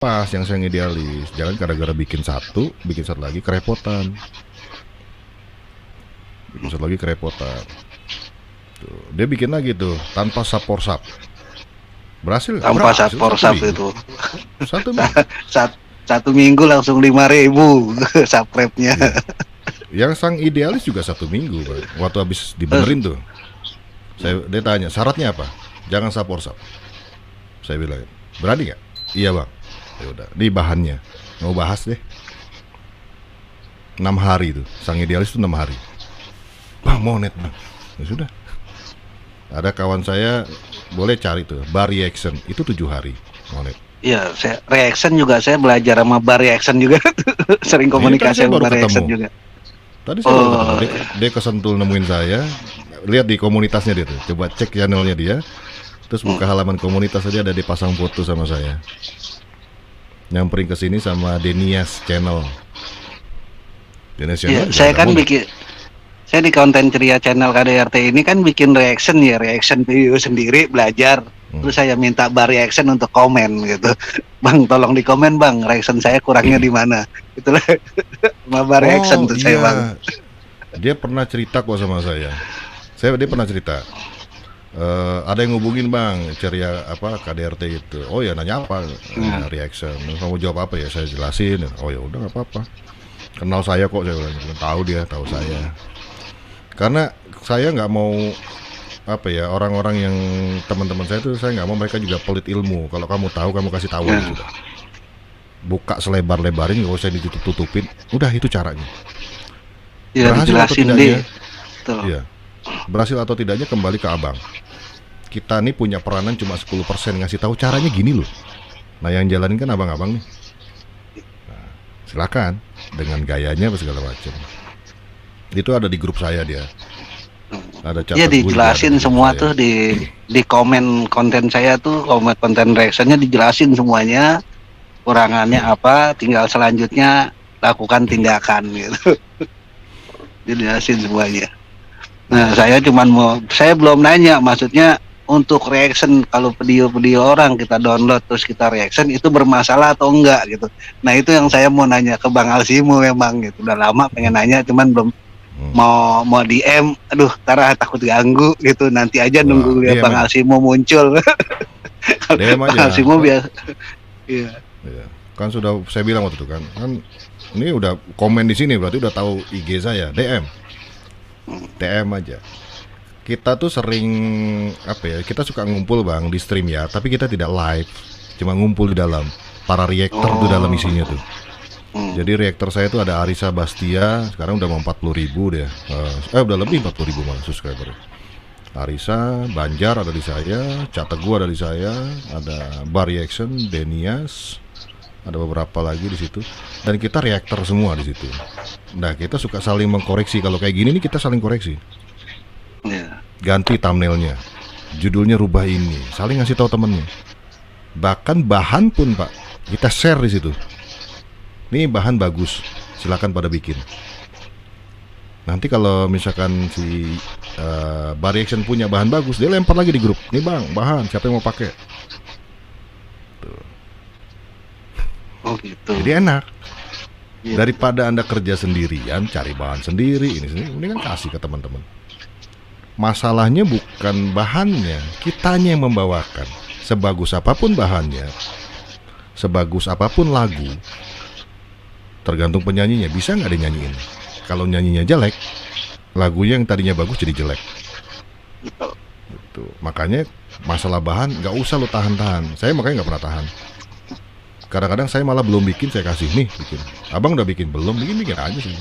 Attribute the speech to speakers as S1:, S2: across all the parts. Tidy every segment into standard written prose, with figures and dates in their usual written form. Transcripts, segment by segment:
S1: pas yang saya idealis. Jangan gara-gara bikin satu lagi kerepotan. Bikin satu lagi kerepotan. Tuh, dia bikin lagi tuh tanpa sap. Berhasil nggak?
S2: Tanpa
S1: Berhasil
S2: sapor
S1: satu
S2: sap
S1: minggu.
S2: itu.
S1: Satu minggu.
S2: Satu minggu langsung 5.000 subscribe-nya.
S1: Iya. Yang sang idealis juga 1 minggu, Bang. Waktu habis dibenerin tuh, dia tanya syaratnya apa? Jangan sap. Saya bilang, berani nggak? Iya bang. Ya udah, ini bahannya. Mau bahas deh. 6 hari tuh, sang idealis tuh 6 hari. Bang mau net bang. Ya sudah. Ada kawan saya boleh cari tuh, bar reaction itu 7 hari mau net.
S2: Iya, saya reaction juga, saya belajar sama bar reaction juga. Sering komunikasi sama bar reaction juga.
S1: Tadi saya baru ketemu. Dia kesentul nemuin saya. Lihat di komunitasnya dia tuh. Coba cek channelnya dia. Terus buka halaman komunitas aja, ada dipasang foto sama saya. Nyamperin ke sini sama Denias channel. Denias channel.
S2: Iya, saya kan bikin, saya di konten ceria channel KDRT ini kan bikin reaction video sendiri, belajar. Terus saya minta bar reaction untuk komen gitu. Bang, tolong di komen bang, reaction saya kurangnya di mana. Itulah sama bar reaction tuh saya bang.
S1: Dia pernah cerita kok sama saya. Dia pernah cerita. Ada yang ngubungin bang, ceria apa KDRT gitu. Oh ya nanya apa? Reaction. Kamu jawab apa ya? Saya jelasin. Oh ya udah nggak apa-apa. Kenal saya kok, saya bilang. Tahu dia, tahu saya. Karena saya nggak mau apa ya, orang-orang yang teman-teman saya tuh, saya nggak mau mereka juga pelit ilmu. Kalau kamu tahu, kamu kasih tahu aja sudah. Buka selebar-lebarin, nggak usah ditutup-tutupin. Udah itu caranya.
S2: Ya,
S1: berhasil atau tidaknya?
S2: Iya.
S1: Berhasil atau tidaknya kembali ke abang. Kita nih punya peranan cuma 10%, ngasih tahu caranya gini loh. Nah yang jalanin kan abang-abang nih. Nah, silakan dengan gayanya apa segala macam. Itu ada di grup saya dia. Ada
S2: Iya dijelasin semua tuh di komen konten saya tuh, konten reactionnya dijelasin semuanya, kurangannya apa, tinggal selanjutnya lakukan tindakan gitu. Dijelasin semuanya. Nah saya belum nanya, maksudnya untuk reaction, kalau video orang kita download terus kita reaction itu bermasalah atau enggak gitu. Nah itu yang saya mau nanya ke Bang Alsimo memang gitu. Udah lama pengen nanya, cuman belum mau DM, aduh Tara takut ganggu gitu, nanti aja nunggu lihat Bang Alsimo muncul.
S1: DM aja.
S2: Bang Alsimo biasa.
S1: Iya. Kan sudah saya bilang waktu itu kan ini udah komen di sini berarti udah tahu IG saya. DM aja. Kita tuh sering apa ya? Kita suka ngumpul bang di stream ya, tapi kita tidak live, cuma ngumpul di dalam. Para reaktor tuh dalam isinya tuh. Jadi reaktor saya itu ada Arisa Bastia, sekarang udah mau 40.000 dia. Udah lebih 40.000 malah subscriber. Arisa, Banjar ada di saya, Categu ada di saya, ada Bar Reaction, Denias, ada beberapa lagi di situ. Dan kita reaktor semua di situ. Nah kita suka saling mengkoreksi. Kalau kayak gini nih kita saling koreksi. Ganti thumbnailnya, judulnya rubah ini, saling ngasih tahu temennya. Bahkan bahan pun pak, kita share di situ. Nih bahan bagus, silakan pada bikin. Nanti kalau misalkan si Bar Reaction punya bahan bagus, dia lempar lagi di grup. Nih bang, bahan siapa yang mau pakai? Tuh.
S2: Oh gitu.
S1: Jadi enak. Daripada anda kerja sendirian, cari bahan sendiri, ini kan kasih ke teman-teman. Masalahnya bukan bahannya, kitanya yang membawakan. Sebagus apapun bahannya, sebagus apapun lagu, tergantung penyanyinya, bisa nggak dia nyanyiin. Kalau nyanyinya jelek, lagunya yang tadinya bagus jadi jelek. Gitu. Makanya masalah bahan nggak usah lo tahan-tahan. Saya makanya nggak pernah tahan. Kadang-kadang saya malah belum bikin, saya kasih nih bikin. Abang udah bikin belum? Bikin aja sih.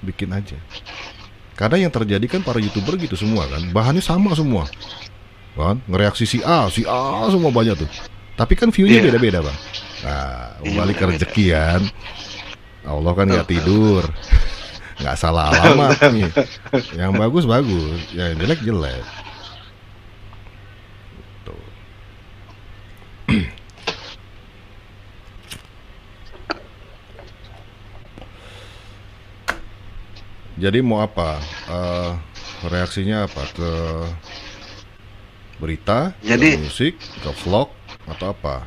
S1: Bikin aja. Karena yang terjadi kan para YouTuber gitu semua kan, bahannya sama semua. Kan ngereaksi si A semua banyak tuh. Tapi kan view-nya beda-beda, Bang. Nah, balik ke rezeki kan. Allah kan nggak tidur. Nggak salah alamat nih. Yang bagus, yang jelek. Tuh. Jadi mau apa? Reaksinya apa? Ke berita, ke musik, ke vlog, atau apa?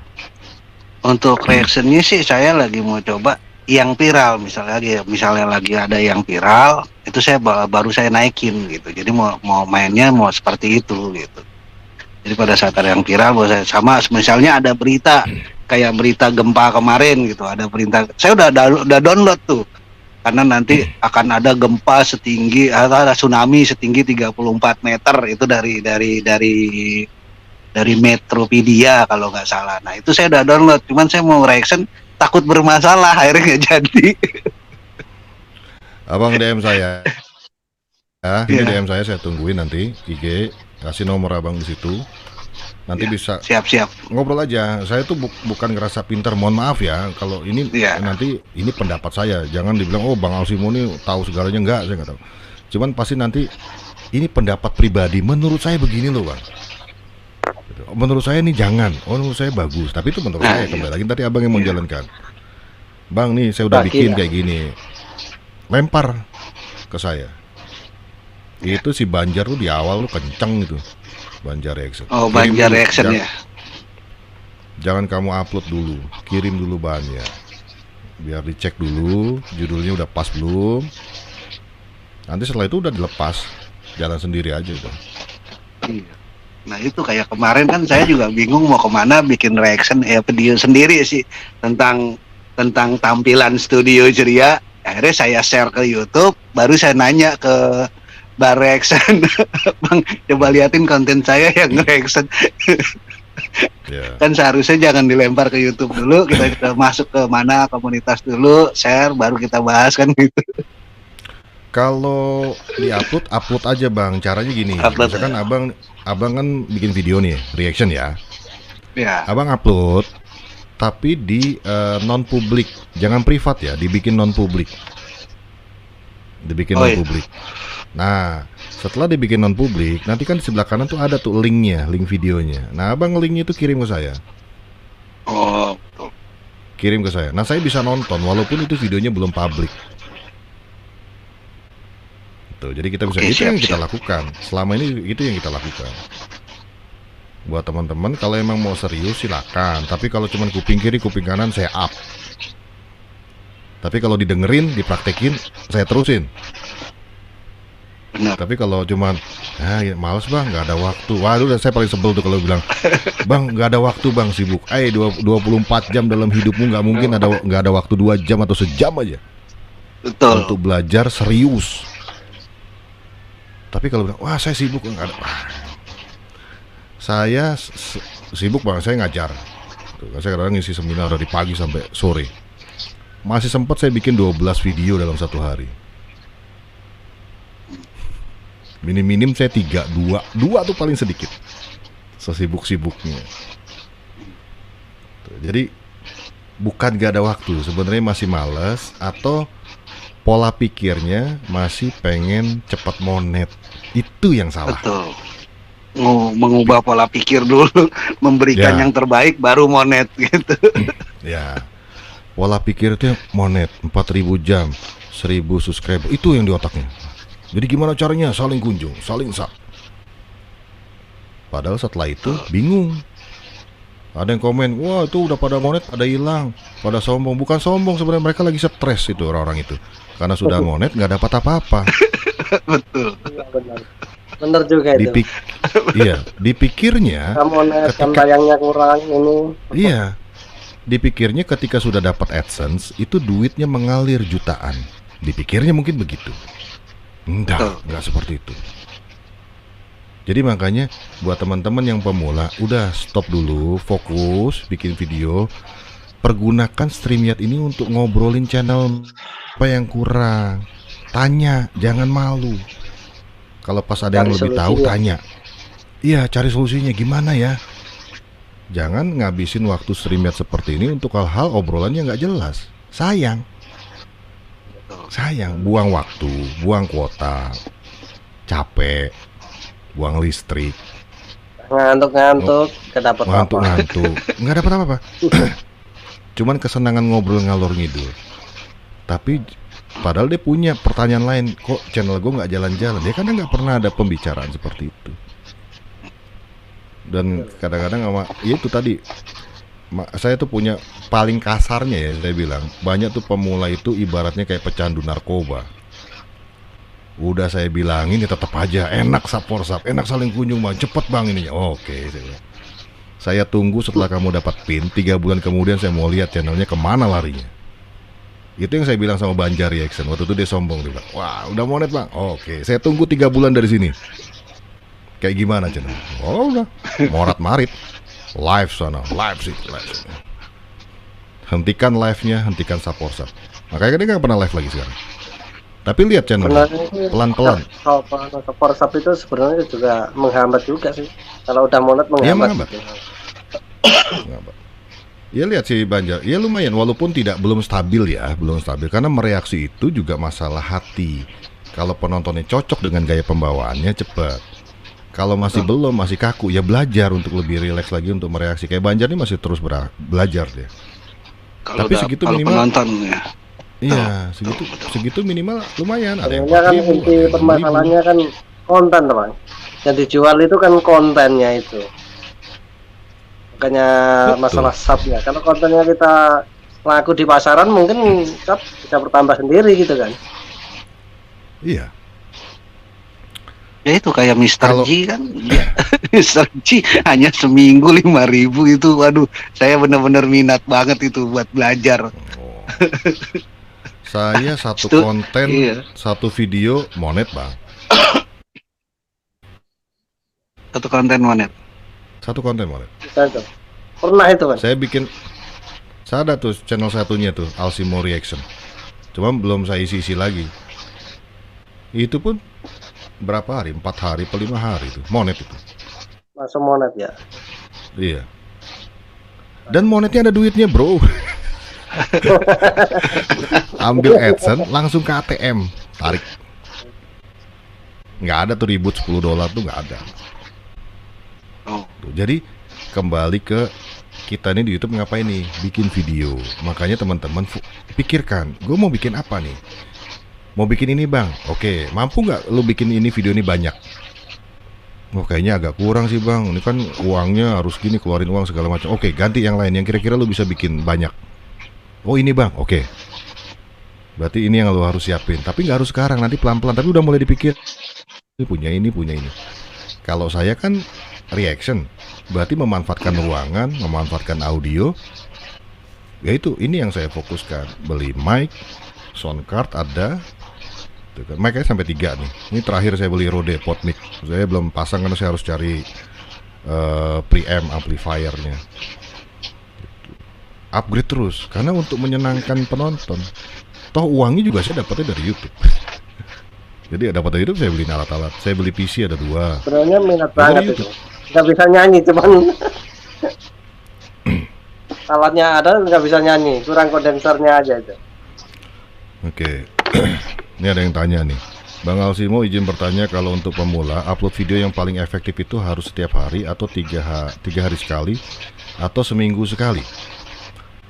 S2: Untuk reactionnya sih saya lagi mau coba yang viral, misalnya lagi ada yang viral itu saya baru saya naikin gitu. Jadi mau mainnya mau seperti itu gitu. Jadi pada saat ada yang viral bahwa saya sama misalnya ada berita kayak berita gempa kemarin gitu, ada berita saya udah download tuh karena nanti akan ada gempa setinggi atau ada tsunami setinggi 34 meter itu dari Metropedia kalau nggak salah. Nah itu saya udah download, cuman saya mau reaction takut bermasalah akhirnya nggak jadi.
S1: Abang DM saya. Ini
S2: Ya,
S1: DM saya tungguin nanti IG, kasih nomor abang di situ. Nanti
S2: ya,
S1: bisa
S2: siap.
S1: ngobrol aja. Saya tuh bukan ngerasa pinter, mohon maaf ya. Kalau ini
S2: Ya,
S1: nanti ini pendapat saya. Jangan dibilang oh Bang Alsimo ini tahu segalanya, enggak, saya nggak tahu. Cuman pasti nanti ini pendapat pribadi. Menurut saya begini loh Bang. Gitu. Menurut saya ini jangan. Oh menurut saya bagus. Tapi itu menurut saya kembali lagi tadi abang yang mau jalankan. Bang nih saya udah bikin kayak gini. Lempar ke saya. Itu si Banjar tuh di awal tuh kenceng gitu. Banjar Reaction.
S2: oh
S1: Kirim
S2: Banjar
S1: dulu,
S2: reaction ya.
S1: jangan kamu upload dulu, kirim dulu bahannya, biar dicek dulu judulnya udah pas belum. Nanti setelah itu udah dilepas, jalan sendiri aja udah.
S2: Iya. Nah itu kayak kemarin kan saya juga bingung mau kemana bikin reaction video sendiri sih tentang tampilan Studio Ceria. Akhirnya saya share ke YouTube, baru saya nanya ke Bar Reaction, Bang coba liatin konten saya yang reaction.
S1: Ya.
S2: Kan seharusnya jangan dilempar ke YouTube dulu, kita masuk ke mana komunitas dulu, share, baru kita bahas kan gitu.
S1: Kalau upload aja Bang. Caranya gini,
S2: Upload
S1: misalkan abang kan bikin video nih, reaction ya.
S2: Ya,
S1: Abang upload, tapi di non publik, jangan privat ya, dibikin non publik. Dibikin non publik. Nah, setelah dibikin non publik, nanti kan di sebelah kanan tuh ada tuh linknya, link videonya. Nah, abang linknya itu kirim ke saya.
S2: oh betul.
S1: Kirim ke saya. Nah, saya bisa nonton walaupun itu videonya belum publik. Tuh, jadi kita bisa,
S2: Oke,
S1: itu yang
S2: siap.
S1: kita lakukan. Selama ini itu yang kita lakukan. Buat teman-teman, kalau emang mau serius silakan. Tapi kalau cuma kuping kiri, kuping kanan, saya up. Tapi kalau didengerin, dipraktekin, saya terusin.
S2: Benar.
S1: Tapi kalau cuman ya males bang, nggak ada waktu. Waduh, saya paling sebel tuh kalau bilang bang nggak ada waktu bang, sibuk. 24 jam dalam hidupmu nggak mungkin nggak ada waktu 2 jam atau sejam aja
S2: Betul.
S1: untuk belajar serius. Tapi kalau bilang wah saya sibuk nggak ada. Saya sibuk bang, saya ngajar. Tuh, saya kadang ngisi seminar dari pagi sampai sore. Masih sempat saya bikin 12 video dalam satu hari. Minim-minim saya 3, 2 tuh paling sedikit. Sesibuk-sibuknya. Jadi bukan gak ada waktu, sebenarnya masih malas atau pola pikirnya masih pengen cepat monet. Itu yang salah.
S2: Betul. Mengubah pola pikir dulu, memberikan yang terbaik baru monet gitu.
S1: Ya. Pola pikir itu monet 4.000 jam, 1.000 subscriber, itu yang di otaknya. Jadi gimana caranya saling kunjung, saling sub. Padahal setelah itu bingung. Ada yang komen, wah itu udah pada monet, pada hilang, pada sombong. Bukan sombong, sebenarnya mereka lagi stres itu orang-orang itu. Karena sudah monet nggak dapat apa-apa.
S2: Betul.
S3: Bener juga itu.
S1: Iya, dipikirnya.
S3: Monet kan bayangnya kurang ini.
S1: Iya, dipikirnya ketika sudah dapat AdSense itu duitnya mengalir jutaan. Dipikirnya mungkin begitu. Enggak seperti itu. Jadi makanya buat teman-teman yang pemula, udah stop dulu, fokus bikin video. Pergunakan StreamYard ini untuk ngobrolin channel apa yang kurang. Tanya, jangan malu. Kalau pas ada yang lebih tahu, tanya. Iya, cari solusinya gimana ya. Jangan ngabisin waktu StreamYard seperti ini untuk hal-hal obrolannya nggak jelas. Sayang, buang waktu, buang kuota, capek, buang listrik,
S3: ngantuk, kedapat
S1: ngantuk, nggak dapat apa-apa. Cuman kesenangan ngobrol ngalor ngidul. Tapi padahal dia punya pertanyaan lain, kok channel gue nggak jalan-jalan? Dia karena nggak pernah ada pembicaraan seperti itu. Dan kadang-kadang sama ya itu tadi, saya tuh punya paling kasarnya ya, saya bilang banyak tuh pemula itu ibaratnya kayak pecandu narkoba. Udah saya bilangin ya tetap aja enak saporsap, enak saling kunjung bang, cepet bang ininya. Oke, saya tunggu setelah kamu dapat pin 3 bulan kemudian saya mau lihat channelnya kemana larinya. Itu yang saya bilang sama Banjar Reaction waktu itu, dia sombong, dia bilang, wah udah monet bang. Oke, saya tunggu 3 bulan dari sini. Kayak gimana channel? Oh udah, morat marit, live sana, live sih, live. Hentikan live-nya, hentikan saporsap. Makanya dia nggak pernah live lagi sekarang. Tapi lihat channel pelan-pelan.
S3: Kalau saporsap itu sebenarnya juga menghambat juga sih. Kalau udah monet menghambat.
S1: Iya, menghambat. Ya lihat sih Banjar, ya lumayan walaupun belum stabil ya, belum stabil karena mereaksi itu juga masalah hati. Kalau penontonnya cocok dengan gaya pembawaannya cepat. Kalau masih belum, masih kaku, ya belajar untuk lebih rileks lagi untuk mereaksi. Kayak Banjar ini masih terus belajar deh.
S2: Kalau
S1: tapi segitu
S2: kalau
S1: minimal
S2: penonton ya.
S1: Iya, segitu minimal lumayan. Ada yang
S3: Sebenarnya kan
S1: 4.000,
S3: inti permasalahannya kan konten, Bang. Yang dijual itu kan kontennya itu. Makanya
S1: Betul.
S3: masalah subnya. Kalau kontennya kita laku di pasaran mungkin sub bisa bertambah sendiri gitu kan.
S1: Iya.
S2: Ya itu kayak Mr.
S1: Kalau-
S2: G kan. Mr. G hanya seminggu 5.000 itu. Waduh, saya benar-benar minat banget itu buat belajar.
S1: Oh. Saya satu
S2: Itu-
S1: konten,
S2: iya.
S1: satu video monet bang.
S2: Satu konten monet.
S1: Satu konten monet.
S3: Bisa itu. Pernah itu kan.
S1: Saya bikin, saya ada tuh channel satunya tuh, Alsimo Reaction. Cuma belum saya isi lagi. Itu pun berapa hari? 4 hari, 5 hari tuh monet itu.
S3: Masuk monet ya.
S1: Iya. Dan monetnya ada duitnya bro. Ambil AdSense langsung ke ATM, tarik. Nggak ada tuh ribut $10 tuh nggak ada.
S2: Oh.
S1: Tuh, jadi kembali ke kita nih di YouTube ngapain nih? Bikin video. Makanya teman-teman pikirkan, gue mau bikin apa nih? Mau bikin ini bang? Oke, mampu nggak lu bikin ini video ini banyak? Oh kayaknya agak kurang sih bang. Ini kan uangnya harus gini, keluarin uang segala macam. Oke, ganti yang lain yang kira-kira lu bisa bikin banyak. Oh ini bang, oke. Berarti ini yang lu harus siapin. Tapi nggak harus sekarang, nanti pelan-pelan. Tapi udah mulai dipikir. Ini punya ini. Kalau saya kan reaction, berarti memanfaatkan ruangan, memanfaatkan audio. Ya itu, ini yang saya fokuskan. Beli mic, sound card ada. Mic-nya sampai 3 nih. Ini terakhir saya beli Rode PodMic. Saya belum pasang karena saya harus cari preamp amplifiernya. Upgrade terus karena untuk menyenangkan penonton. Toh uangnya juga saya dapatnya dari YouTube. Jadi dapat dari YouTube, saya beli alat-alat. Saya beli PC ada 2.
S3: Sebenarnya minat
S1: Dari
S3: banget itu.
S1: YouTube.
S3: Nggak bisa nyanyi cuman alatnya ada nggak bisa nyanyi, kurang kondensernya aja itu.
S1: Oke. Ini ada yang tanya nih. Bang Alsimo izin bertanya, kalau untuk pemula upload video yang paling efektif itu harus setiap hari atau 3 hari sekali atau seminggu sekali?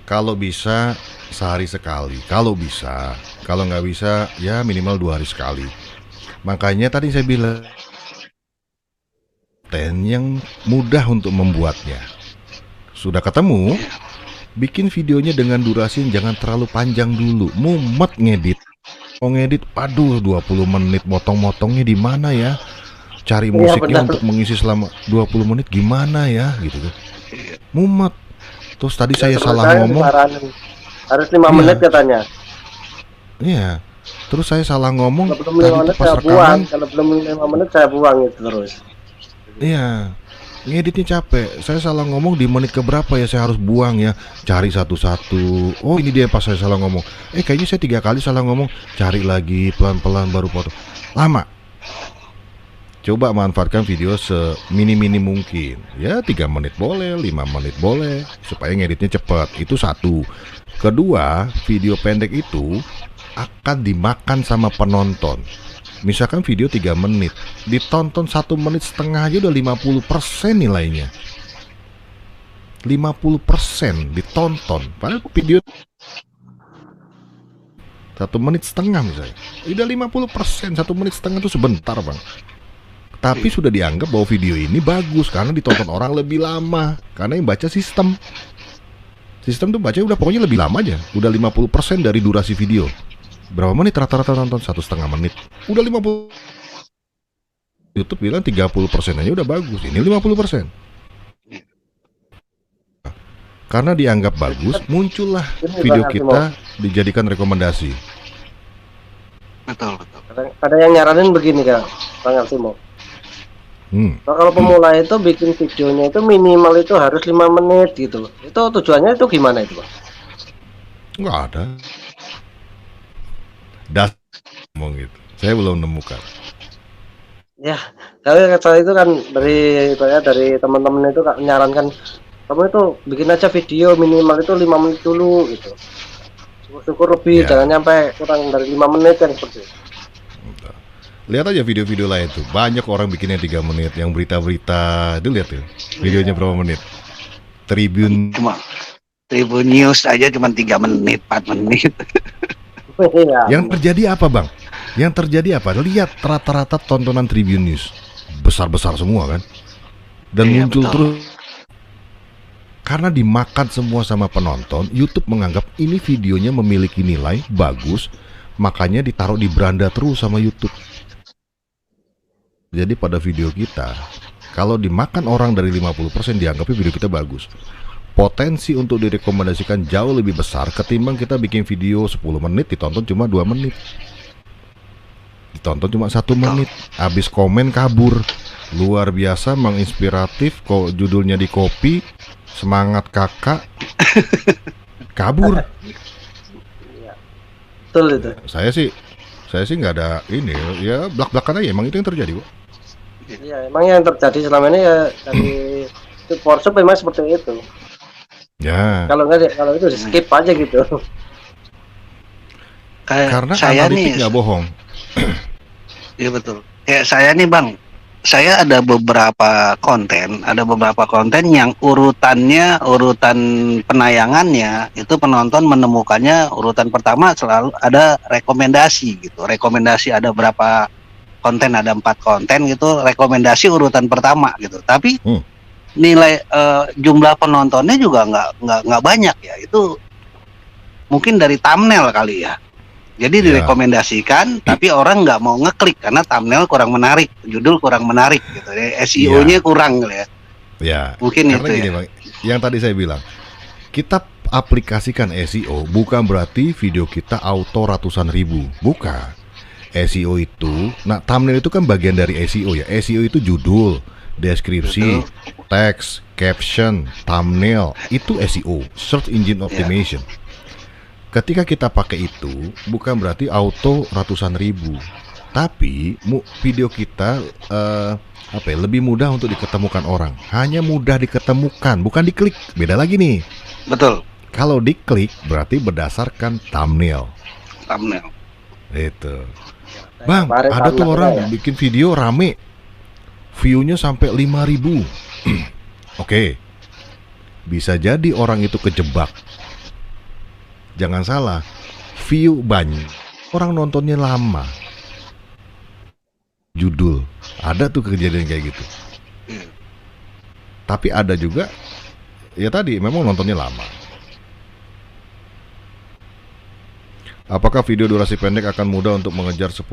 S1: Kalau bisa sehari sekali, kalau bisa. Kalau nggak bisa ya minimal 2 hari sekali. Makanya tadi saya bilang yang mudah untuk membuatnya. Sudah ketemu, bikin videonya dengan durasi yang jangan terlalu panjang dulu. Mumet ngedit. Mau ngedit, aduh 20 menit motong-motongnya di mana ya? Cari musiknya untuk mengisi selama 20 menit gimana ya gitu kan. Mumet. Terus tadi saya salah ngomong.
S3: Harus 5 menit katanya.
S1: Iya. Terus saya salah ngomong.
S3: Kalau belum 5 menit saya buang. Kalau belum 5 menit saya buang itu terus.
S1: Iya. Ngeditnya capek. Saya salah ngomong di menit keberapa ya, saya harus buang ya. Cari satu-satu. Oh ini dia pas saya salah ngomong. Kayaknya saya 3 kali salah ngomong. Cari lagi pelan-pelan baru potong. Lama. Coba manfaatkan video semini-mini mungkin. Ya 3 menit boleh, 5 menit boleh, supaya ngeditnya cepat. Itu satu. Kedua, video pendek itu akan dimakan sama penonton. Misalkan video 3 menit, ditonton 1 menit setengah aja udah 50% nilainya. 50% ditonton. Padahal video 1 menit setengah misalnya, udah 50%. 1 menit setengah itu sebentar bang. Tapi sudah dianggap bahwa video ini bagus karena ditonton orang lebih lama. Karena yang baca sistem. Sistem tuh baca udah pokoknya lebih lama aja. Udah 50% dari durasi video. Berapa menit rata-rata nonton? 1,5 menit. Udah 50. YouTube bilang 30% aja udah bagus. Ini 50%. Karena dianggap bagus, muncullah video kita dijadikan rekomendasi.
S2: Betul.
S3: Ada yang nyaranin begini Kak, Bang Arsimo. Nah, kalau pemula itu bikin videonya itu minimal itu harus 5 menit gitu loh. Itu tujuannya itu gimana itu, Bang?
S1: Nggak ada. Das ngomong gitu. Saya belum nemukan.
S3: Ya, saya itu kan dari teman-teman itu Kak menyarankan kamu itu bikin aja video minimal itu 5 menit dulu gitu. Syukur-syukur lebih,
S1: Ya.
S3: jangan sampai kurang dari 5 menit kan seperti itu.
S1: Lihat aja video-video lain tuh. Banyak orang bikinnya 3 menit. Yang berita-berita itu lihat tuh. Videonya berapa menit? Tribun.
S2: Tribun News aja cuma 3 menit, 4 menit.
S3: Iya.
S1: Yang terjadi apa, Bang? Yang terjadi apa? Lihat rata-rata tontonan Tribun News. Besar-besar semua kan? Dan
S2: Iya,
S1: muncul
S2: betul.
S1: terus. Karena dimakan semua sama penonton, YouTube menganggap ini videonya memiliki nilai bagus, makanya ditaruh di beranda terus sama YouTube. Jadi pada video kita, kalau dimakan orang dari 50% dianggapnya video kita bagus. Potensi untuk direkomendasikan jauh lebih besar ketimbang kita bikin video 10 menit ditonton cuma 2 menit. Ditonton cuma 1 menit, habis komen kabur. Luar biasa menginspiratif, kok judulnya di copy, semangat kakak, kabur.
S3: Betul itu.
S1: Saya sih nggak ada ini, ya belak-belakan aja, emang itu yang terjadi kok.
S3: Iya, emang yang terjadi selama ini ya dari workshop memang seperti itu.
S1: Ya.
S3: Kalau itu di skip aja gitu.
S2: Kayak
S1: Karena
S2: saya
S1: analitik
S2: nih,
S1: nggak bohong.
S2: iya betul. Kayak saya nih Bang, saya ada beberapa konten yang urutan penayangannya itu penonton menemukannya urutan pertama selalu ada rekomendasi gitu. Rekomendasi ada berapa konten, ada 4 konten gitu, rekomendasi urutan pertama gitu. Tapi nilai jumlah penontonnya juga nggak banyak ya. Itu mungkin dari thumbnail kali ya. Jadi direkomendasikan, tapi orang nggak mau ngeklik karena thumbnail kurang menarik, judul kurang menarik gitu. SEO-nya kurang gitu ya.
S1: Ya.
S2: Mungkin
S1: karena
S2: itu
S1: gini,
S2: ya.
S1: Bang, yang tadi saya bilang, kita aplikasikan SEO bukan berarti video kita auto ratusan ribu, bukan. SEO itu, nah thumbnail itu kan bagian dari SEO ya. SEO itu judul, deskripsi, teks, caption, thumbnail, itu SEO, search engine optimization. Ketika kita pakai itu, bukan berarti auto ratusan ribu, tapi video kita lebih mudah untuk diketemukan orang. Hanya mudah diketemukan, bukan diklik. Beda lagi nih.
S2: Betul.
S1: Kalau diklik berarti berdasarkan thumbnail.
S2: Thumbnail.
S1: Itu. Bang, ada tuh orang bikin video rame, view-nya sampai 5.000. Oke. Bisa jadi orang itu kejebak. Jangan salah, view banyak, orang nontonnya lama. Judul, ada tuh kejadian kayak gitu. Tapi ada juga, ya tadi memang nontonnya lama. Apakah video durasi pendek akan mudah untuk mengejar $10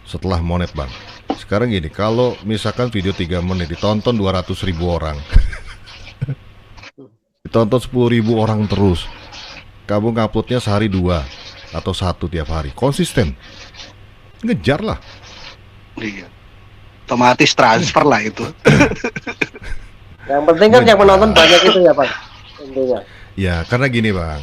S1: setelah monet, Bang? Sekarang gini, kalau misalkan video 3 menit ditonton 200.000 orang, ditonton 10.000 orang terus, kamu nguploadnya sehari 2 atau 1 tiap hari, konsisten, ngejar lah.
S2: Iya. Otomatis transfer lah itu.
S3: Yang penting kan yang menonton banyak itu ya Pak, intinya.
S1: Ya, karena gini Bang,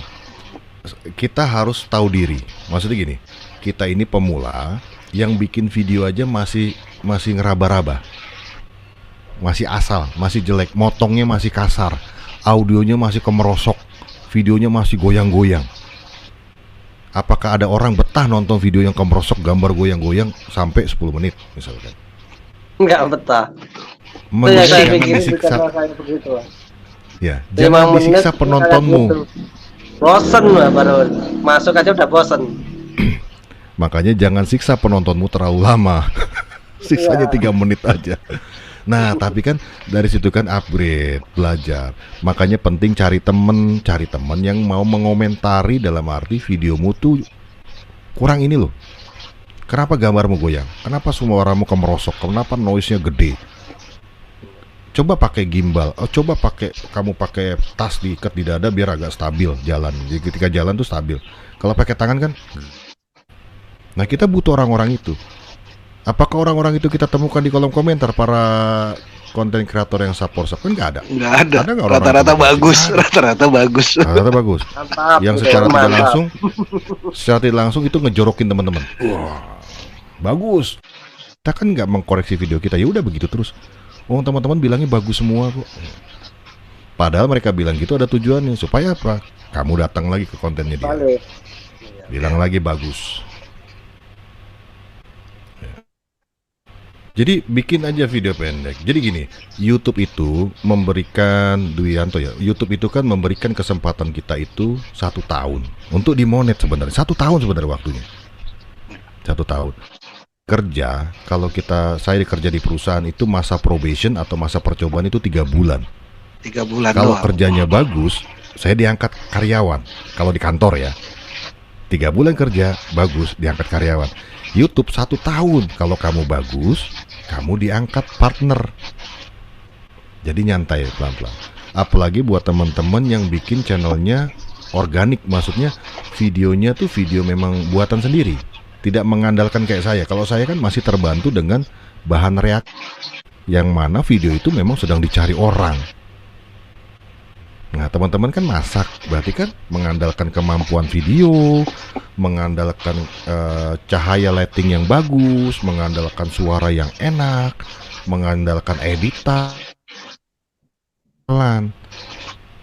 S1: kita harus tahu diri. Maksudnya gini, kita ini pemula yang bikin video aja masih ngeraba-raba, masih asal, masih jelek, motongnya masih kasar, audionya masih kemerosok, videonya masih goyang-goyang. Apakah ada orang betah nonton video yang kemerosok, gambar goyang-goyang sampai 10 menit misalkan?
S3: Enggak betah.
S1: Jangan disiksa. Ya, jangan disiksa penontonmu.
S3: Bosen lah, baru masuk aja udah bosen.
S1: Makanya jangan siksa penontonmu terlalu lama. Siksanya 3 menit aja. Nah, tapi kan dari situ kan upgrade, belajar. Makanya penting cari temen yang mau mengomentari dalam arti videomu tuh kurang ini loh. Kenapa gambarmu goyang? Kenapa suaramu kemerosok? Kenapa noise-nya gede? Coba pakai gimbal, coba kamu pakai tas diikat di dada biar agak stabil jalan. Jadi ketika jalan tuh stabil. Kalau pakai tangan kan. Nah, kita butuh orang-orang itu. Apakah orang-orang itu kita temukan di kolom komentar para konten kreator yang support? Kan nggak ada.
S2: Nggak ada.
S1: Ada nggak orang-orang
S2: Rata-rata
S1: yang
S2: bagus, rata-rata bagus.
S1: Rata-rata bagus.
S3: Mantap.
S1: Yang secara tidak langsung itu ngejorokin teman-teman. Wah, bagus. Kita kan nggak mengkoreksi video kita, ya udah begitu terus. Oh, teman-teman bilangnya bagus semua kok. Padahal mereka bilang gitu ada tujuannya supaya apa? Kamu datang lagi ke kontennya dia.
S3: Balik.
S1: Bilang lagi bagus. Jadi bikin aja video pendek. Jadi gini, YouTube itu memberikan Duyanto ya. YouTube itu kan memberikan kesempatan kita itu 1 tahun untuk dimonet sebenarnya. 1 tahun sebenarnya waktunya. 1 tahun. Kerja, kalau saya kerja di perusahaan itu masa probation atau masa percobaan itu 3 bulan.
S2: 3 bulan
S1: Kalau
S2: doang.
S1: kerjanya bagus, saya diangkat karyawan. Kalau di kantor ya, 3 bulan kerja bagus diangkat karyawan. YouTube 1 tahun, kalau kamu bagus, kamu diangkat partner. Jadi nyantai pelan-pelan. Apalagi buat teman-teman yang bikin channelnya organik, maksudnya videonya tuh video memang buatan sendiri, tidak mengandalkan kayak saya. Kalau saya kan masih terbantu dengan bahan reaksi, yang mana video itu memang sedang dicari orang. Nah, teman-teman kan masak, berarti kan mengandalkan kemampuan video, mengandalkan cahaya lighting yang bagus, mengandalkan suara yang enak, mengandalkan editan.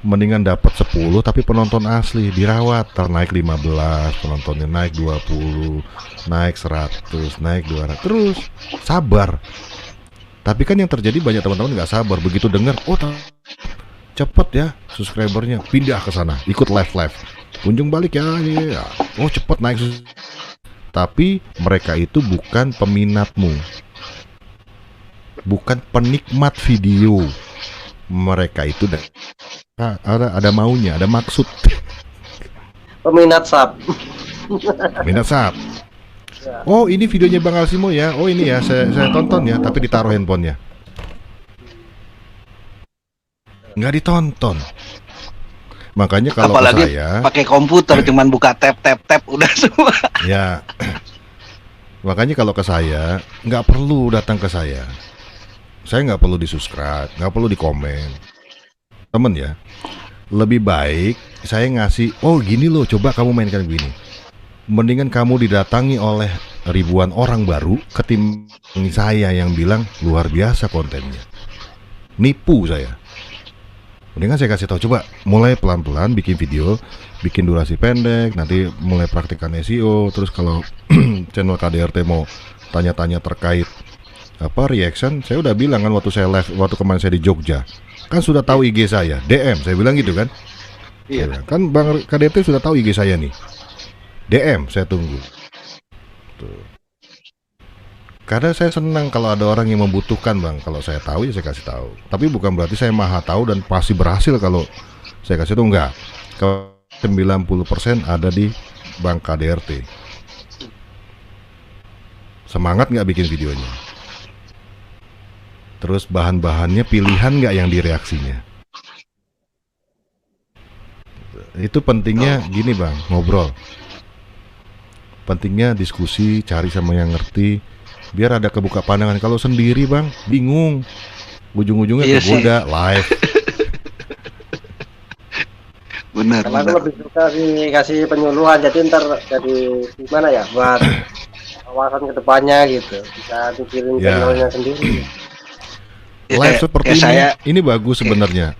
S1: Mendingan dapat 10 tapi penonton asli dirawat, naik 15, penontonnya naik 20, naik 100, naik 200, terus sabar. Tapi kan yang terjadi banyak teman-teman nggak sabar, begitu dengar, oh cepet ya subscribernya, pindah ke sana, ikut live, kunjung balik ya, oh cepet naik. Tapi mereka itu bukan peminatmu, bukan penikmat video. Mereka itu ada maunya, ada maksud.
S3: Peminat sub.
S1: Minat sub. Oh, ini videonya Bang Alsimo ya. Oh, ini ya, saya tonton ya, tapi ditaruh handphonenya. Nggak ditonton. Makanya kalau
S2: apalagi
S1: saya
S2: pakai komputer cuman buka tab udah semua.
S1: ya. Makanya kalau ke saya nggak perlu datang ke saya. Saya nggak perlu di subscribe, nggak perlu di komen. Temen ya, lebih baik saya ngasih, oh gini loh, coba kamu mainkan begini. Mendingan kamu didatangi oleh ribuan orang baru ketimbang saya yang bilang luar biasa kontennya, nipu saya. Mendingan saya kasih tahu, coba mulai pelan-pelan bikin video, bikin durasi pendek, nanti mulai praktikkan SEO. Terus kalau channel KDRT mau tanya-tanya terkait reaction, saya udah bilang kan waktu saya live, waktu kemarin saya di Jogja, kan sudah tahu IG saya, DM, saya bilang gitu kan. Iya. Kan Bang KDRT sudah tahu IG saya nih, DM, saya tunggu. Tuh. Karena saya senang kalau ada orang yang membutuhkan, Bang. Kalau saya tahu ya saya kasih tahu. Tapi bukan berarti saya maha tahu dan pasti berhasil kalau saya kasih tahu, enggak. Kalau 90% ada di Bang KDRT. Semangat nggak bikin videonya? Terus bahan-bahannya pilihan nggak yang direaksinya? Itu pentingnya gini, Bang, ngobrol. Pentingnya diskusi, cari sama yang ngerti. Biar ada kebuka pandangan. Kalau sendiri, Bang, bingung. Ujung-ujungnya kegoda live.
S2: Benar.
S3: Karena aku lebih suka dikasih penyuluhan, jadi ntar jadi gimana ya buat awasan kedepannya gitu. Bisa mikirin channelnya sendiri.
S1: Live seperti ini bagus sebenarnya.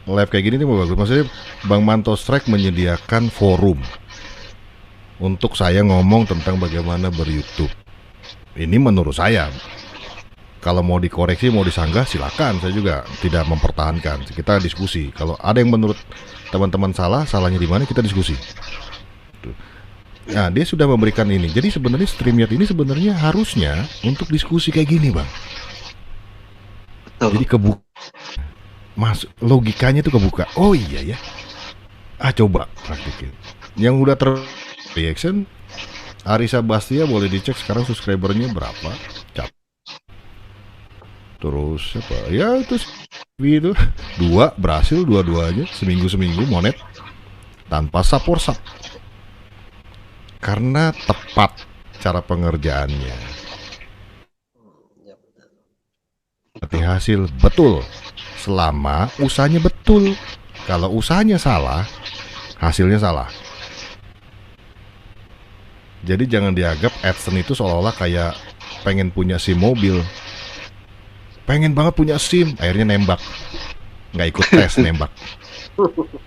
S1: Live kayak gini nih bagus. Maksudnya Bang Manto Strike menyediakan forum untuk saya ngomong tentang bagaimana ber-YouTube. Ini menurut saya, kalau mau dikoreksi, mau disanggah, silakan. Saya juga tidak mempertahankan. Kita diskusi. Kalau ada yang menurut teman-teman salahnya di mana, kita diskusi. Nah, dia sudah memberikan ini. Jadi sebenarnya StreamYard ini sebenarnya harusnya untuk diskusi kayak gini, Bang.
S2: Tuh.
S1: Jadi kebuka, masuk logikanya tuh kebuka. Oh iya ya. Coba praktikin. Yang udah reaction, Arisa Bastia boleh dicek sekarang subscribernya berapa. Cap. Terus apa? Ya terus itu 2 berhasil dua-duanya seminggu monet tanpa support. Karena tepat cara pengerjaannya. Berarti hasil betul selama usahanya betul. Kalau usahanya salah, hasilnya salah. Jadi jangan dianggap AdSense itu seolah-olah kayak pengen punya SIM mobil. Pengen banget punya SIM, akhirnya nembak. Nggak ikut tes, nembak.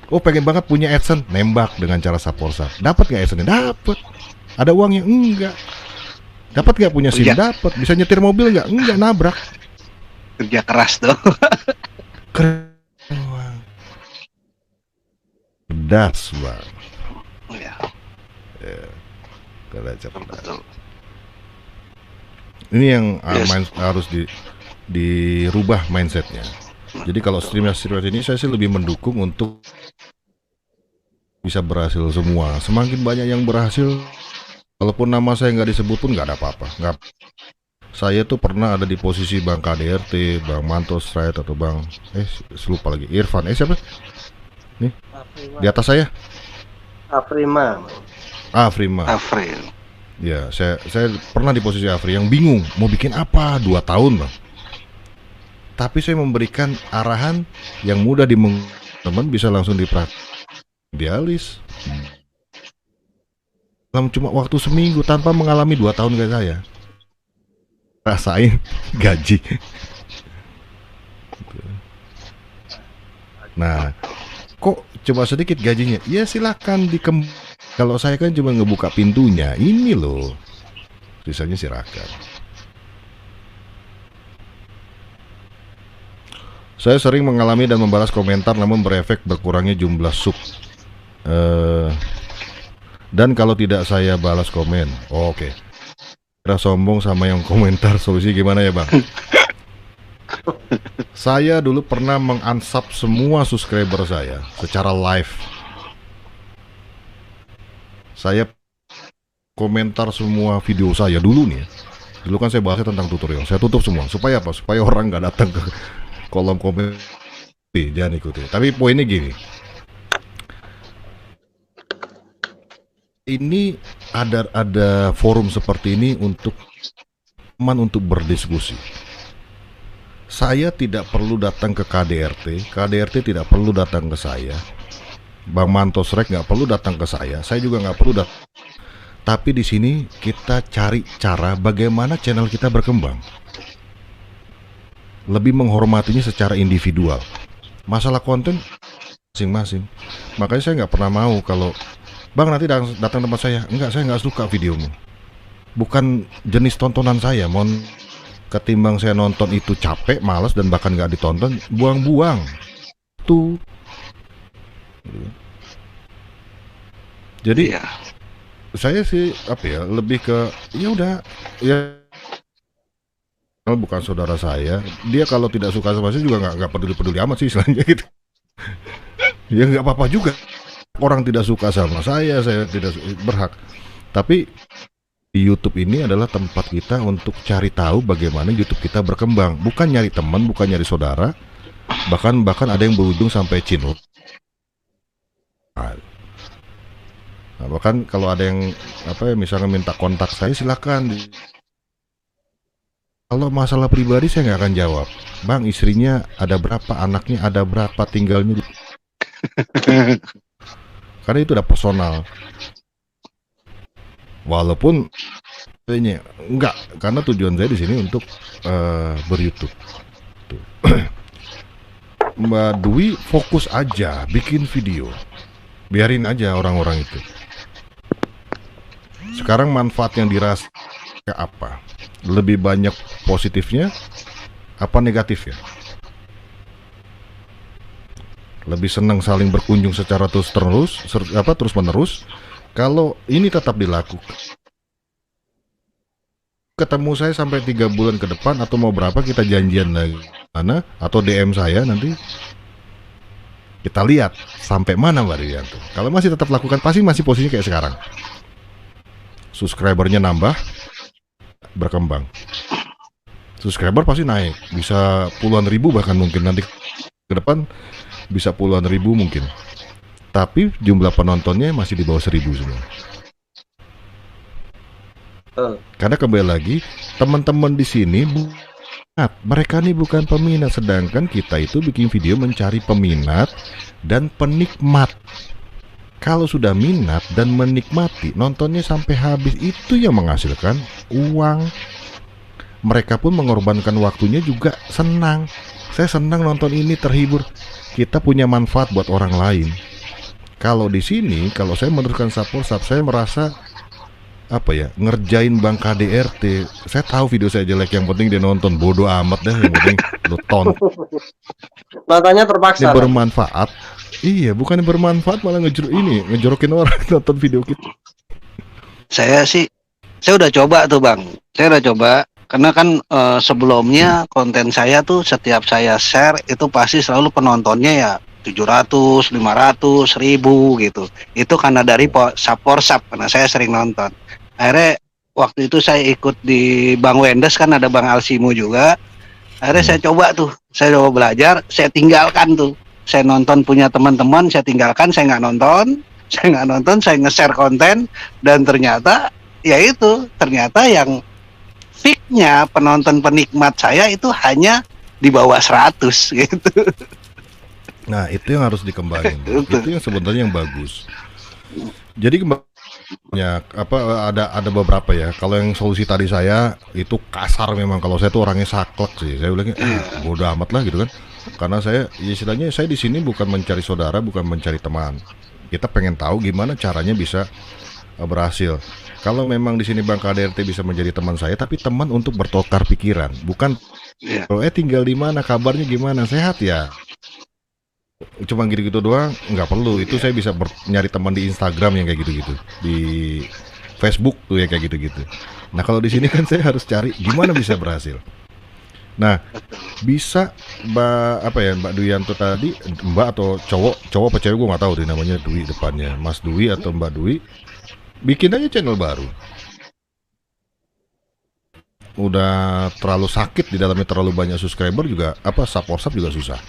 S1: Oh pengen banget punya AdSense, nembak dengan cara support. Dapat nggak AdSense? Dapat. Ada uangnya? Enggak. Dapat nggak punya SIM? Dapat. Bisa nyetir mobil nggak? Enggak, nabrak.
S2: Kerja keras tuh.
S1: Cerdas bang.
S2: Ya.
S1: Betul. Ini yang harus dirubah mindsetnya. Jadi kalau streamer ini saya sih lebih mendukung untuk bisa berhasil semua. Semakin banyak yang berhasil, walaupun nama saya nggak disebut pun nggak ada apa-apa. Saya tuh pernah ada di posisi Bang KDRT, Bang Mantos Straight atau Bang lupa lagi Irfan. Siapa? Nih Afrima. Di atas saya. Afrima. Ya, saya pernah di posisi Afri yang bingung mau bikin apa 2 tahun bang. Tapi saya memberikan arahan yang mudah teman bisa langsung dialis dalam cuma waktu seminggu tanpa mengalami 2 tahun kayak saya. Rasain gaji. Nah, kok coba sedikit gajinya? Ya silakan kalau saya kan cuma ngebuka pintunya, ini loh. Sisanya silakan. Saya sering mengalami dan membalas komentar namun berefek berkurangnya jumlah sub. Dan kalau tidak saya balas komen. Oke. Kira sombong sama yang komentar, solusi gimana ya bang? Saya dulu pernah mengunsub semua subscriber saya secara live. Saya komentar semua video saya dulu nih. Dulu kan saya bahasnya tentang tutorial. Saya tutup semua. Supaya apa? Supaya orang nggak datang ke kolom komen. Jangan ikuti. Tapi poinnya gini. Ini ada forum seperti ini untuk berdiskusi. Saya tidak perlu datang ke KDRT tidak perlu datang ke saya. Bang Mantos Rek nggak perlu datang ke saya juga nggak perlu datang. Tapi di sini kita cari cara bagaimana channel kita berkembang. Lebih menghormatinya secara individual. Masalah konten masing-masing. Makanya saya nggak pernah mau kalau bang nanti datang tempat saya. Enggak, saya nggak suka videomu. Bukan jenis tontonan saya. Ketimbang saya nonton itu capek, malas dan bahkan nggak ditonton, buang-buang. Tuh. Jadi saya sih lebih ke ya udah ya bukan saudara saya. Dia kalau tidak suka sama saya juga nggak peduli amat sih istilahnya gitu. Ya nggak apa-apa juga. Orang tidak suka sama saya tidak berhak. Tapi di YouTube ini adalah tempat kita untuk cari tahu bagaimana YouTube kita berkembang. Bukan nyari teman, bukan nyari saudara. Bahkan ada yang berujung sampai cinlok. Nah, bahkan kalau ada yang misalnya minta kontak saya silakan. Kalau masalah pribadi saya nggak akan jawab. Bang, istrinya ada berapa, anaknya ada berapa, tinggalnya di... Karena itu udah personal. Walaupun enggak, karena tujuan saya di sini untuk ber-YouTube. Mbak Dwi fokus aja bikin video. Biarin aja orang-orang itu. Sekarang manfaat yang dirasa apa? Lebih banyak positifnya apa negatifnya? Lebih senang saling berkunjung secara terus menerus. Kalau ini tetap dilakukan ketemu saya sampai 3 bulan ke depan atau mau berapa kita janjian lagi mana atau DM saya nanti kita lihat sampai mana Mbak Duyanto. Kalau masih tetap lakukan pasti masih posisinya kayak sekarang. Subscribernya nambah, berkembang. Subscriber pasti naik, bisa puluhan ribu bahkan mungkin nanti ke depan bisa puluhan ribu mungkin. Tapi jumlah penontonnya masih di bawah 1000 semua. Karena kembali lagi teman-teman di sini mereka nih bukan peminat, sedangkan kita itu bikin video mencari peminat dan penikmat. Kalau sudah minat dan menikmati, nontonnya sampai habis, itu yang menghasilkan uang. Mereka pun mengorbankan waktunya juga senang. Saya senang nonton ini, terhibur. Kita punya manfaat buat orang lain. Kalau di sini, kalau saya meneruskan Sapolsap, saya merasa ngerjain Bang KDRT. Saya tahu video saya jelek, yang penting dia nonton, bodoh amat dah, yang penting nonton.
S3: Nontonnya terpaksa.
S1: Ini bermanfaat. Iya, bukan bermanfaat malah ngejorokin orang nonton video kita.
S2: Saya udah coba tuh Bang. Saya udah coba karena kan sebelumnya konten saya tuh setiap saya share itu pasti selalu penontonnya ya 700, 500, 1000 gitu. Itu karena dari Sapolsap karena saya sering nonton. Akhirnya waktu itu saya ikut di Bang Wendes, kan ada Bang Alsimo juga. Akhirnya saya coba belajar, saya tinggalkan tuh. Saya nonton punya teman-teman, saya tinggalkan, saya nggak nonton, saya nge-share konten, dan ternyata yang peak-nya penonton penikmat saya itu hanya di bawah 100 gitu.
S1: Nah, itu yang harus dikembangin. Itu yang sebenarnya yang bagus. Jadi ada beberapa ya. Kalau yang solusi tadi saya itu kasar memang. Kalau saya tuh orangnya saklek sih. Saya bilangnya bodo amat lah gitu kan. Karena saya istilahnya saya di sini bukan mencari saudara, bukan mencari teman. Kita pengen tahu gimana caranya bisa berhasil. Kalau memang di sini Bang KDRT bisa menjadi teman saya, tapi teman untuk bertukar pikiran, bukan tinggal di mana, kabarnya gimana, sehat ya. Cuma gitu-gitu doang, nggak perlu. Itu saya bisa nyari teman di Instagram yang kayak gitu-gitu, di Facebook tuh ya kayak gitu-gitu. Nah kalau di sini kan saya harus cari gimana bisa berhasil. Nah bisa Mbak Duyanto tadi, Mbak atau cowok apa cewek gue nggak tahu deh namanya, Dwi depannya, Mas Dwi atau Mbak Dwi, bikin aja channel baru. Udah terlalu sakit di dalamnya, terlalu banyak subscriber juga Sapolsap juga susah.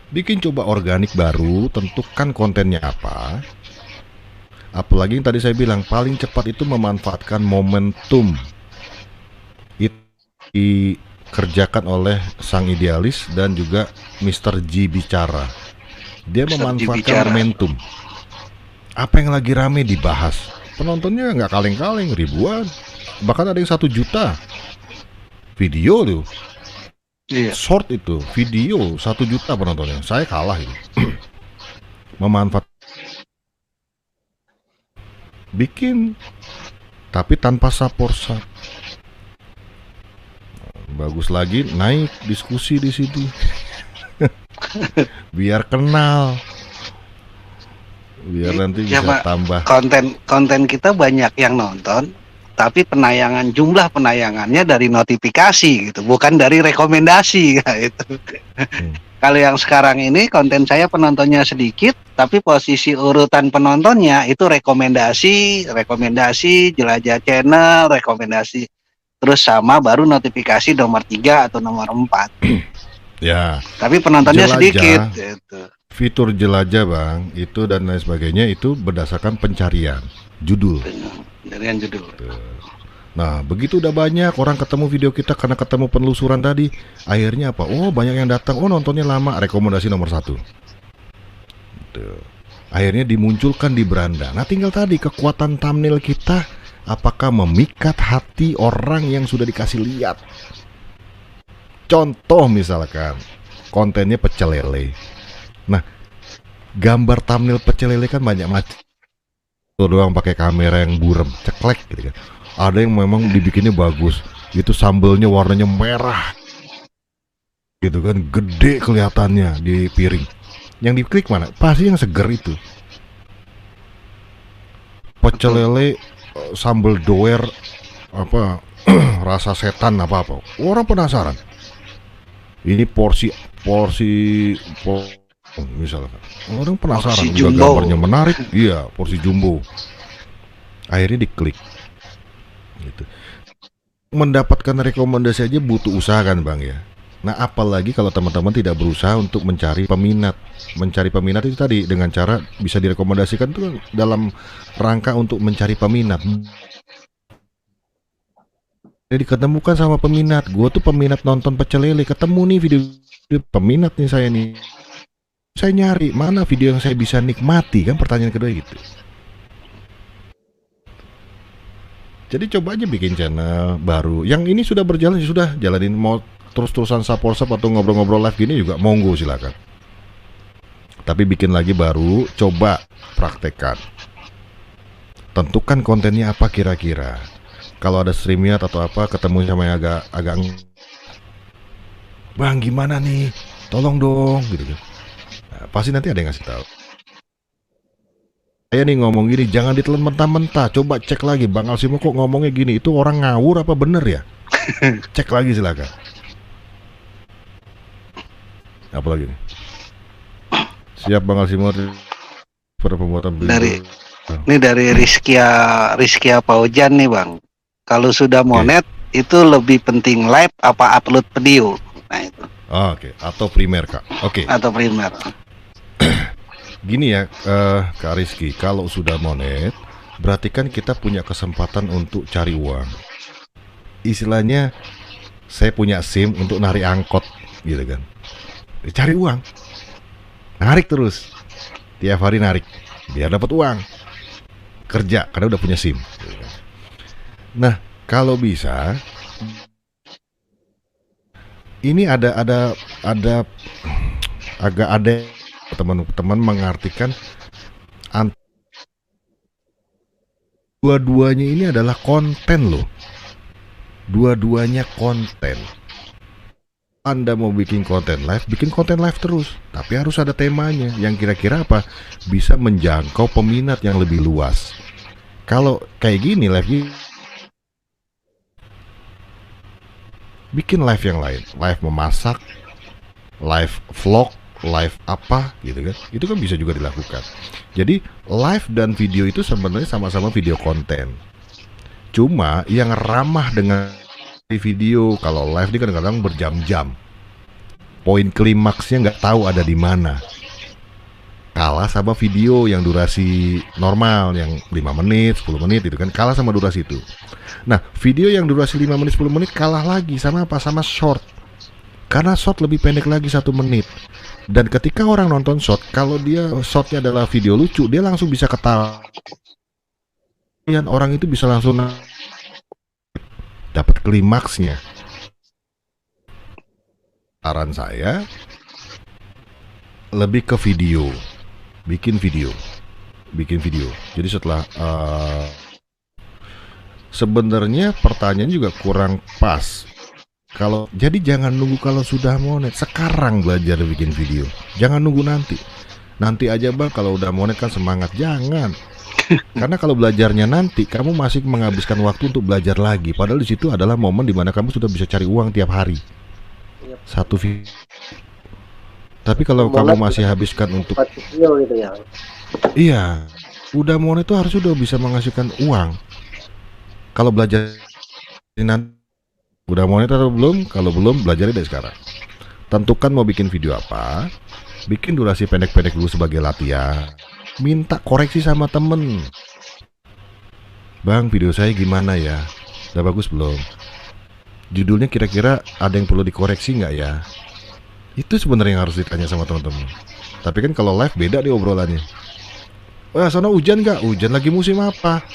S1: Bikin coba organik baru, tentukan kontennya apa. Apalagi yang tadi saya bilang paling cepat itu memanfaatkan momentum. Itu dikerjakan oleh sang idealis dan juga Mr. G Bicara. Dia memanfaatkan momentum. Apa yang lagi rame dibahas. Penontonnya nggak kaleng-kaleng, ribuan. Bahkan ada yang 1 juta video tuh. Short itu video 1 juta penontonnya. Saya kalah itu. Memanfaatkan, bikin tapi tanpa Sapolsap. Bagus lagi naik diskusi di sini. Biar kenal. Biar nanti bisa tambah.
S2: Konten kita banyak yang nonton, tapi jumlah penayangannya dari notifikasi gitu, bukan dari rekomendasi gitu. Kalau yang sekarang ini konten saya penontonnya sedikit, tapi posisi urutan penontonnya itu rekomendasi, jelajah channel, rekomendasi, terus sama baru notifikasi nomor 3 atau nomor 4.
S1: Ya.
S2: Tapi penontonnya sedikit gitu.
S1: Fitur jelajah Bang, itu dan lain sebagainya itu berdasarkan pencarian judul.
S2: Pencarian judul.
S1: Nah, begitu udah banyak orang ketemu video kita karena ketemu penelusuran tadi, akhirnya apa? Oh, banyak yang datang. Oh, nontonnya lama, rekomendasi nomor 1. Akhirnya dimunculkan di beranda. Nah, tinggal tadi kekuatan thumbnail kita, apakah memikat hati orang yang sudah dikasih lihat. Contoh misalkan kontennya pecel lele. Nah, gambar thumbnail pecel lele kan banyak macam. Tuh doang pakai kamera yang burem, ceklek gitu kan. Ada yang memang dibikinnya bagus. Itu sambelnya warnanya merah. Gitu kan, gede kelihatannya di piring. Yang diklik mana? Pasti yang seger itu. Pecel lele sambal doer apa rasa setan apa-apa. Orang penasaran. Ini porsi misalkan. Orang penasaran,
S2: Porsi
S1: udah
S2: jumbo.
S1: gambarnya menarik, iya, porsi jumbo. Akhirnya diklik. Gitu. Mendapatkan rekomendasi aja butuh usaha kan Bang ya. Nah apalagi kalau teman-teman tidak berusaha untuk mencari peminat. Mencari peminat itu tadi dengan cara bisa direkomendasikan itu dalam rangka untuk mencari peminat. Jadi ketemukan sama peminat. Gue tuh peminat nonton pecel lele. Ketemu nih video peminat nih saya nih. Saya nyari mana video yang saya bisa nikmati kan, pertanyaan kedua gitu. Jadi coba aja bikin channel baru. Yang ini sudah berjalan, sudah jalanin. Mau terus-terusan support atau ngobrol-ngobrol live gini juga monggo silakan. Tapi bikin lagi baru, coba praktekkan. Tentukan kontennya apa kira-kira. Kalau ada streamnya atau apa, ketemu sama yang agak Bang gimana nih? Tolong dong gitu kan. Nah, pasti nanti ada yang ngasih tahu. Saya nih ngomong gini, jangan ditelan mentah-mentah. Coba cek lagi, Bang Alsimo kok ngomongnya gini. Itu orang ngawur apa bener ya? Cek lagi silakan. Apa lagi nih? Siap Bang Alsimo pada pembuatan video.
S2: Ini dari Rizkia Paujan nih Bang. Kalau sudah monet itu lebih penting live apa upload video? Nah itu.
S1: Oke. Atau primer Kak. Oke.
S2: Atau primer.
S1: Gini ya Kak Rizky, kalau sudah monet berarti kan kita punya kesempatan untuk cari uang. Istilahnya saya punya SIM untuk narik angkot gitu kan. Cari uang. Narik terus. Tiap hari narik biar dapat uang. Kerja karena udah punya SIM gitu kan. Nah, kalau bisa ini ada agak ada teman-teman mengartikan dua-duanya ini adalah konten loh. Dua-duanya konten. Anda mau bikin konten live terus. Tapi harus ada temanya yang kira-kira apa? Bisa menjangkau peminat yang lebih luas. Kalau kayak gini live ini, bikin live yang lain. Live memasak, live vlog, live apa gitu kan, itu kan bisa juga dilakukan. Jadi live dan video itu sebenarnya sama-sama video konten, cuma yang ramah dengan video. Kalau live ini kadang-kadang berjam-jam, poin klimaksnya nggak tahu ada di mana, kalah sama video yang durasi normal yang 5 menit 10 menit itu kan, kalah sama durasi itu. Nah video yang durasi 5 menit 10 menit kalah lagi sama apa? Sama short, karena short lebih pendek lagi 1 menit. Dan ketika orang nonton short, kalau dia shortnya adalah video lucu, dia langsung bisa ketawa. Dan orang itu bisa langsung dapat klimaksnya. Saran saya lebih ke video, bikin video. Jadi setelah sebenarnya pertanyaan juga kurang pas. Kalau jadi jangan nunggu kalau sudah monet, sekarang belajar bikin video. Jangan nunggu nanti aja Bang, kalau udah monet kan semangat. Jangan. Karena kalau belajarnya nanti, kamu masih menghabiskan waktu untuk belajar lagi. Padahal di situ adalah momen dimana kamu sudah bisa cari uang tiap hari. Satu video. Tapi kalau kamu masih habiskan untuk
S3: video gitu ya.
S1: Iya, udah monet itu harus sudah bisa menghasilkan uang. Kalau belajar nanti udah monet atau belum? Kalau belum, belajar dari sekarang. Tentukan mau bikin video apa. Bikin durasi pendek-pendek dulu sebagai latihan. Minta koreksi sama temen. Bang, video saya gimana ya? Udah bagus belum? Judulnya kira-kira ada yang perlu dikoreksi nggak ya? Itu sebenarnya yang harus ditanya sama teman-teman. Tapi kan kalau live beda nih obrolannya. Wah, sana hujan nggak? Hujan lagi musim apa?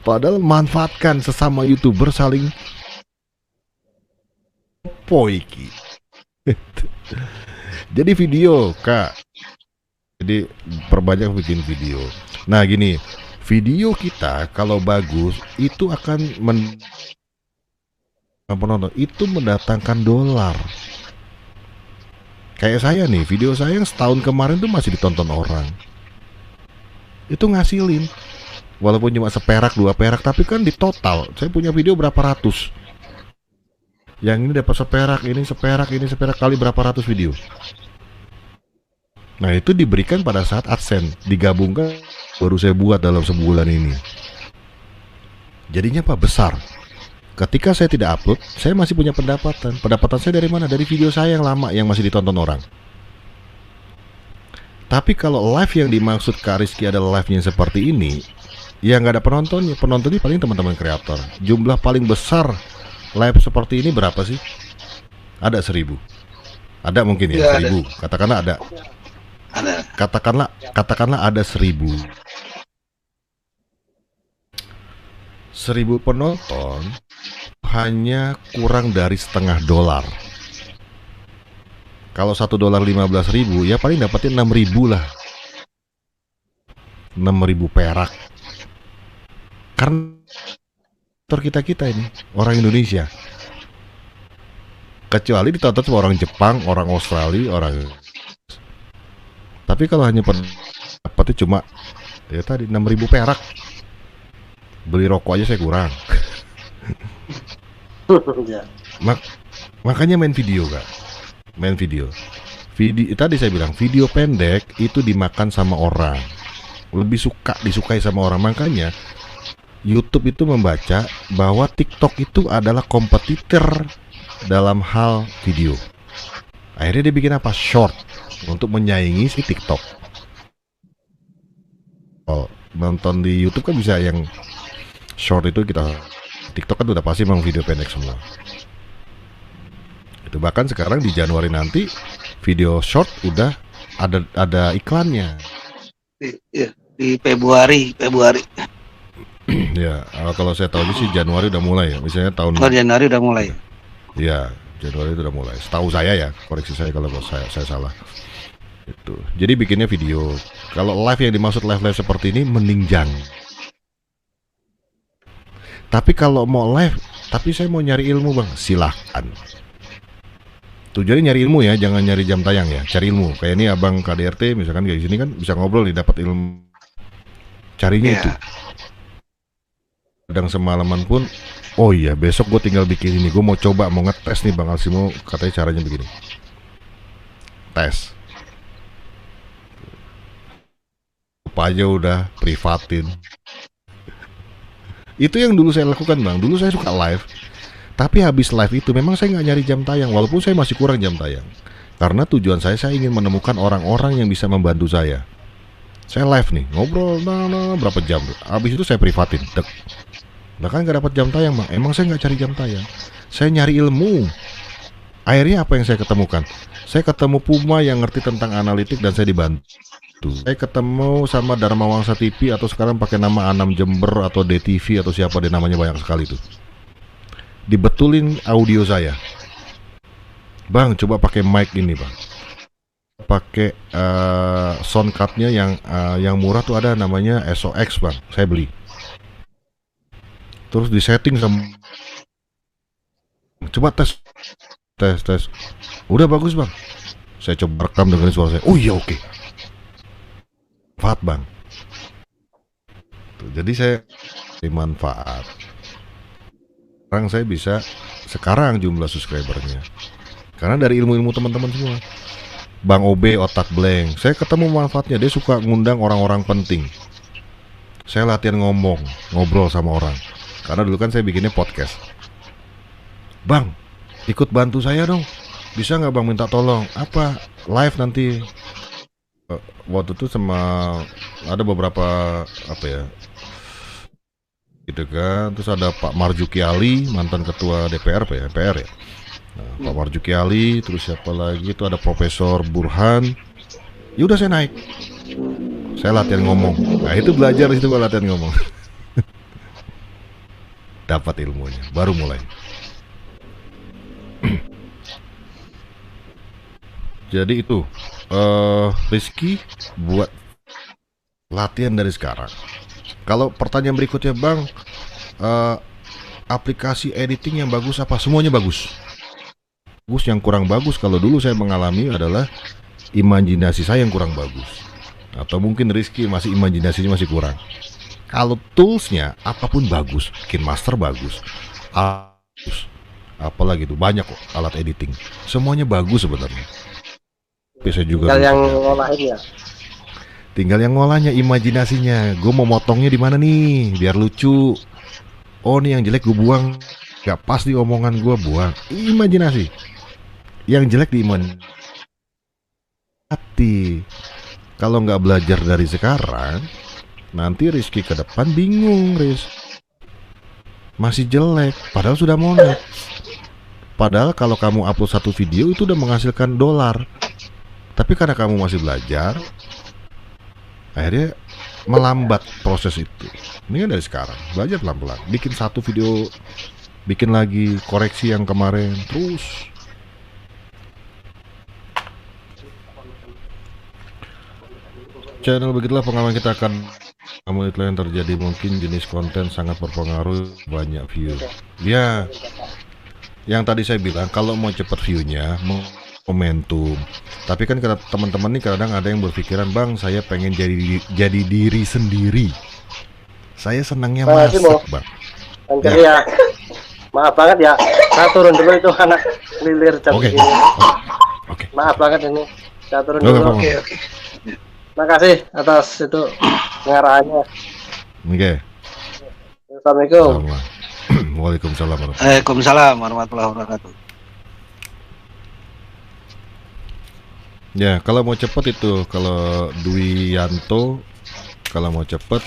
S1: Padahal manfaatkan sesama YouTuber saling poiki. Jadi video, Kak. Jadi perbanyak bikin video. Nah, gini, video kita kalau bagus itu akan penonton itu mendatangkan dolar. Kayak saya nih, video saya yang setahun kemarin tuh masih ditonton orang. Itu ngasilin walaupun cuma seperak 2 perak, tapi kan di total saya punya video berapa ratus. Yang ini dapat seperak, ini seperak, ini seperak, kali berapa ratus video. Nah itu diberikan pada saat AdSense digabungkan, baru saya buat dalam sebulan ini. Jadinya apa? Besar. Ketika saya tidak upload, saya masih punya pendapatan. Pendapatan saya dari mana? Dari video saya yang lama yang masih ditonton orang. Tapi kalau live yang dimaksud Kak Rizky adalah live-nya seperti ini, ya nggak ada penontonnya. Penontonnya paling teman-teman kreator. Jumlah paling besar live seperti ini berapa sih? Ada 1000. Ada mungkin ya, 1000. Katakanlah ada. Katakanlah ada 1000. 1000 penonton hanya kurang dari $0,5. Kalau $1 15.000, ya paling dapetin 6.000 lah. 6.000 perak. Karena kita ini orang Indonesia. Kecuali ditonton sama orang Jepang, orang Australia, orang. Tapi kalau hanya dapatnya cuma ya tadi 6.000 perak. Beli rokok aja saya kurang. Makanya main video, Kak. Main video tadi saya bilang video pendek itu dimakan sama orang, lebih disukai sama orang. Makanya YouTube itu membaca bahwa TikTok itu adalah kompetitor dalam hal video. Akhirnya dia bikin apa? Short untuk menyaingi si TikTok. Oh, nonton di YouTube kan bisa yang short itu kita. TikTok kan udah pasti memang video pendek semua. Itu bahkan sekarang di Januari nanti video short udah ada iklannya.
S2: Di Februari.
S1: Ya, kalau saya tahu sih Januari udah mulai ya. Misalnya
S2: Januari udah mulai.
S1: Ya, Januari itu udah mulai. Setahu saya ya, koreksi saya kalau saya salah. Itu. Jadi bikinnya video. Kalau live yang dimaksud live seperti ini meninggang. Tapi kalau mau live, tapi saya mau nyari ilmu, Bang, silahkan. Tujuannya nyari ilmu ya, jangan nyari jam tayang ya. Cari ilmu. Kayak ini Abang KDRT misalkan kayak sini kan bisa ngobrol nih, dapat ilmu. Carinya itu. Kadang semalaman pun, oh iya besok gue tinggal bikin ini, gue mau coba, mau ngetes nih Bang Alsimo, katanya caranya begini. Tes. Apa aja udah privatin. Itu yang dulu saya lakukan, Bang. Dulu saya suka live. Tapi habis live itu memang saya nggak nyari jam tayang, walaupun saya masih kurang jam tayang. Karena tujuan saya ingin menemukan orang-orang yang bisa membantu saya. Saya live nih, ngobrol berapa jam. Habis itu saya privatin. Bahkan nggak dapat jam tayang, Bang. Emang saya nggak cari jam tayang. Saya nyari ilmu. Akhirnya apa yang saya ketemukan? Saya ketemu Puma yang ngerti tentang analitik dan saya dibantu. Saya ketemu sama Dharma Wangsa TV atau sekarang pakai nama Anam Jember atau DTV atau siapa deh, namanya banyak sekali tuh. Dibetulin audio saya. Bang, coba pakai mic ini, Bang. Pakai sound card-nya yang murah tuh ada namanya SOX, Bang. Saya beli. Terus disetting sama. Coba tes. Udah bagus, Bang. Saya coba rekam dengerin suara saya. Oh iya, oke. Manfaat, Bang. Tuh, jadi saya manfaat. Sekarang saya bisa sekarang jumlah subscribernya karena dari ilmu-ilmu teman-teman semua. Bang OB otak blank, saya ketemu manfaatnya. Dia suka ngundang orang-orang penting. Saya latihan ngobrol sama orang. Karena dulu kan saya bikinnya podcast. Bang, ikut bantu saya dong. Bisa nggak Bang minta tolong? Apa live nanti? Waktu itu sama ada beberapa apa ya? Gitu kan. Terus ada Pak Marzuki Ali, mantan ketua DPR ya, MPR ya. Nah, Pak Marzuki Ali, terus siapa lagi? Itu ada Profesor Burhan. Ya udah saya naik. Saya latihan ngomong. Nah, itu belajar di situ gua latihan ngomong. Dapat ilmunya, baru mulai. Jadi itu Rizky buat latihan dari sekarang. Kalau pertanyaan berikutnya, Bang, aplikasi editing yang bagus apa? Semuanya bagus. Yang kurang bagus kalau dulu saya mengalami adalah imajinasi saya yang kurang bagus. Atau mungkin Rizky masih imajinasinya masih kurang. Kalau toolsnya apapun bagus, bikin master bagus, apalagi tuh banyak kok alat editing, semuanya bagus sebenarnya. Tapi saya juga
S3: tinggal yang
S1: bisa
S3: ngolahin ya.
S1: tinggal yang ngolahnya, imajinasinya. Gue mau motongnya di mana nih biar lucu. Oh nih yang jelek gue buang, gak pas di omongan gue buang. Imajinasi. Yang jelek hati. Kalau nggak belajar dari sekarang, nanti Rizky ke depan bingung, Riz. Masih jelek, padahal sudah monet. Padahal kalau kamu upload satu video itu udah menghasilkan $. Tapi karena kamu masih belajar, akhirnya melambat proses itu. Ini kan dari sekarang, belajar pelan-pelan. Bikin satu video, bikin lagi, koreksi yang kemarin, terus. Channel begitulah pengalaman kita akan itu yang terjadi. Mungkin jenis konten sangat berpengaruh banyak view. Ya, yang tadi saya bilang kalau mau cepat view-nya, momentum. Tapi kan teman-teman nih kadang ada yang berpikiran, bang saya pengen jadi diri sendiri. Saya senangnya masak, bang.
S3: Ya. Maaf banget ya, saya turun dulu itu anak lilir jam
S1: Oke.
S3: Oke. Maaf banget ini, saya turun dulu. Oke. Makasih atas itu pengarahannya.
S1: Oke.
S3: Assalamualaikum.
S1: Waalaikumsalam.
S2: Waalaikumsalam warahmatullahi wabarakatuh.
S1: Ya, kalau mau cepet itu, kalau Dwi Yanto, kalau mau cepet,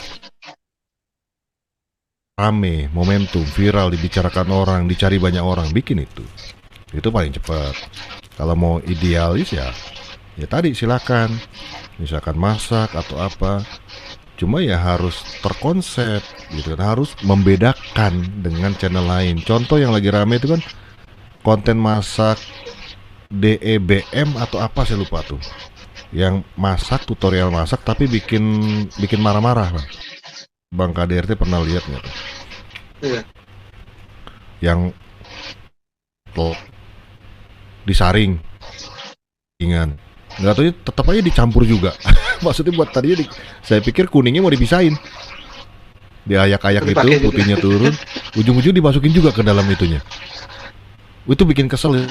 S1: rame, momentum, viral, dibicarakan orang, dicari banyak orang, bikin itu paling cepat. Kalau mau idealis ya tadi silakan, misalkan masak atau apa. Cuma ya harus terkonsep gitu kan, harus membedakan dengan channel lain. Contoh yang lagi rame itu kan konten masak DEBM atau apa saya lupa tuh. Yang masak, tutorial masak tapi bikin marah-marah, Bang KDRT pernah lihat nggak tuh?
S2: Iya.
S1: Yang disaring, ingat nggak tahu, tetap aja dicampur juga. Maksudnya buat tadinya saya pikir kuningnya mau dipisahin, diayak-ayak itu, putihnya turun, ujung-ujung dimasukin juga ke dalam itunya. Itu bikin kesel.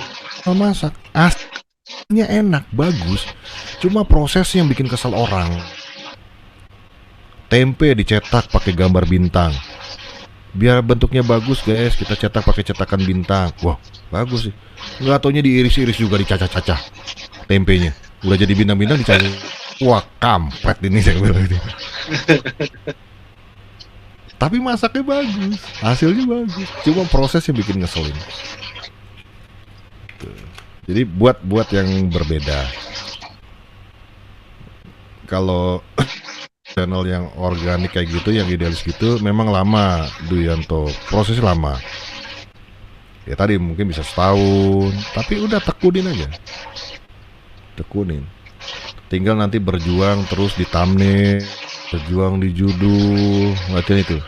S1: Masak aslinya enak, bagus, cuma prosesnya yang bikin kesel orang. Tempe dicetak pakai gambar bintang, biar bentuknya bagus guys, kita cetak pakai cetakan bintang. Wah bagus sih, nggak taunya diiris-iris juga, dicacah-cacah tempenya, udah jadi bintang-bintang dicacah. Wah kampret ini saya bilang ini. Tapi masaknya bagus, hasilnya bagus, cuma prosesnya bikin ngeselin. Jadi buat yang berbeda. Kalau channel yang organik kayak gitu, yang idealis gitu, memang lama, Duyanto, prosesnya lama. Ya tadi mungkin bisa setahun, tapi udah tekunin aja, tekunin. Tinggal nanti berjuang terus di thumbnail, berjuang di judul, latihan itu.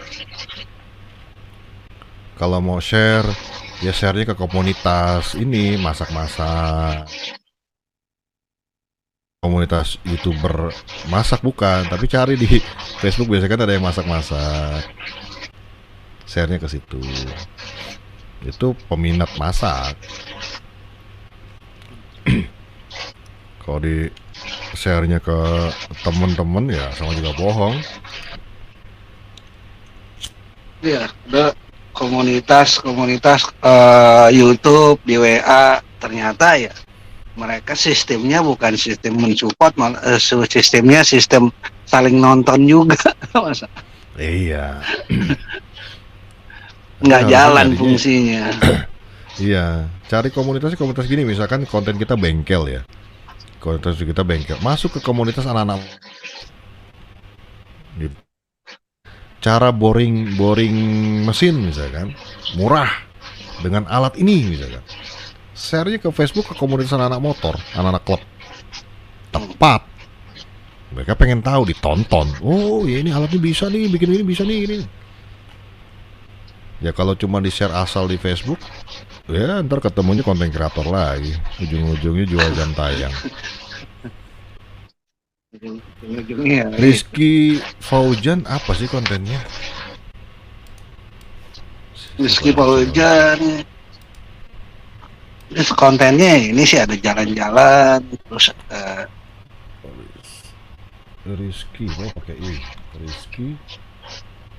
S1: Kalau mau share, ya share-nya ke komunitas ini, masak-masak. Komunitas YouTuber masak bukan, tapi cari di Facebook biasanya kan ada yang masak-masak. Share-nya ke situ. Itu peminat masak. Kalau di share-nya ke temen-temen ya sama juga bohong.
S2: Iya, ada komunitas YouTube di WA, ternyata ya mereka sistemnya bukan sistem mensupport, malah sistemnya sistem saling nonton juga. Masa?
S1: Iya.
S2: Nggak jalan fungsinya.
S1: Iya, cari komunitas gini, misalkan konten kita bengkel ya. Komunitas kita bengkel, masuk ke komunitas anak-anak. Gitu. Cara boring mesin misalkan, murah dengan alat ini misalkan. Share-nya ke Facebook, ke komunitas anak-anak motor, anak-anak klub. Tepat. Mereka pengen tahu, ditonton. Oh, ya ini alatnya bisa nih, bikin ini bisa nih ini. Ya kalau cuma di-share asal di Facebook, ya ntar ketemunya konten kreator lagi. Ujung-ujungnya jual jam tayang.
S2: ujung-ujungnya
S1: Rizky Faujan apa sih kontennya?
S2: Rizky
S1: Siapa ya, channel?
S2: Paujan. Terus kontennya ini sih ada jalan-jalan, terus
S1: Rizky, oh pakai I. Rizky,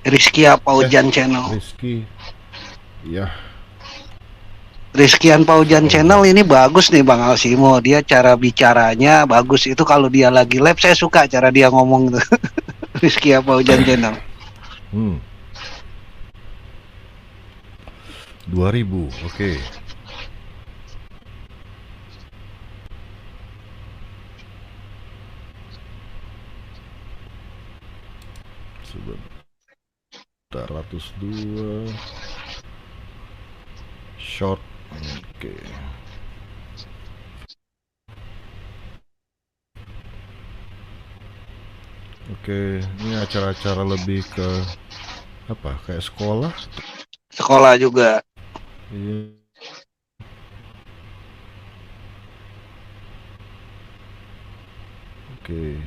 S2: Rizky Paujan channel.
S1: Rizky, ya.
S2: Rizkyan Paujan channel ini bagus nih Bang Alsimo. Dia cara bicaranya bagus. Itu kalau dia lagi live saya suka cara dia ngomong tuh. Rizkyan Paujan channel.
S1: 2000, oke. Sebentar, 102 short, oke. Oke, ini acara-acara lebih ke apa? Kayak sekolah?
S2: Sekolah juga.
S1: Iya. Oke.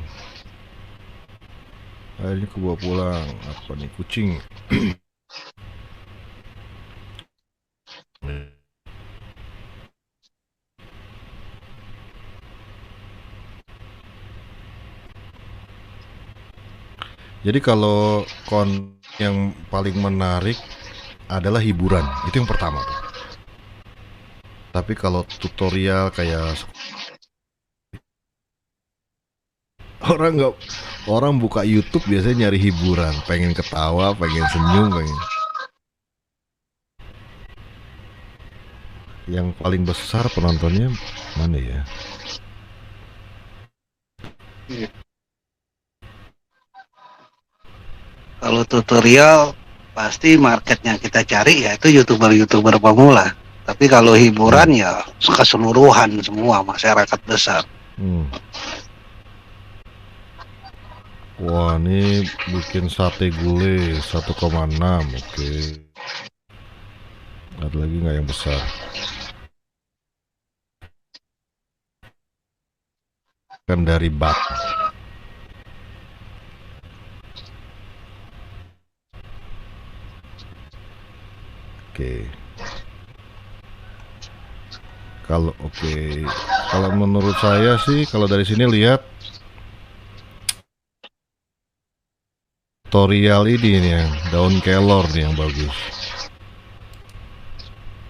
S1: Akhirnya aku bawa pulang. Apa nih? Kucing. Jadi kalau yang paling menarik adalah hiburan, itu yang pertama tuh. Tapi kalau tutorial kayak orang buka YouTube biasanya nyari hiburan, pengen ketawa, pengen senyum, pengen. Yang paling besar penontonnya mana ya?
S2: Kalau tutorial pasti marketnya kita cari ya itu youtuber pemula. Tapi kalau hiburan ya keseluruhan semua masyarakat besar.
S1: Wah, ini bikin sate gulai 1,6, oke. Ada lagi nggak yang besar? Kan dari bat. Oke. Kalau menurut saya sih, kalau dari sini lihat tutorial ini nih yang daun kelor nih yang bagus.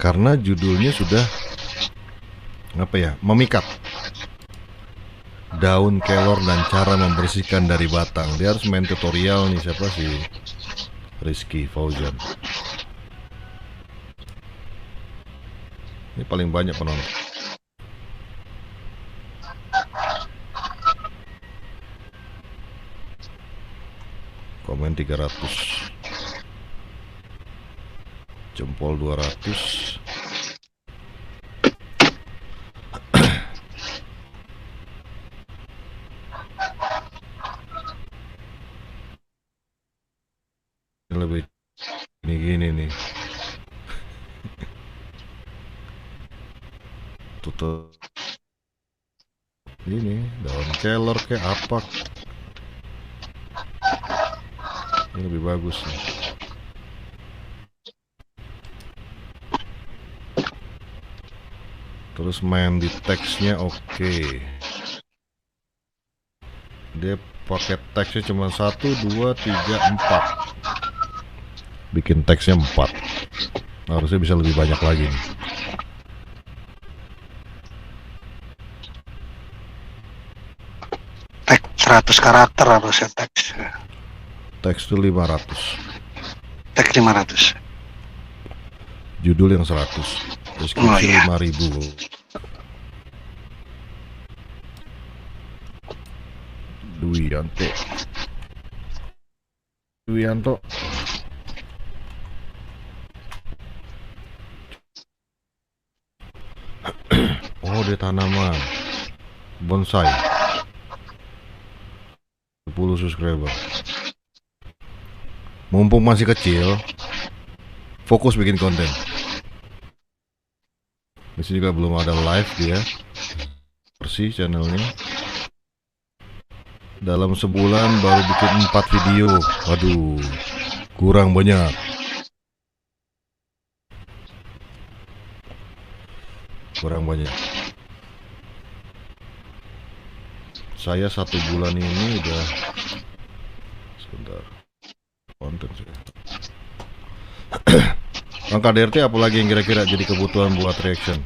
S1: Karena judulnya sudah apa ya, memikat. Daun kelor dan cara membersihkan dari batang. Dia harus main tutorial nih, siapa sih? Rizky Faujan. Ini paling banyak penonton. Komen 300. Jempol 200. Ini lebih gini nih. Tutup ini daun kelor kayak apa, ini lebih bagus nih. Terus main di teksnya, oke. Dia pakai teksnya cuma 1, 2, 3, 4. Bikin teksnya 4. Harusnya bisa lebih banyak lagi nih.
S2: Teks 100 karakter harusnya teks.
S1: Teks itu 500.
S2: Teks 500.
S1: Judul yang 100. Deskripsi 5.000. Duyanto. Oh, dia tanaman bonsai. 10 subscriber. Mumpung masih kecil, fokus bikin konten. Di sini juga belum ada live dia. Bersih channelnya. Dalam sebulan baru bikin 4 video. Waduh, kurang banyak. Kurang banyak. Saya 1 bulan ini udah, sebentar, konten saya. Bang KDRT apa lagi yang kira-kira jadi kebutuhan buat reaction?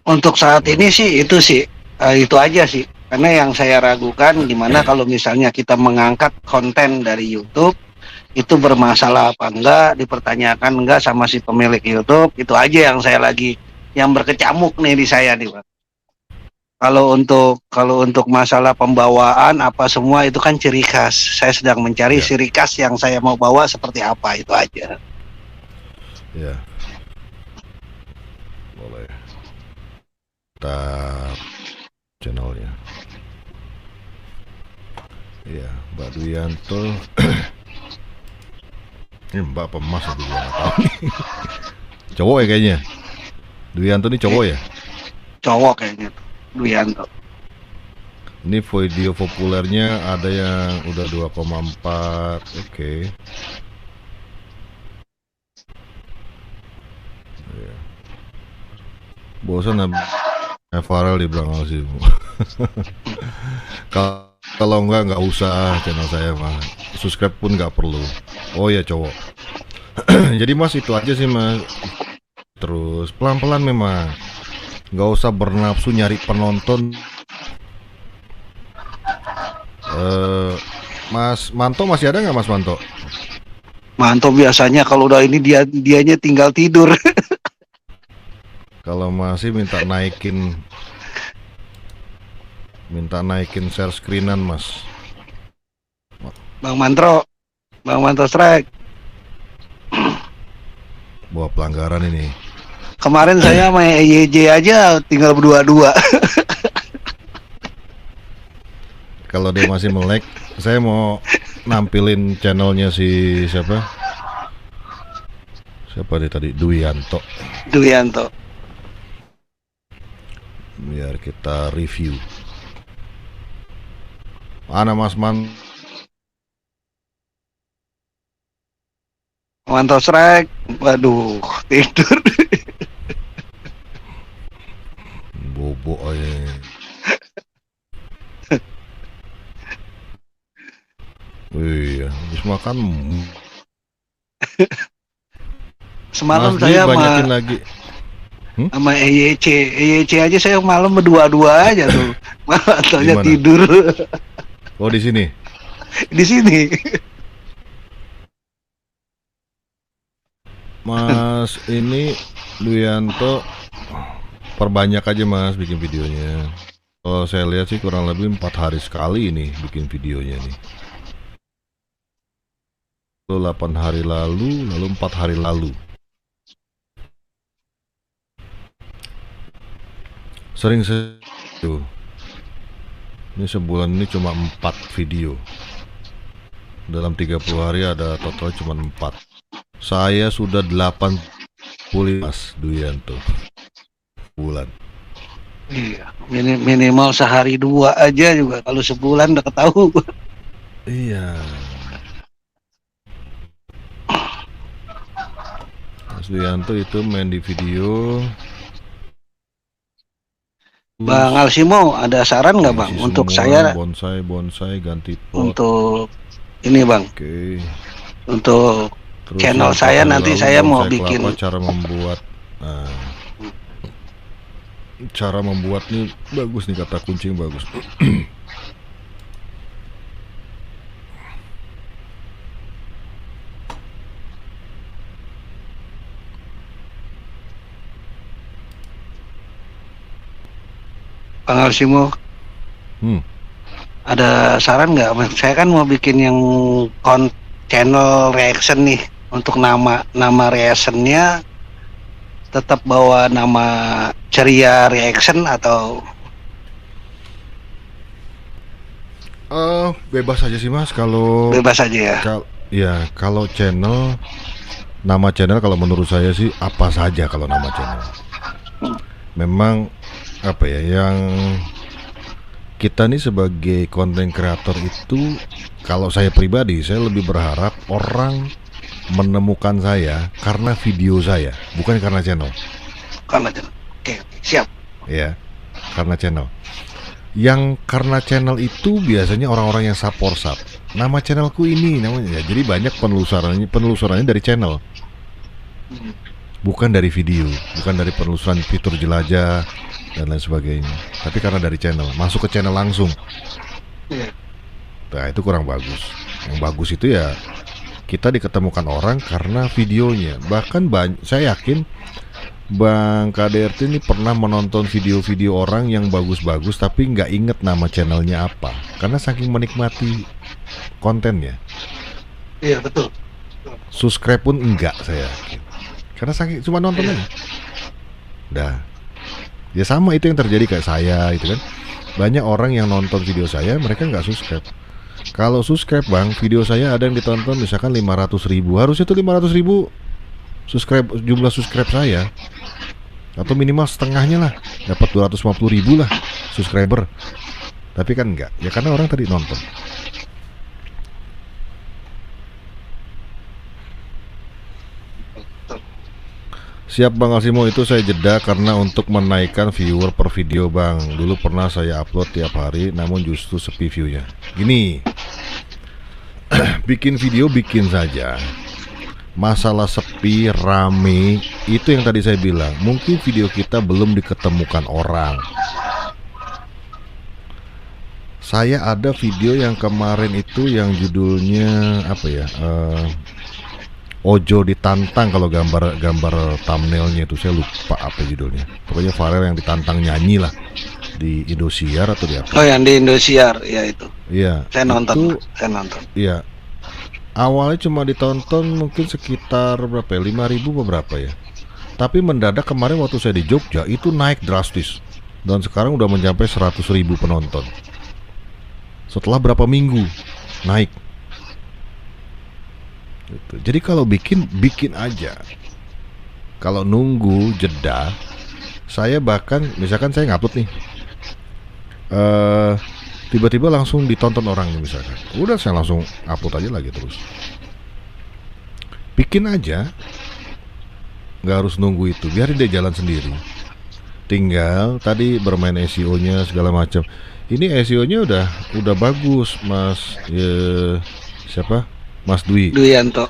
S2: Untuk saat ini sih itu sih itu aja sih. Karena yang saya ragukan gimana kalau misalnya kita mengangkat konten dari YouTube itu bermasalah apa enggak, dipertanyakan enggak sama si pemilik YouTube. Itu aja yang saya lagi yang berkecamuk nih di saya nih, Pak. Kalau untuk masalah pembawaan apa semua itu kan ciri khas. Saya sedang mencari
S1: Ya.
S2: ciri khas yang saya mau bawa seperti apa, itu aja.
S1: Ya. Boleh. Tap channelnya. Iya, Mbak Duyanto. Ini Mbak Pemas atau gua nggak tahu nih. Cowok ya kayaknya. Duyanto ini cowok ya?
S2: Cowok kayaknya tuh, Duyanto.
S1: Ini video populernya ada yang udah 2,4. Oke. Iya. Bosan Farel di belakang sih. Kalau nggak usah channel saya mah. Subscribe pun nggak perlu. Oh ya cowok. Jadi Mas itu aja sih Mas. Terus pelan-pelan memang. Nggak usah bernafsu nyari penonton. Mas Manto masih ada nggak Mas Manto?
S2: Manto biasanya kalau udah ini dianya tinggal tidur.
S1: Kalau masih minta naikin share screenan Mas.
S2: Bang Mantro strike.
S1: Wah pelanggaran ini.
S2: Kemarin saya main EYJ aja tinggal berdua-dua.
S1: Kalau dia masih melek, saya mau nampilin channelnya si siapa? Siapa dia tadi? Duyanto. Biar kita review. Mana Mas
S2: Mantau strike. Waduh, tidur.
S1: Bobo aja. Iya, habis makan.
S2: Semalam
S1: Mas
S2: saya
S1: banyakin lagi.
S2: sama EYC aja saya malam berdua-dua aja tuh. Malah taunya
S1: Gimana?
S2: tidur.
S1: Oh di sini.
S2: Di sini.
S1: Mas ini Duyanto perbanyak aja Mas bikin videonya. Kalau saya lihat sih kurang lebih 4 hari sekali ini bikin videonya nih. Lalu 8 hari lalu, lalu 4 hari lalu. Sering tuh. Ini sebulan ini cuma 4 video. Dalam 30 hari ada total cuma 4. Saya sudah 80 Mas Duyanto bulan.
S2: Iya, minimal sehari 2 aja juga. Kalau sebulan udah ketahuan.
S1: Iya. Mas Duyanto itu main di video.
S2: Bang Alsimo, ada saran nggak Bang untuk saya
S1: bonsai ganti pot.
S2: untuk ini Bang?
S1: Oke.
S2: Untuk
S1: Terus
S2: channel
S1: yang
S2: saya
S1: pakai
S2: nanti
S1: lalu
S2: saya mau
S1: bonsai
S2: bikin
S1: kelapa, cara membuat nih bagus nih, kata kunci yang bagus.
S2: Bang Alsimo. Ada saran nggak? Saya kan mau bikin yang channel reaction nih. Untuk nama reactionnya tetap bawa nama Ceria Reaction atau
S1: bebas aja sih Mas, kalau
S2: bebas aja ya?
S1: Kalau nama channel kalau menurut saya sih apa saja kalau nama channel. Memang apa ya yang kita nih sebagai konten kreator itu, kalau saya pribadi, saya lebih berharap orang menemukan saya karena video saya, bukan karena channel.
S2: Karena oke, siap.
S1: Ya, karena channel. Yang karena channel itu biasanya orang-orang yang sap. Nama channelku ini namanya. Jadi banyak penelusurannya dari channel. Bukan dari video, bukan dari penelusuran fitur jelajah dan lain sebagainya. Tapi karena dari channel, masuk ke channel langsung. Nah, itu kurang bagus. Yang bagus itu ya kita diketemukan orang karena videonya. Bahkan saya yakin Bang KDRT ini pernah menonton video-video orang yang bagus-bagus tapi nggak inget nama channelnya apa, karena saking menikmati kontennya.
S2: Iya, betul.
S1: Subscribe pun enggak, saya yakin, karena saking cuma nonton aja. Dah, ya sama itu yang terjadi kayak saya itu kan. Banyak orang yang nonton video saya, mereka nggak subscribe. Kalau subscribe Bang, video saya ada yang ditonton misalkan 500.000, harusnya tuh 500.000 jumlah subscribe saya, atau minimal setengahnya lah, dapat 250.000 lah subscriber. Tapi kan enggak, ya karena orang tadi nonton. Siap Bang Alsimo, itu saya jeda karena untuk menaikkan viewer per video Bang. Dulu pernah saya upload tiap hari, namun justru sepi viewnya. Gini, bikin video bikin saja. Masalah sepi, rame, itu yang tadi saya bilang. Mungkin video kita belum diketemukan orang. Saya ada video yang kemarin itu yang judulnya apa ya? Ojo ditantang, kalau gambar thumbnailnya itu saya lupa apa judulnya. Pokoknya Farel yang ditantang nyanyi lah di Indosiar atau di apa?
S2: Oh, yang di Indosiar, ya itu.
S1: Iya.
S2: Saya nonton.
S1: Iya. Awalnya cuma ditonton mungkin sekitar berapa ya? 5.000 beberapa ya. Tapi mendadak kemarin waktu saya di Jogja itu naik drastis. Dan sekarang udah mencapai 100.000 penonton. Setelah berapa minggu naik. Gitu. Jadi kalau bikin aja. Kalau nunggu jeda, saya bahkan misalkan saya ngupload nih, tiba-tiba langsung ditonton orang nih misalkan, udah saya langsung upload aja lagi terus. Bikin aja, nggak harus nunggu itu, biarin dia jalan sendiri. Tinggal tadi bermain SEO-nya segala macam. Ini SEO-nya udah bagus, Mas. Siapa? Mas
S2: Duyanto.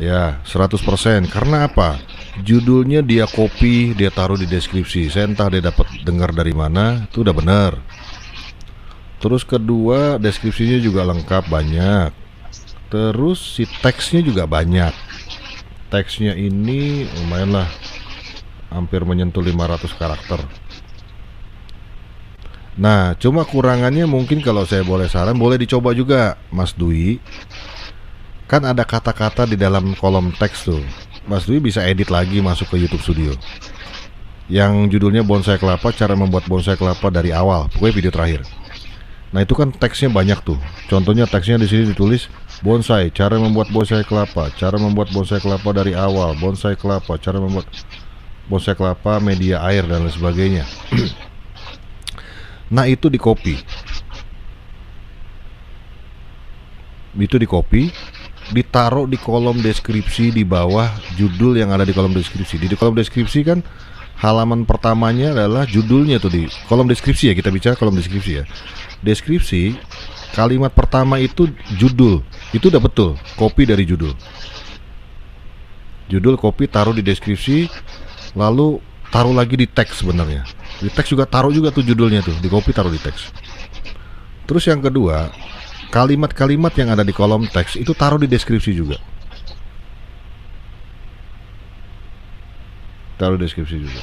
S1: Ya, 100%. Karena apa? Judulnya dia copy, dia taruh di deskripsi. Saya entah dia dapat dengar dari mana, itu udah benar. Terus kedua, deskripsinya juga lengkap, banyak. Terus si teksnya juga banyak. Teksnya ini lumayan lah, hampir menyentuh 500 karakter. Nah, cuma kurangannya mungkin kalau saya boleh saran, boleh dicoba juga Mas Dwi. Kan ada kata-kata di dalam kolom teks tuh. Mas Dwi bisa edit lagi masuk ke YouTube Studio. Yang judulnya bonsai kelapa, cara membuat bonsai kelapa dari awal, pokoknya video terakhir. Nah itu kan teksnya banyak tuh. Contohnya teksnya di sini ditulis bonsai, cara membuat bonsai kelapa, cara membuat bonsai kelapa dari awal, bonsai kelapa, cara membuat bonsai kelapa, media air dan lain sebagainya. Nah itu di copy. Itu di copy, ditaruh di kolom deskripsi di bawah judul yang ada di kolom deskripsi. Di kolom deskripsi kan halaman pertamanya adalah judulnya tuh di kolom deskripsi ya, kita bicara kolom deskripsi ya. Deskripsi, kalimat pertama itu judul, itu udah betul, copy dari judul. Judul copy taruh di deskripsi, lalu taruh lagi di teks sebenarnya. Di teks juga taruh juga tuh judulnya tuh, di copy taruh di teks. Terus yang kedua, kalimat-kalimat yang ada di kolom teks itu taruh di deskripsi juga. Taruh di deskripsi juga.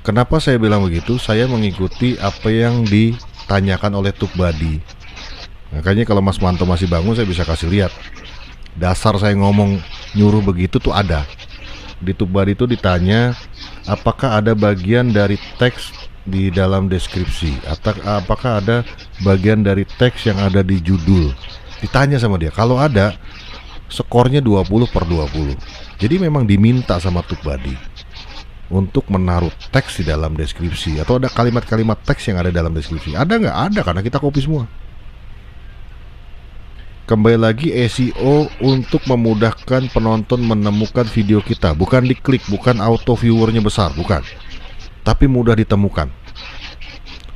S1: Kenapa saya bilang begitu? Saya mengikuti apa yang ditanyakan oleh TubeBuddy. Makanya kalau Mas Manto masih bangun, saya bisa kasih lihat. Dasar saya ngomong nyuruh begitu tuh ada. Di TubeBuddy itu ditanya, apakah ada bagian dari teks di dalam deskripsi? Apakah ada bagian dari teks yang ada di judul? Ditanya sama dia. Kalau ada, skornya 20/20. Jadi memang diminta sama TubeBuddy untuk menaruh teks di dalam deskripsi, atau ada kalimat-kalimat teks yang ada dalam deskripsi? Ada nggak? Ada, karena kita copy semua. Kembali lagi, SEO untuk memudahkan penonton menemukan video kita, bukan diklik, bukan auto viewernya besar, bukan, tapi mudah ditemukan.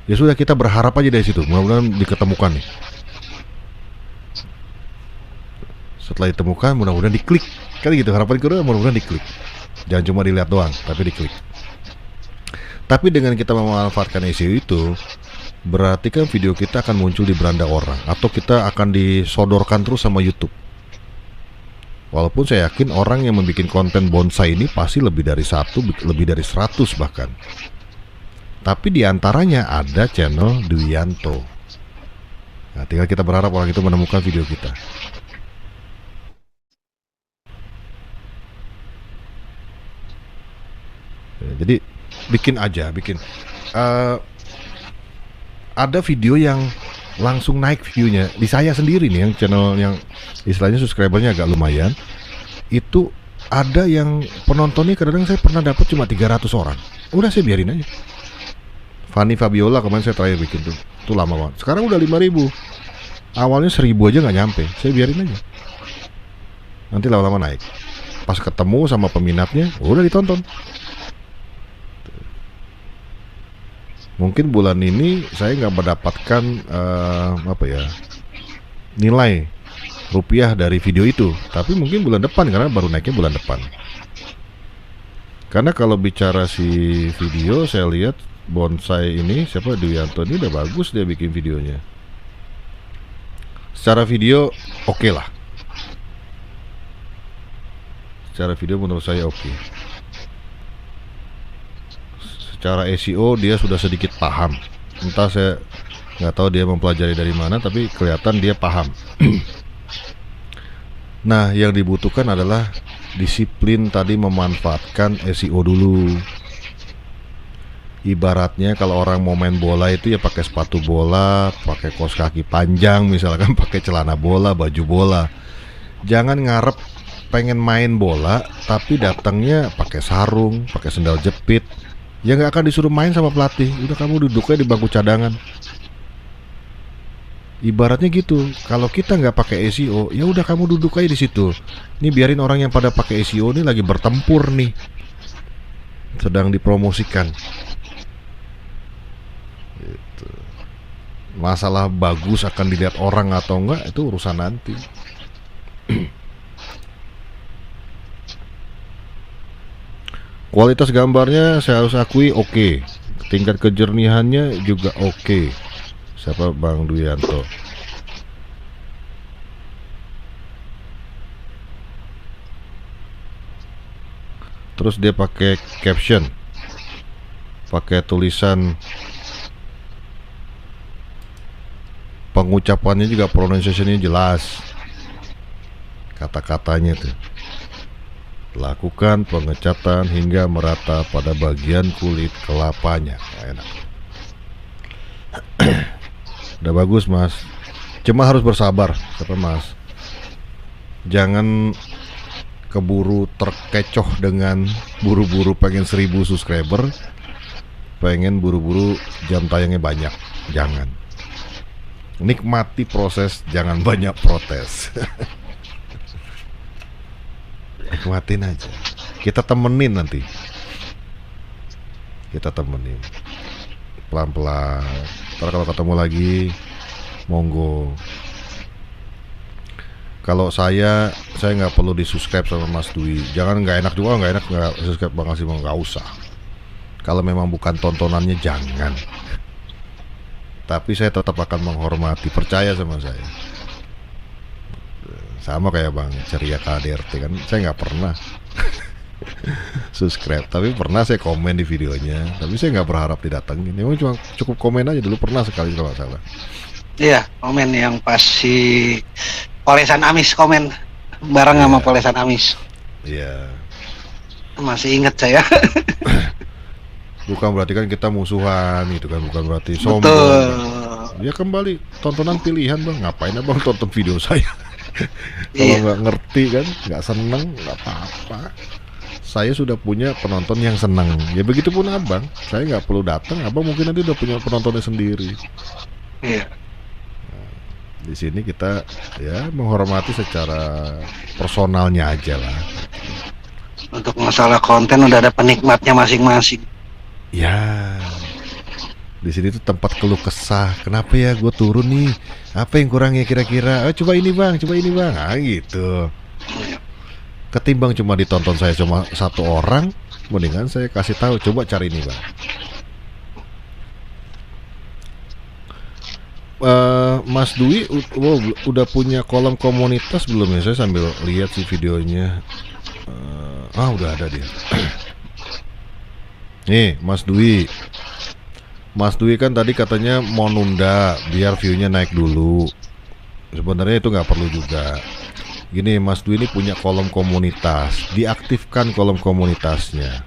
S1: Ya sudah, kita berharap aja dari situ, mudah-mudahan diketemukan nih. Setelah ditemukan, mudah-mudahan diklik. Kan gitu, harapan kedua mudah-mudahan diklik. Jangan cuma dilihat doang, tapi diklik. Tapi dengan kita memanfaatkan SEO itu, berarti kan video kita akan muncul di beranda orang, atau kita akan disodorkan terus sama YouTube. Walaupun saya yakin orang yang membuat konten bonsai ini pasti lebih dari 1, lebih dari 100 bahkan. Tapi diantaranya ada channel Dwianto. Nah, tinggal kita berharap orang itu menemukan video kita. Jadi bikin aja, ada video yang langsung naik view-nya di saya sendiri nih, yang channel yang istilahnya subscribernya agak lumayan. Itu ada yang penontonnya kadang-kadang saya pernah dapat cuma 300 orang. Udah, saya biarin aja. Fanny Fabiola kemarin saya terakhir bikin tuh lama banget. Sekarang udah 5.000. Awalnya 1.000 aja nggak nyampe. Saya biarin aja. Nanti lama-lama naik. Pas ketemu sama peminatnya, udah ditonton. Mungkin bulan ini saya nggak mendapatkan nilai rupiah dari video itu, tapi mungkin bulan depan, karena baru naiknya bulan depan. Karena kalau bicara si video, saya lihat bonsai ini, siapa, Dwianto ini udah bagus dia bikin videonya. Secara video oke lah. Secara video menurut saya oke. Secara SEO dia sudah sedikit paham. Entah, saya nggak tahu dia mempelajari dari mana, tapi kelihatan dia paham. Nah, yang dibutuhkan adalah disiplin tadi, memanfaatkan SEO dulu. Ibaratnya kalau orang mau main bola itu ya pakai sepatu bola, pakai kaos kaki panjang misalkan, pakai celana bola, baju bola. Jangan ngarep pengen main bola tapi datangnya pakai sarung, pakai sendal jepit. Ya nggak akan disuruh main sama pelatih. Udah, kamu duduknya di bangku cadangan. Ibaratnya gitu. Kalau kita nggak pakai SEO, ya udah kamu duduk aja di situ. Ini biarin orang yang pada pakai SEO ini lagi bertempur nih, sedang dipromosikan. Gitu. Masalah bagus akan dilihat orang atau enggak itu urusan nanti. Kualitas gambarnya saya harus akui oke. Tingkat kejernihannya juga oke. Siapa, Bang Dwianto? Terus dia pakai caption, pakai tulisan, pengucapannya juga, pronunciation-nya jelas, kata-katanya tuh. Lakukan pengecatan hingga merata pada bagian kulit kelapanya. Enak. Udah bagus, Mas. Cuma harus bersabar, siapa, Mas? Jangan keburu terkecoh dengan buru-buru pengen 1.000 subscriber, pengen buru-buru jam tayangnya banyak. Jangan. Nikmati proses, jangan banyak protes. Nikmatin aja. Kita temenin nanti. Kita temenin pelan-pelan. Ntar kalau ketemu lagi, monggo. Kalau saya nggak perlu di subscribe sama Mas Dwi. Jangan, nggak enak juga, nggak enak nggak subscribe Bang Asim, nggak usah. Kalau memang bukan tontonannya, jangan. Tapi saya tetap akan menghormati, percaya sama saya. Sama kayak Bang Ceria KDRT kan, saya nggak pernah subscribe, tapi pernah saya komen di videonya, tapi saya nggak berharap didatengin. Memang cuma cukup komen aja dulu, pernah sekali kalau nggak salah.
S2: Iya, komen yang pas si Polesan Amis komen bareng sama Polesan Amis.
S1: Iya.
S2: Masih ingat saya.
S1: Bukan berarti kan kita musuhan gitu kan, bukan berarti sombong.
S2: Betul.
S1: Ya kembali, tontonan pilihan Bang, ngapain Abang tonton video saya? Kalau
S2: Iya.
S1: nggak ngerti kan, nggak seneng, nggak apa-apa. saya sudah punya penonton yang senang. Ya begitupun abang, saya nggak perlu datang, abang mungkin nanti udah punya penontonnya sendiri.
S2: Iya.
S1: Di sini kita ya menghormati secara personalnya aja lah.
S2: Untuk masalah konten udah ada penikmatnya masing-masing.
S1: Ya, di sini tuh tempat keluh kesah. Kenapa ya gue turun nih? Apa yang kurang ya kira-kira? Coba ini bang, coba ini bang. Ah gitu. Ketimbang cuma ditonton saya cuma satu orang, mendingan saya kasih tahu. Coba cari ini bang. Mas Dwi udah punya kolom komunitas belum ya? Saya sambil lihat sih videonya. Udah ada dia. Nih Mas Dwi. Mas Dwi kan tadi katanya mau nunda biar view-nya naik dulu. Sebenarnya itu nggak perlu juga. Gini, Mas Dwi ini punya kolom komunitas. Diaktifkan kolom komunitasnya.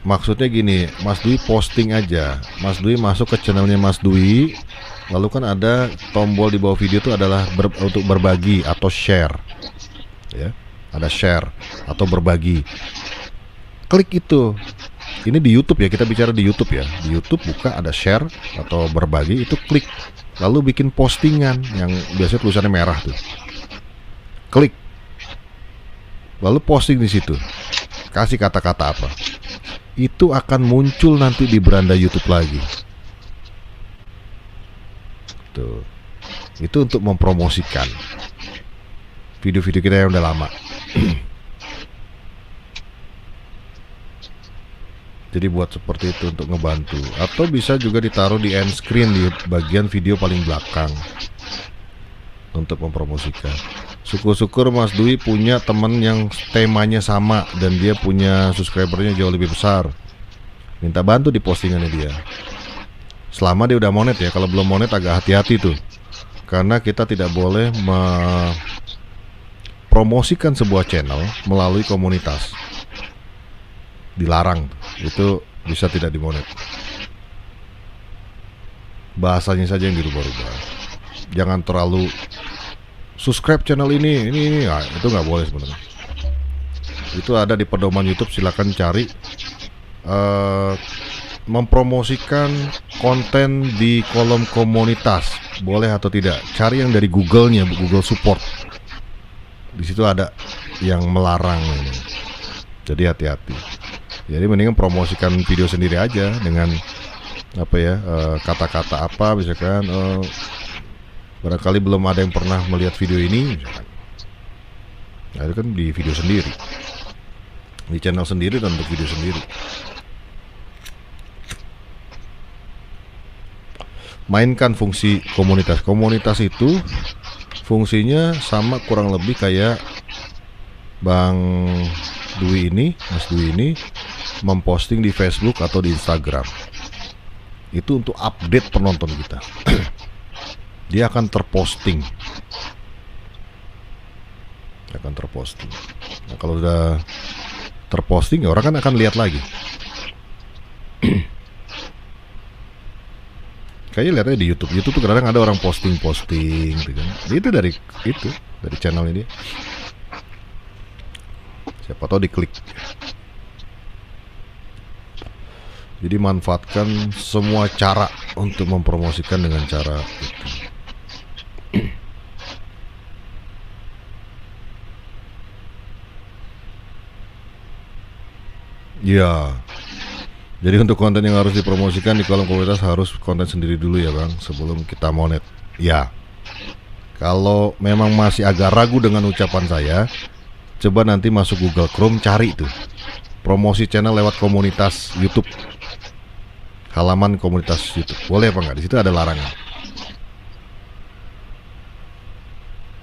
S1: Maksudnya gini, Mas Dwi posting aja. Mas Dwi masuk ke channelnya Mas Dwi. Lalu kan ada tombol di bawah video itu adalah untuk berbagi atau share. Ya, ada share atau berbagi. Klik itu. Ini di YouTube ya, kita bicara di YouTube ya. Di YouTube buka ada share atau berbagi, itu klik. Lalu bikin postingan yang biasanya tulisannya merah tuh. Klik. Lalu posting di situ. Kasih kata-kata apa. Itu akan muncul nanti di beranda YouTube lagi. Tuh. Itu untuk mempromosikan video-video kita yang udah lama. Jadi buat seperti itu untuk ngebantu. Atau bisa juga ditaruh di end screen di bagian video paling belakang untuk mempromosikan. Syukur-syukur Mas Dwi punya teman yang temanya sama dan dia punya subscribernya jauh lebih besar. Minta bantu di postingannya dia. Selama dia udah monet ya. Kalau belum monet agak hati-hati tuh. Karena kita tidak boleh mempromosikan sebuah channel melalui komunitas. Dilarang. Itu bisa tidak dimonet. Bahasanya saja yang dirubah-rubah. Jangan terlalu subscribe channel ini. Nah, itu nggak boleh sebenarnya. Itu ada di pedoman YouTube, silakan cari. Mempromosikan konten di kolom komunitas boleh atau tidak? Cari yang dari Google-nya, Google Support. Di situ ada yang melarang ini. Jadi hati-hati. Jadi mendingan promosikan video sendiri aja dengan apa ya, kata-kata apa misalkan. Barangkali belum ada yang pernah melihat video ini misalkan. Nah, itu kan di video sendiri, di channel sendiri dan untuk video sendiri. Mainkan fungsi komunitas. Komunitas itu fungsinya sama kurang lebih kayak Bang Dwi ini, Mas Dwi ini memposting di Facebook atau di Instagram. Itu untuk update penonton kita. Dia akan terposting. Nah, kalau udah terposting, orang kan akan lihat lagi. Kayaknya lihatnya di YouTube. YouTube tuh kadang ada orang posting gitu kan. Itu dari channel ini. Siapa tahu diklik. Jadi manfaatkan semua cara untuk mempromosikan dengan cara itu. Ya. Jadi untuk konten yang harus dipromosikan di kolom komunitas harus konten sendiri dulu ya Bang, sebelum kita monet. Ya. Kalau memang masih agak ragu dengan ucapan saya, coba nanti masuk Google Chrome, cari tuh promosi channel lewat komunitas YouTube. Halaman komunitas YouTube. Boleh apa enggak? Di situ ada larangan.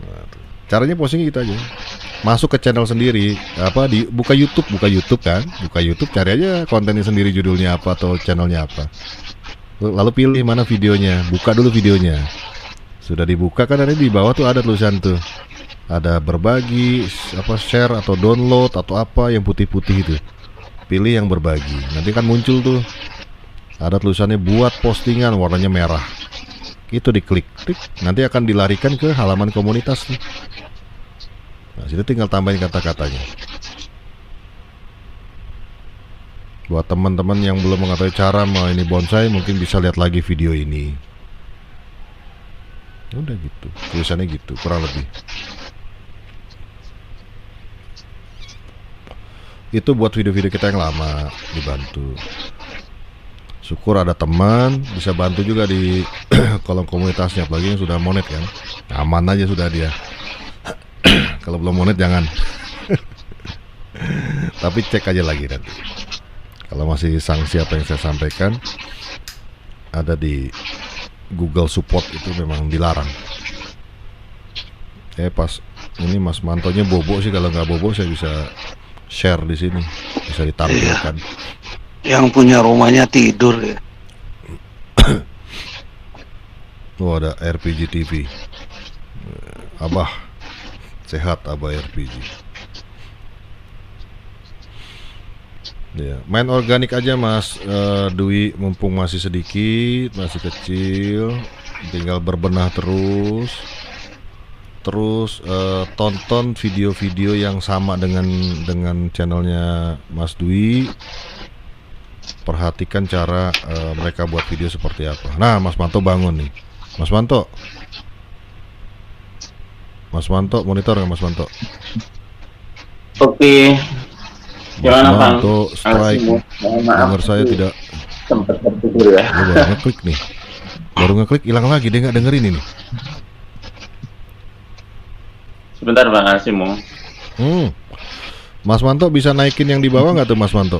S1: Nah, caranya posting gitu aja. Masuk ke channel sendiri, buka YouTube kan? Buka YouTube, cari aja kontennya sendiri, judulnya apa atau channelnya apa. Lalu pilih mana videonya, buka dulu videonya. Sudah dibuka kan ada di bawah tuh ada tulisan tuh. Ada berbagi, share atau download atau apa yang putih-putih itu. Pilih yang berbagi. Nanti kan muncul tuh. Ada tulisannya buat postingan warnanya merah. Itu diklik, nanti akan dilarikan ke halaman komunitas nih. Nah, situ tinggal tambahin kata-katanya. Buat teman-teman yang belum mengetahui cara ini bonsai, mungkin bisa lihat lagi video ini. Udah gitu, tulisannya gitu, kurang lebih. Itu buat video-video kita yang lama, dibantu. Syukur ada teman bisa bantu juga di kolom komunitasnya, apalagi yang sudah monet kan. Aman aja sudah dia. Kalau belum monet jangan. Tapi cek aja lagi nanti. Kalau masih sanksi apa yang saya sampaikan ada di Google Support, itu memang dilarang. Pas ini Mas Mantonya bobo sih, kalau nggak bobo saya bisa share di sini, bisa ditampilkan.
S2: Yang punya rumahnya tidur ya.
S1: Oh, ada RPG TV. Abah sehat, Abah RPG. Ya, main organik aja Mas Dwi, mumpung masih sedikit, masih kecil, tinggal berbenah terus. Tonton video-video yang sama dengan channelnya Mas Dwi. Perhatikan cara mereka buat video seperti apa. Nah, Mas Manto bangun nih. Mas Manto, monitor nggak Mas Manto?
S4: Oke. Gimana
S1: Mas
S4: Bang?
S1: Manto strike. Dengar saya tidak.
S4: Sempat tertidur ya.
S1: Dia baru ngeklik nih. Baru ngeklik hilang lagi, dia nggak dengerin ini.
S4: Sebentar Bang Asimo.
S1: Mas Manto bisa naikin yang di bawah nggak tuh Mas Manto?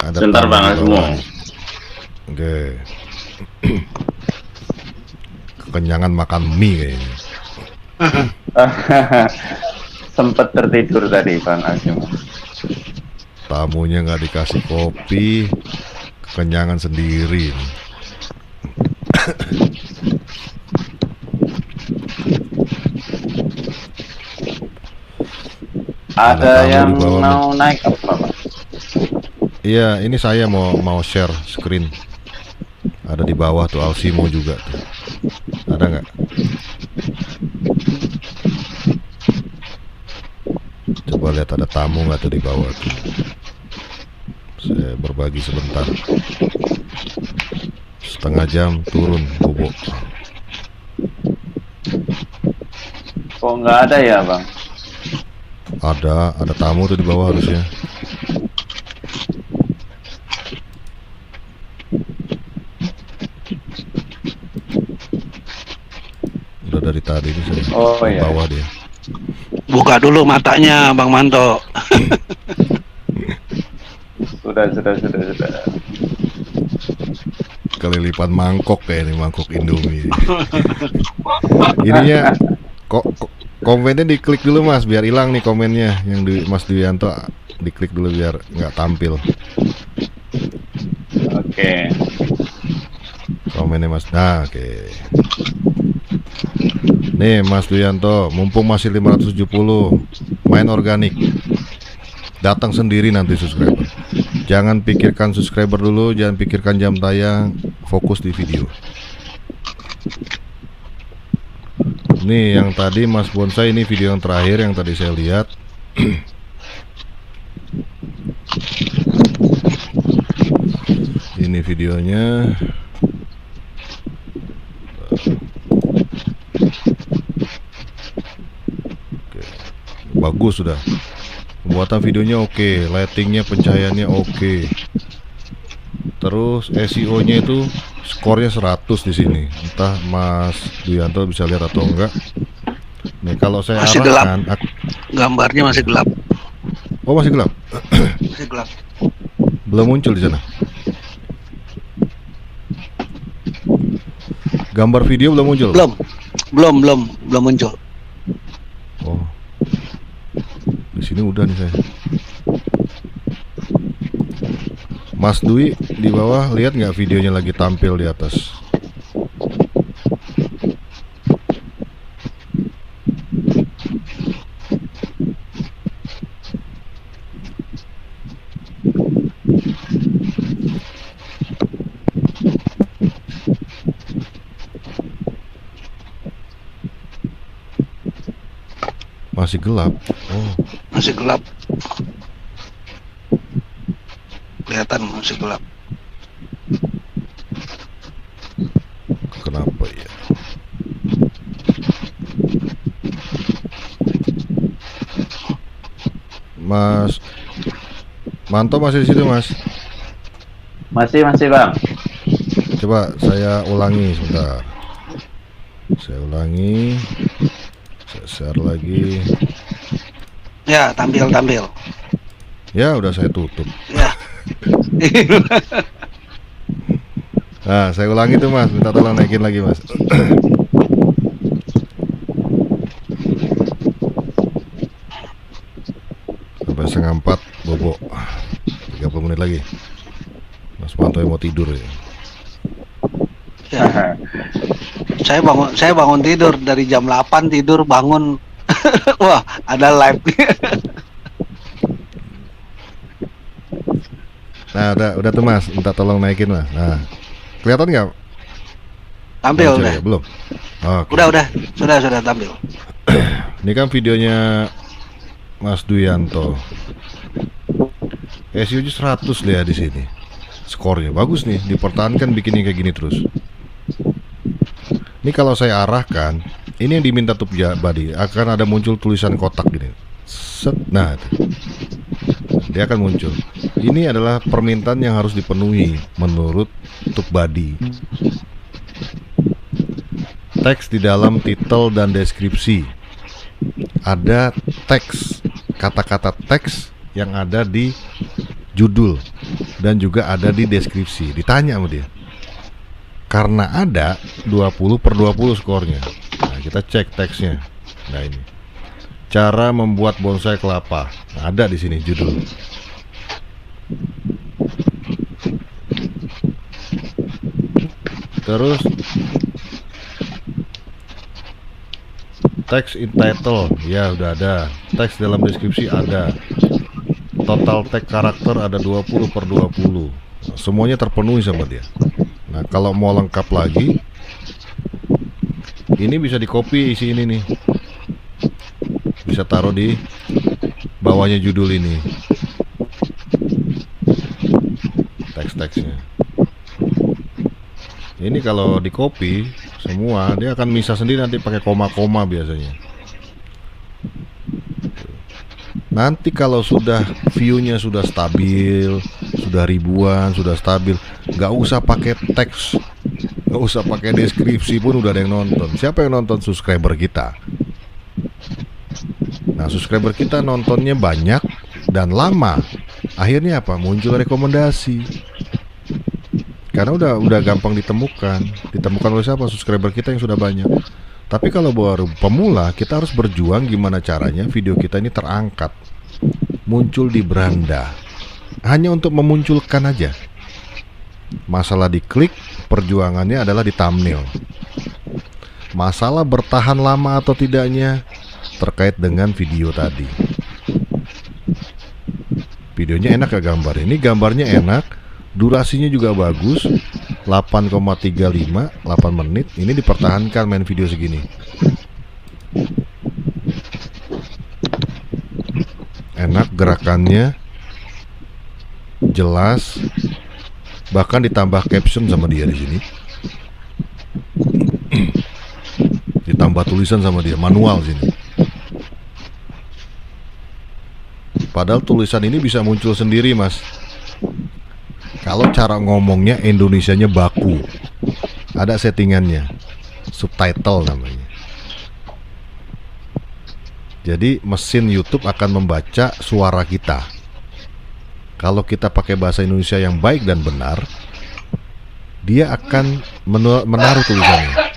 S1: Ada
S4: Sebentar
S1: tamu
S4: Bang
S1: di
S4: Asimo.
S1: bawah nih. Oke. Kekenyangan makan mie kayaknya.
S4: Sempat tertidur tadi Bang Asimo.
S1: Tamunya nggak dikasih kopi, kekenyangan sendiri.
S4: Ada
S1: tamu
S4: yang
S1: di bawah,
S4: mau naik apa Bang?
S1: Iya, ini saya mau share screen. Ada di bawah tuh Alsimo juga tuh. Ada nggak? Coba lihat ada tamu nggak tuh di bawah tuh. Saya berbagi sebentar. Setengah jam turun bobo.
S4: Kok nggak ada ya Bang?
S1: Ada tamu tuh di bawah harusnya. Udah dari tadi ini saya di
S4: iya.
S1: bawah dia.
S2: Buka dulu matanya Bang Manto.
S4: Sudah.
S1: Kelilipan mangkok kayak ini, mangkok Indomie. Ininya kok komennya diklik dulu Mas, biar hilang nih komennya. Yang di Mas Dwianto diklik dulu biar nggak tampil.
S4: Oke.
S1: Komennya Mas. Nah, oke. Nih Mas Dwianto, mumpung masih 570, main organik. Datang sendiri nanti subscriber. Jangan pikirkan subscriber dulu, jangan pikirkan jam tayang, fokus di video. Nih yang tadi Mas Bonsai, ini video yang terakhir yang tadi saya lihat. Ini videonya. Oke. Bagus sudah. Pembuatan videonya oke, lightingnya, pencahayaannya oke. Terus SEO-nya itu skornya 100 di sini. Entah Mas Duyanto bisa lihat atau enggak. Nih kalau saya
S2: Masih
S1: arahkan,
S2: Gambarnya masih gelap.
S1: oh masih gelap.
S2: Masih gelap.
S1: Belum muncul di sana. Gambar video belum muncul.
S2: Belum muncul.
S1: Oh. Di sini udah nih saya. Mas Dwi di bawah, lihat nggak videonya lagi tampil di atas? masih gelap. Oh,
S2: Masih gelap. Kelihatan masih gelap.
S1: kenapa ya? Mas Manto masih di situ, Mas?
S4: Masih Bang.
S1: Coba saya ulangi sebentar. Saya ulangi. Saya share lagi.
S2: Ya, tampil.
S1: Ya, udah saya tutup.
S2: Ya.
S1: Nah, saya ulangi tuh, Mas. Minta tolong naikin lagi, Mas. Sampai 3:30 bobo. 30 menit lagi. Mas Manto yang mau tidur ya.
S2: Ya. Saya bangun tidur dari jam 8 tidur bangun. Wah, ada live.
S1: Nah, udah tuh, Mas. Minta tolong naikin, Mas. Nah, kelihatan nggak?
S2: Tampil
S1: Muncul
S2: udah.
S1: ya? Belum? Oke.
S2: Udah. Sudah tampil.
S1: Ini kan videonya Mas Duyanto. SEO 100 lihat di sini. Skornya bagus nih, dipertahankan bikinnya kayak gini terus. Ini kalau saya arahkan, ini yang diminta Tup Badi, akan ada muncul tulisan kotak gini. Set, nah itu. Dia akan muncul. Ini adalah permintaan yang harus dipenuhi menurut Tup Badi. Teks di dalam titel dan deskripsi. Ada teks, kata-kata teks yang ada di judul dan juga ada di deskripsi. Ditanya sama dia. Karena ada 20/20 skornya. Nah, kita cek teksnya. Nah, ini. Cara membuat bonsai kelapa. Nah, ada di sini judul. Terus teks in title, ya udah ada. Teks dalam deskripsi ada. Total teks karakter ada 20/20. Nah, semuanya terpenuhi sama dia. Nah, kalau mau lengkap lagi, ini bisa di copy isi ini nih. Bisa taruh di bawahnya judul ini. Teks-teksnya. Ini kalau di copy semua, dia akan misah sendiri nanti pakai koma-koma biasanya. Nanti kalau sudah view-nya sudah stabil, sudah ribuan, sudah stabil, nggak usah pakai teks, nggak usah pakai deskripsi pun udah ada yang nonton. Siapa yang nonton? Subscriber kita. Nah, subscriber kita nontonnya banyak dan lama. Akhirnya apa? Muncul rekomendasi. Karena udah gampang ditemukan. Ditemukan oleh siapa? Subscriber kita yang sudah banyak. Tapi kalau baru pemula, kita harus berjuang gimana caranya video kita ini terangkat, muncul di beranda. Hanya untuk memunculkan aja. Masalah diklik, perjuangannya adalah di thumbnail. Masalah bertahan lama atau tidaknya terkait dengan video tadi. Videonya enak ya gambar. Ini gambarnya enak, durasinya juga bagus. 8,35 8 menit. Ini dipertahankan main video segini. Enak gerakannya, jelas, bahkan ditambah caption sama dia di sini. Ditambah tulisan sama dia, manual sini. Padahal tulisan ini bisa muncul sendiri, Mas. Kalau cara ngomongnya Indonesianya baku, ada settingannya, subtitle namanya. Jadi mesin YouTube akan membaca suara kita. Kalau kita pakai bahasa Indonesia yang baik dan benar, dia akan menaruh tulisannya.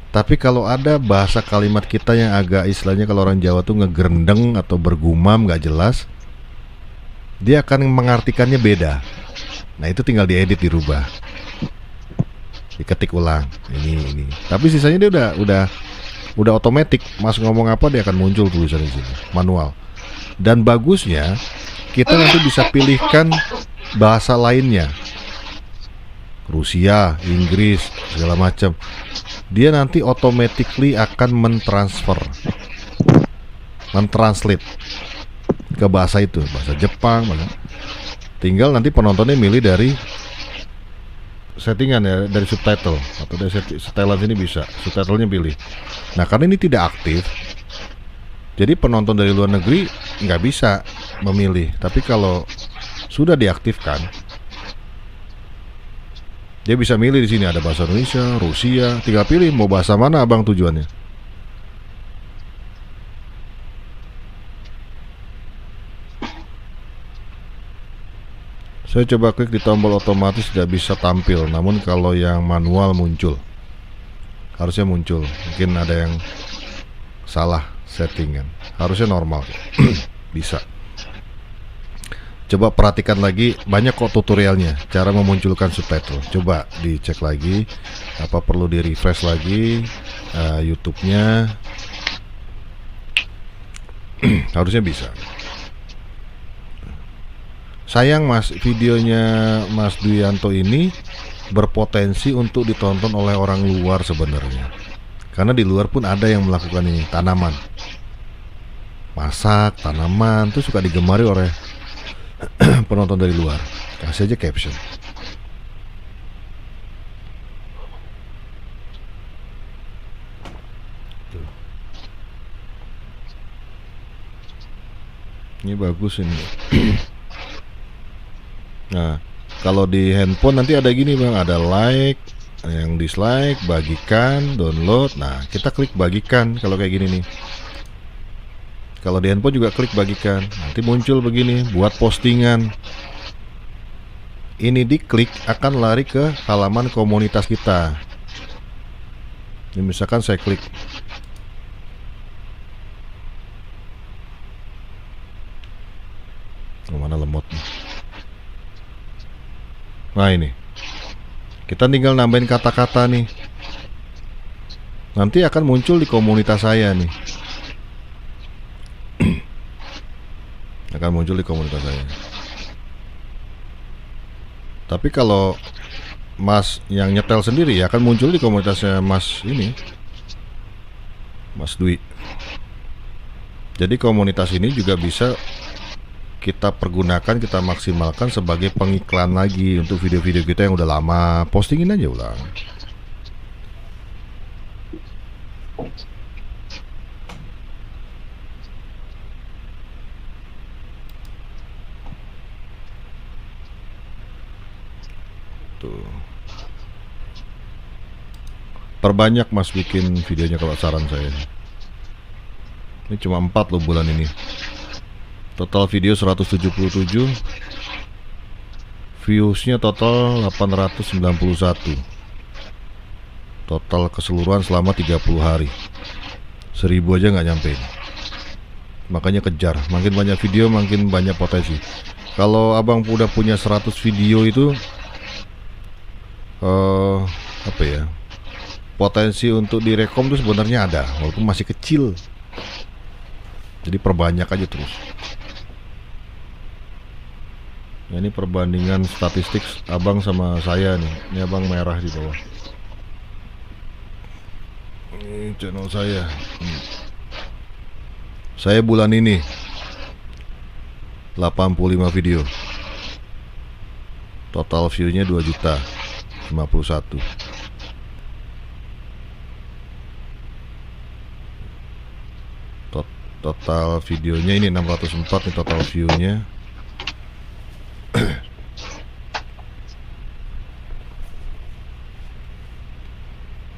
S1: Tapi kalau ada bahasa kalimat kita yang agak istilahnya kalau orang Jawa tuh ngegerendeng atau bergumam gak jelas, dia akan mengartikannya beda. Nah, itu tinggal diedit, dirubah, diketik ulang ini. Tapi sisanya dia udah otomatis. Mas ngomong apa dia akan muncul tulisan di sini, manual. Dan bagusnya kita nanti bisa pilihkan bahasa lainnya, Rusia, Inggris, segala macam. Dia nanti automatically akan mentransfer mentranslate ke bahasa itu, bahasa Jepang, tinggal nanti penontonnya milih dari settingan ya, dari subtitle atau dari setelan sini bisa subtitlenya pilih. Nah karena ini tidak aktif, jadi penonton dari luar negeri nggak bisa memilih. Tapi kalau sudah diaktifkan, dia bisa milih di sini ada bahasa Indonesia, Rusia, tinggal pilih mau bahasa mana abang tujuannya. Saya coba klik di tombol otomatis tidak bisa tampil, namun kalau yang manual muncul. Harusnya muncul, mungkin ada yang salah settingan. Harusnya normal, bisa. Coba perhatikan lagi, banyak kok tutorialnya, cara memunculkan subtitle. Coba dicek lagi, apa perlu di refresh lagi YouTube-nya. Harusnya bisa. Sayang mas, videonya Mas Duyanto ini berpotensi untuk ditonton oleh orang luar sebenarnya. Karena di luar pun ada yang melakukan ini, tanaman. Masak, tanaman, itu suka digemari oleh penonton dari luar. Kasih aja caption. Ini bagus ini. Nah, kalau di handphone nanti ada gini bang, ada like, yang dislike, bagikan, download. Nah, kita klik bagikan kalau kayak gini nih. Kalau di handphone juga klik bagikan, nanti muncul begini, buat postingan. Ini diklik akan lari ke halaman komunitas kita. Ini misalkan saya klik. Mana lemot nih. Nah ini, kita tinggal nambahin kata-kata nih. Nanti akan muncul di komunitas saya nih. Akan muncul di komunitas saya. Tapi kalau Mas yang nyetel sendiri ya akan muncul di komunitasnya Mas ini, Mas Dwi. Jadi komunitas ini juga bisa kita pergunakan, kita maksimalkan sebagai pengiklan lagi untuk video-video kita yang udah lama. Postingin aja ulang. Tuh. Perbanyak mas bikin videonya kalau saran saya. Ini cuma 4 loh bulan ini. Total video 177, viewsnya total 891. Total keseluruhan selama 30 hari 1000 aja nggak nyampe. Makanya kejar, makin banyak video makin banyak potensi. Kalau abang udah punya 100 video itu apa ya, potensi untuk direkom tuh sebenarnya ada, walaupun masih kecil. Jadi perbanyak aja terus. Ya, ini perbandingan statistik abang sama saya nih. Ini abang merah di bawah. Ini channel saya. Saya bulan ini 85 video. Total view-nya 2.051.000. Total videonya ini 604 nih total view-nya.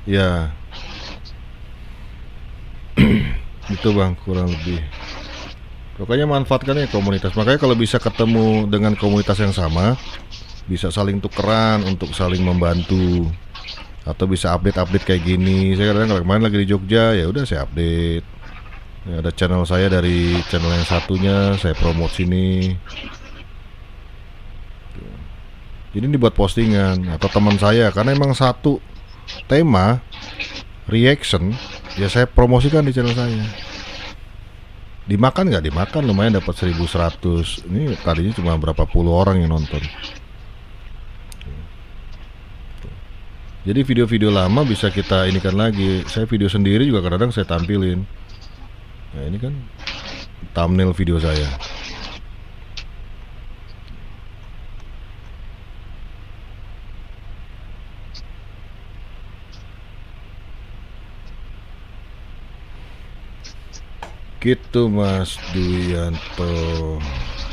S1: Ya. Itu bang, kurang lebih. Pokoknya manfaatkan ya komunitas. Makanya kalau bisa ketemu dengan komunitas yang sama, bisa saling tukeran untuk saling membantu, atau bisa update-update kayak gini. Saya kadang kalau kemarin lagi di Jogja, ya udah saya update. Ya, ada channel saya dari channel yang satunya saya promote sini. Jadi ini buat postingan atau teman saya, karena emang satu tema reaction ya saya promosikan di channel saya. Dimakan nggak dimakan, lumayan dapat 1100. Ini tadinya cuma berapa puluh orang yang nonton. Jadi video-video lama bisa kita inikan lagi. Saya video sendiri juga kadang-kadang saya tampilin. Nah ini kan thumbnail video saya. Gitu Mas Duyanto,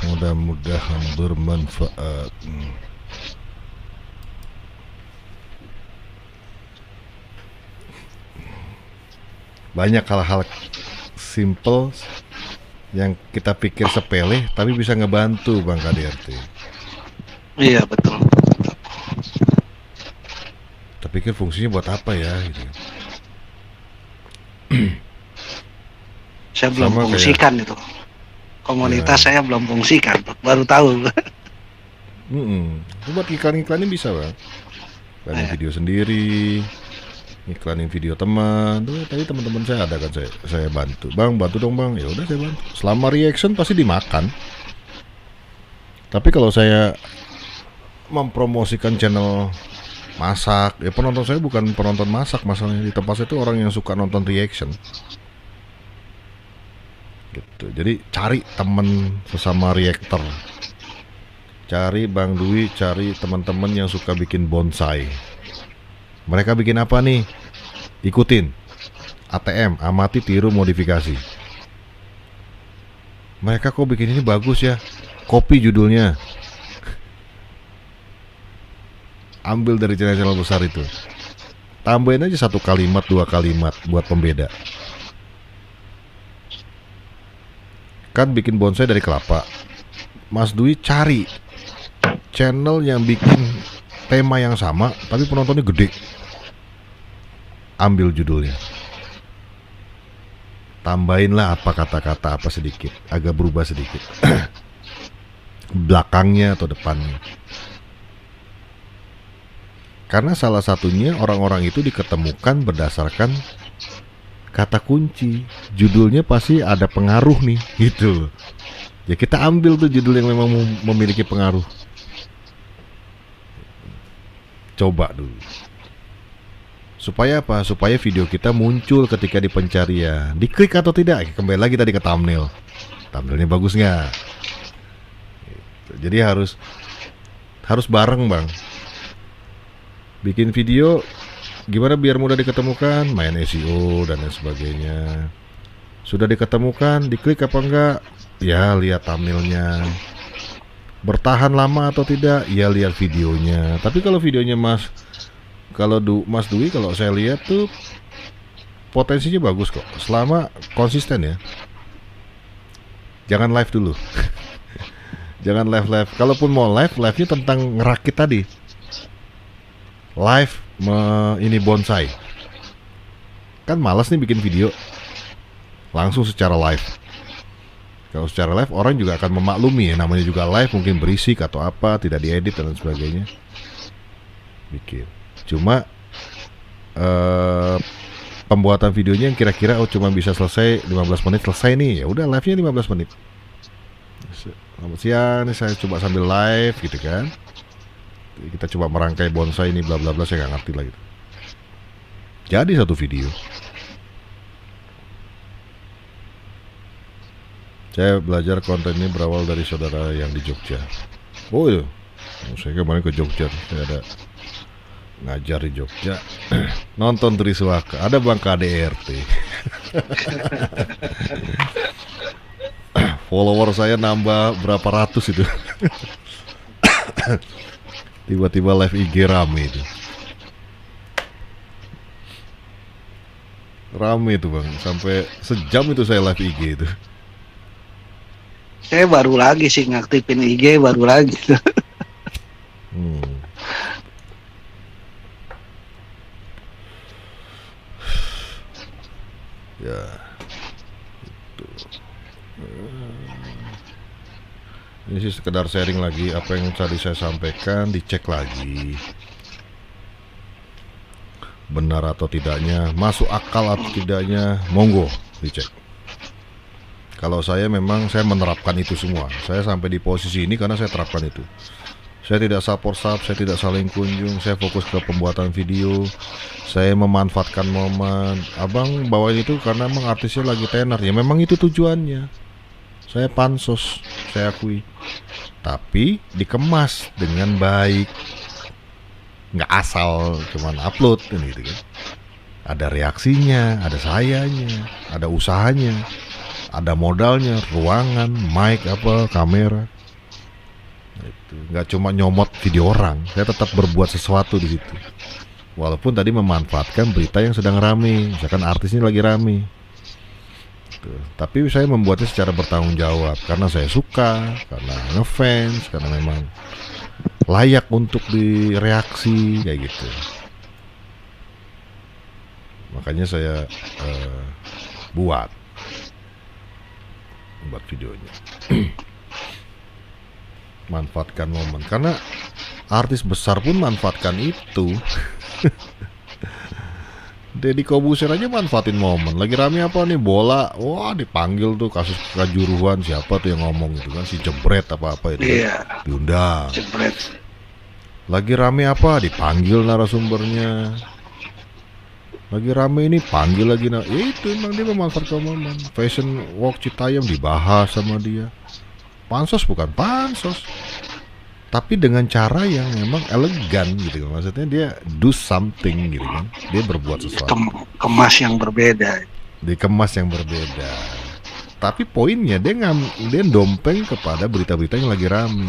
S1: mudah-mudahan bermanfaat. Banyak hal-hal simple yang kita pikir sepele tapi bisa ngebantu Bang KDRT.
S2: Iya betul.
S1: Kita pikir fungsinya buat apa ya gitu.
S2: Saya belum
S1: Sama
S2: fungsikan itu. Komunitas saya belum fungsikan, baru tahu.
S1: Buat iklan-iklannya bisa Bang. Iklanin video sendiri, iklanin video teman. Tuh tadi teman-teman saya ada kan, saya bantu. Bang, bantu dong Bang. Ya udah saya bantu. Selama reaction pasti dimakan. Tapi kalau saya mempromosikan channel masak, ya penonton saya bukan penonton masak, masalahnya di tempat saya itu orang yang suka nonton reaction. Gitu. Jadi cari temen sesama reactor. Cari Bang Dwi, cari teman-teman yang suka bikin bonsai. Mereka bikin apa nih? Ikutin. ATM, amati, tiru, modifikasi. Mereka kok bikin ini bagus ya? Copy judulnya. Ambil dari channel-channel besar itu. Tambahin aja 1 kalimat, 2 kalimat buat pembeda. Kan bikin bonsai dari kelapa. Mas Dwi cari channel yang bikin tema yang sama tapi penontonnya gede. Ambil judulnya, tambahinlah apa kata-kata apa sedikit, agak berubah sedikit belakangnya atau depannya. Karena salah satunya orang-orang itu diketemukan berdasarkan kata kunci. Judulnya pasti ada pengaruh nih, gitu. Ya kita ambil tuh judul yang memang memiliki pengaruh. Coba dulu. Supaya apa? Supaya video kita muncul ketika di pencarian. Diklik atau tidak? Kembali lagi tadi ke thumbnail. Thumbnailnya bagus nggak? Jadi harus bareng Bang. Bikin video gimana biar mudah diketemukan, main SEO dan lain sebagainya. Sudah diketemukan, diklik apa enggak? Ya lihat thumbnailnya. Bertahan lama atau tidak? Ya lihat videonya. Tapi kalau videonya Mas Dwi, kalau saya lihat tuh potensinya bagus kok, selama konsisten ya. Jangan live dulu. Jangan live. Kalaupun mau live-nya tentang ngerakit tadi. Live ini bonsai. Kan malas nih bikin video langsung secara live. Kalau secara live orang juga akan memaklumi ya, namanya juga live, mungkin berisik atau apa, tidak diedit dan sebagainya. Bikin. Cuma pembuatan videonya yang kira-kira cuma bisa selesai 15 menit selesai nih. Ya udah live-nya 15 menit. Selamat siang, nih saya coba sambil live gitu kan. Kita coba merangkai bonsai ini bla bla bla, saya nggak ngerti lagi. Jadi satu video. Saya belajar konten ini berawal dari saudara yang di Jogja. Oh iya, saya kemarin ke Jogja, saya ada ngajar di Jogja. Nonton Triswaka, ada Bang KDRT. Follower saya nambah berapa ratus itu. Tiba-tiba live IG rame itu. Rame itu Bang, sampai sejam itu saya live IG itu.
S2: Saya baru lagi sih ngaktifin IG, baru lagi.
S1: Ya, itu. Ini sih sekedar sharing lagi apa yang tadi saya sampaikan, dicek lagi benar atau tidaknya, masuk akal atau tidaknya, monggo dicek. Kalau saya memang saya menerapkan itu semua. Saya sampai di posisi ini karena saya terapkan itu. Saya tidak sub, saya tidak saling kunjung, saya fokus ke pembuatan video. Saya memanfaatkan momen. Abang bawain itu karena emang artisnya lagi tenar. Ya memang itu tujuannya. Saya pansos, saya akui. Tapi dikemas dengan baik. Nggak asal cuman upload kan gitu kan. Ada reaksinya, ada sayanya, ada usahanya, ada modalnya, ruangan, mic apa, kamera. Itu nggak cuma nyomot video orang, saya tetap berbuat sesuatu di situ. Walaupun tadi memanfaatkan berita yang sedang rame, misalkan artisnya lagi rame. Tuh. Tapi saya membuatnya secara bertanggung jawab karena saya suka, karena ngefans, karena memang layak untuk direaksi kayak gitu. Makanya saya buat videonya. Manfaatkan momen karena artis besar pun manfaatkan itu. Deddy Kobuser aja manfaatin momen. Lagi rame apa nih, bola, wah dipanggil tuh kasus kejuruan, siapa tuh yang ngomong gitu kan, si Jebret apa itu kan? Diundang.
S2: Jebret.
S1: Lagi rame apa, dipanggil narasumbernya. Lagi rame ini panggil lagi, ya itu emang dia memanfaatkan momen. Fashion Walk Citayam dibahas sama dia. Pansos bukan pansos, tapi dengan cara yang memang elegan gitu kan. Maksudnya dia do something gitu kan. Dia berbuat sesuatu.
S2: Kemas yang berbeda.
S1: Dikemas yang berbeda. Tapi poinnya dia dompeng kepada berita-berita yang lagi rame.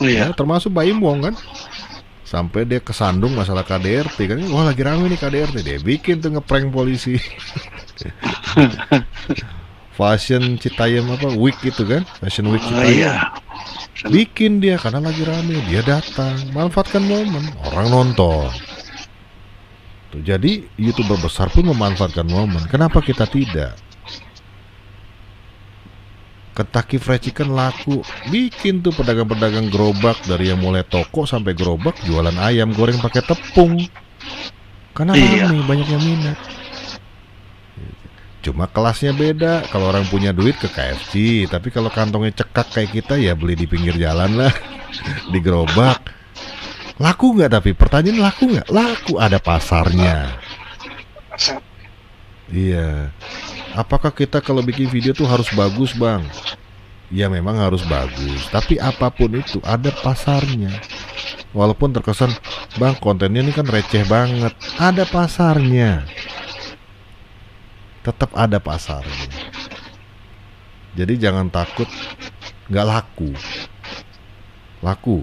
S2: Iya.
S1: Ya, termasuk Baim Wong kan. Sampai dia kesandung masalah KDRT kan. Wah lagi rame nih KDRT. Dia bikin tuh ngeprank polisi. Fashion Citayam apa week itu kan. Fashion Week Citayam.
S2: Iya.
S1: Bikin dia karena lagi rame. Dia datang. Manfaatkan momen. Orang nonton. Tuh, jadi YouTuber besar pun memanfaatkan momen. Kenapa kita tidak? Kentucky Fried Chicken laku, bikin tuh pedagang-pedagang gerobak dari yang mulai toko sampai gerobak jualan ayam goreng pakai tepung. Karena rame, banyak yang minat. Cuma kelasnya beda. Kalau orang punya duit ke KFC, tapi kalau kantongnya cekak kayak kita ya beli di pinggir jalan lah, di gerobak. Laku nggak? Tapi pertanyaan laku nggak? Laku, ada pasarnya. Iya. Apakah kita kalau bikin video tuh harus bagus, Bang? Ya memang harus bagus, tapi apapun itu ada pasarnya. Walaupun terkesan, Bang, kontennya ini kan receh banget. Ada pasarnya. Tetap ada pasarnya. Jadi jangan takut nggak laku. Laku.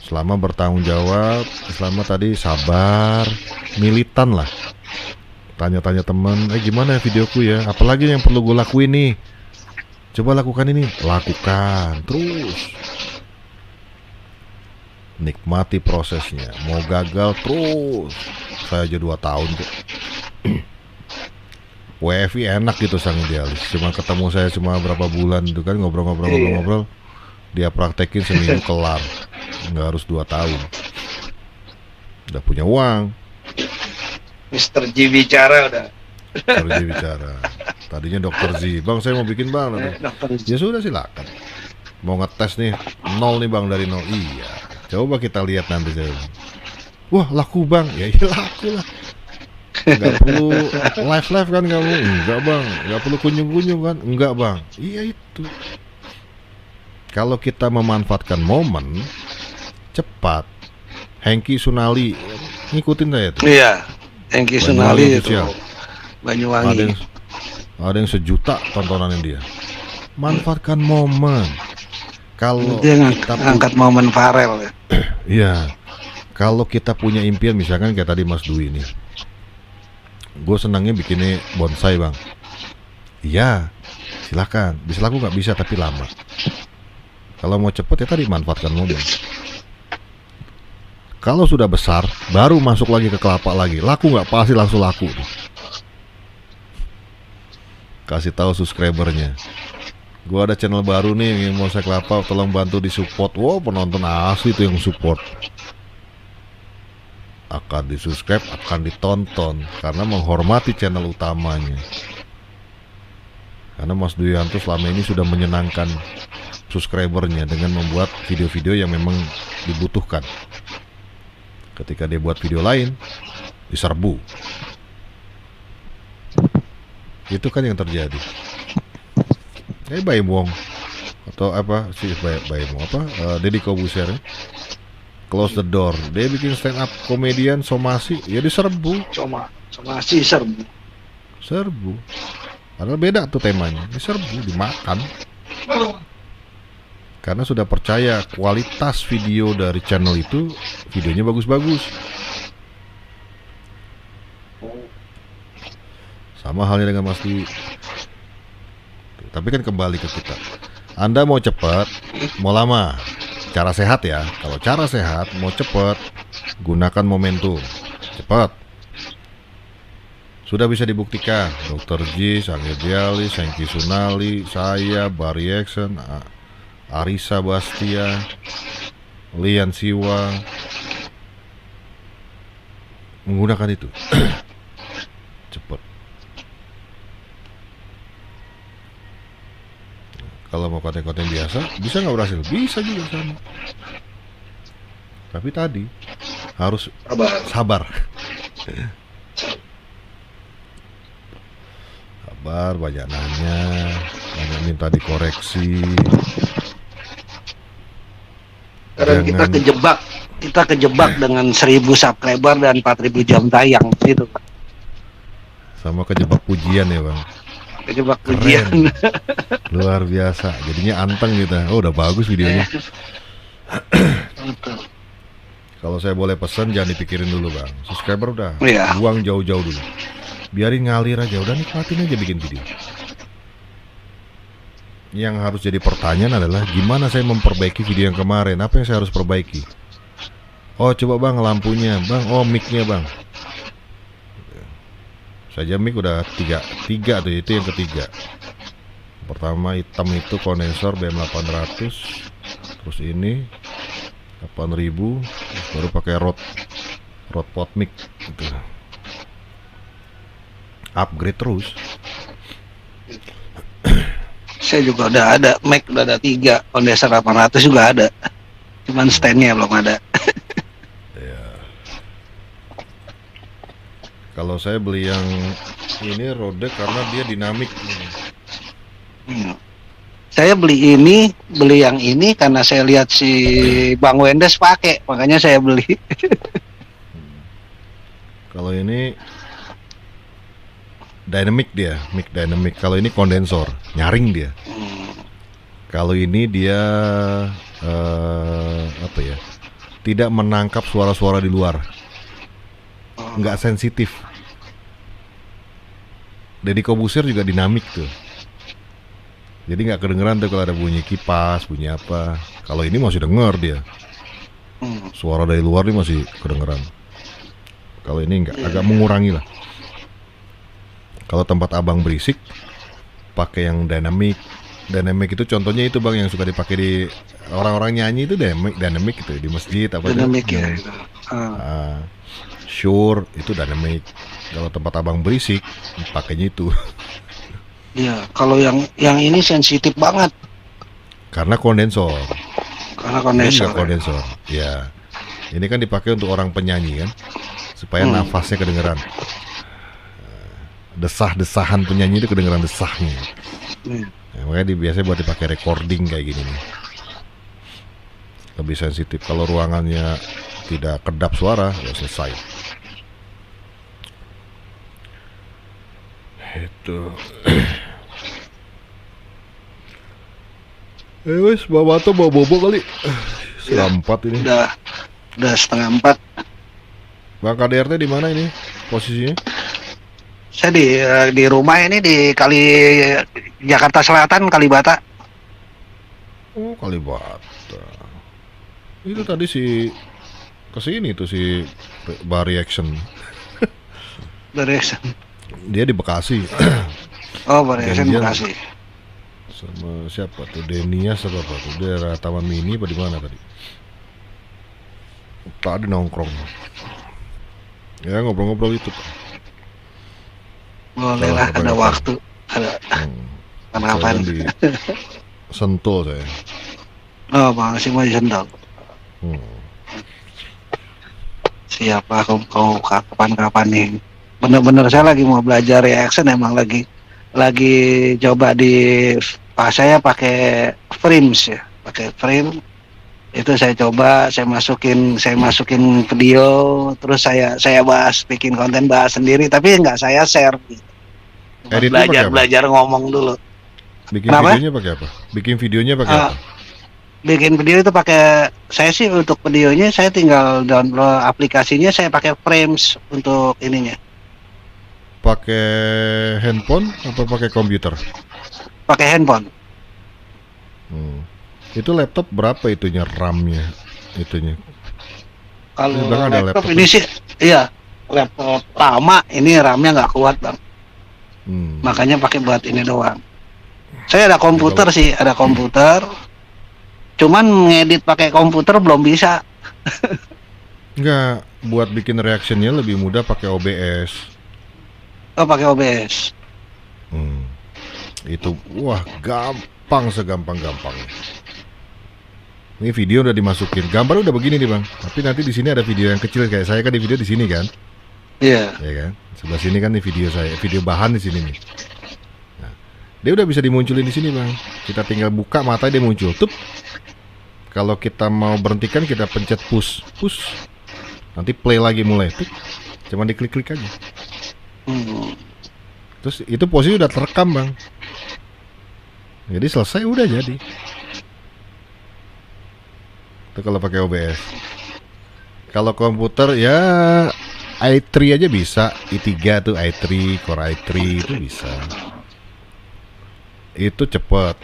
S1: Selama bertanggung jawab, selama tadi sabar, militan lah. Tanya-tanya teman, gimana videoku ya? Apalagi yang perlu gue lakuin nih? Coba lakukan ini, lakukan terus. Nikmati prosesnya. Mau gagal terus. Saya aja 2 tahun tuh. WFI enak gitu sang idealis. Cuma ketemu saya cuma berapa bulan itu kan, ngobrol-ngobrol. Dia praktekin seminggu kelar. Nggak harus 2 tahun. Udah punya uang.
S2: Mr. G bicara udah.
S1: Dr. G bicara. Tadinya Dr. Z, Bang saya mau bikin Bang. Ya sudah silakan. Mau ngetes nih 0 nih Bang dari 0. Iya. Coba kita lihat nanti saya. Wah laku Bang. Ya iya laku lah. Gak perlu live kan kamu? Enggak Bang. Gak perlu kunjung-kunjung kan? Enggak Bang. Iya itu. Kalau kita memanfaatkan momen cepat. Hengki Sunali ngikutin saya tuh.
S2: Iya. Hengki Sunali itu
S1: Banyuwangi. Ada yang 1 juta tontonan dia. Manfaatkan momen. Kalau
S2: dia ngangkat momen Farel ya.
S1: Iya. Kalau kita punya impian misalkan kayak tadi Mas Dwi nih. Gue senangnya bikinnya bonsai Bang. Iya. Silakan. Bisa laku nggak? Bisa tapi lama. Kalau mau cepet ya tadi manfaatkan momen. Kalau sudah besar, baru masuk lagi ke kelapa lagi. Laku nggak? Pasti langsung laku. Kasih tahu subscribernya. Gua ada channel baru nih yang mau saya kelapa, tolong bantu di support. Wow, penonton asli itu yang support. Akan di subscribe, akan ditonton karena menghormati channel utamanya. Karena Mas Duyanto selama ini sudah menyenangkan subscribernya dengan membuat video-video yang memang dibutuhkan. Ketika dia buat video lain, diserbu. Itu kan yang terjadi. Baim Wong atau apa sih Baim Wong apa Deddy Kobuser ya? Close the Door, dia bikin stand up komedian somasi, ya diserbu.
S2: Somasi serbu.
S1: Padahal beda tuh temanya, diserbu, dimakan. Karena sudah percaya kualitas video dari channel itu, videonya bagus-bagus. Sama halnya dengan Mas Dwi. Tapi kan kembali ke kita. Anda mau cepat, mau lama. Cara sehat ya. Kalau cara sehat, mau cepat, gunakan momentum. Cepat. Sudah bisa dibuktikan. Dr. J, Sanggir Dialis, Sengki Sunali, saya, Barry Action, Arisa Bastia, Lian Siwa menggunakan itu. Cepat. Kalau mau konten-konten biasa, bisa nggak berhasil? Bisa juga sama. Tapi tadi harus sabar. Sabar, banyak nanya, banyak minta dikoreksi.
S2: Karena kita kejebak dengan 1000 subscriber dan 4000 jam tayang itu.
S1: Sama kejebak pujian ya bang.
S2: Kejebak
S1: Keren.
S2: pujian.
S1: Luar biasa. Jadinya anteng gitu. Oh udah bagus videonya. Kalau saya boleh pesan jangan dipikirin dulu bang. Subscriber udah buang jauh-jauh dulu. Biarin ngalir aja. Udah nikmatin aja bikin video. Yang harus jadi pertanyaan adalah gimana saya memperbaiki video yang kemarin. Apa yang saya harus perbaiki? Oh coba bang lampunya bang. Oh mic-nya bang. Saja mic udah tiga tuh, itu yang ketiga. Pertama hitam itu kondensor BM800, terus ini 8000, terus baru pakai rod pot mic gitu. Upgrade terus.
S2: Saya juga udah ada mic, udah ada 3, kondensor 800 juga ada. Cuman stand-nya belum ada.
S1: Kalau saya beli yang ini Rode karena dia dinamik.
S2: Saya beli yang ini karena saya lihat si Bang Wendes pakai, makanya saya beli.
S1: Kalau ini dynamic dia, mic dynamic. Kalau ini kondensor, nyaring dia. Kalau ini dia apa ya? Tidak menangkap suara-suara di luar. Nggak sensitif. Deddy Kobuser juga dinamik tuh. Jadi nggak kedengeran tuh kalau ada bunyi kipas, bunyi apa. Kalau ini masih denger dia. Suara dari luar dia masih kedengeran. Kalau ini nggak, agak mengurangi lah. Kalau tempat abang berisik, pakai yang dynamic. Dynamic itu contohnya itu bang yang suka dipakai di orang-orang nyanyi itu dynamic gitu di masjid apa
S2: dynamic
S1: itu.
S2: Ya.
S1: Sure itu dynamic. Kalau tempat abang berisik pakainya itu.
S2: Iya, kalau yang ini sensitif banget.
S1: Karena kondensor.
S2: Kondensor.
S1: Ya. Ini kan dipakai untuk orang penyanyi kan, supaya nafasnya kedengeran. Desah-desahan penyanyi itu kedengeran desahnya. Ya, makanya biasanya buat dipakai recording kayak gini nih. Lebih sensitif. Kalau ruangannya tidak kedap suara, ya selesai. Itu. Wes, bawa atau bawa bobo kali. Setengah 4 ini.
S2: Udah setengah 4.
S1: Bang KDRT di mana ini posisinya?
S2: Saya di rumah ini di Jakarta Selatan, Kalibata.
S1: Oh, Kalibata. Itu tadi si kesini tuh si Barry Action. Dia di Bekasi.
S2: Oh, Barry Action Bekasi.
S1: Sama siapa tuh? Denias apa tuh? Daerah Taman Mini apa di mana tadi? Tadi nongkrong. Ya ngobrol-ngobrol itu.
S2: Boleh lah, ada waktu. Ada kapan-kapan.
S1: Di Sentul saya.
S2: Oh, masih mau di Sentul. Siapa kau kapan-kapan nih? Bener-bener saya lagi mau belajar reaction, emang lagi coba di Pak saya pakai frames ya, pakai frame. Itu saya coba, saya masukin video, terus saya bikin konten bahas sendiri, tapi nggak saya share. Gitu.
S1: Editnya pakai apa?
S2: Belajar ngomong dulu.
S1: Bikin
S2: Kenapa?
S1: videonya pakai apa? Bikin videonya pakai apa?
S2: Bikin video itu pakai, saya sih untuk videonya saya tinggal download aplikasinya, saya pakai frames untuk ininya.
S1: Pakai handphone atau pakai komputer?
S2: Pakai handphone.
S1: Itu laptop berapa itunya, RAM-nya itunya?
S2: Kalau
S1: Ini Bang ada
S2: laptop
S1: laptop
S2: ini sih, iya laptop lama, ini RAM-nya nggak kuat Bang. Makanya pakai buat ini doang. Saya ada komputer sih, ada komputer. Cuman ngedit pakai komputer belum bisa.
S1: Enggak, buat bikin reactionnya lebih mudah pakai OBS.
S2: Oh, pakai OBS.
S1: Itu wah gampang segampang-gampang. Ini video udah dimasukin, gambar udah begini nih Bang. Tapi nanti di sini ada video yang kecil kayak saya kan di video di sini kan.
S2: Iya.
S1: Ya kan? Sebelah sini kan nih video saya, video bahan di sini nih. Nah, dia udah bisa dimunculin di sini Bang. Kita tinggal buka mata dia muncul. Tup. Kalau kita mau berhentikan kita pencet push. Nanti play lagi mulai. Tup. Cuma diklik-klik aja. Terus itu posisi udah terekam Bang. Jadi selesai udah jadi. Itu kalau pakai OBS. Kalau komputer ya i3 aja bisa, i3 tuh i3, Core i3 itu bisa. Itu cepet.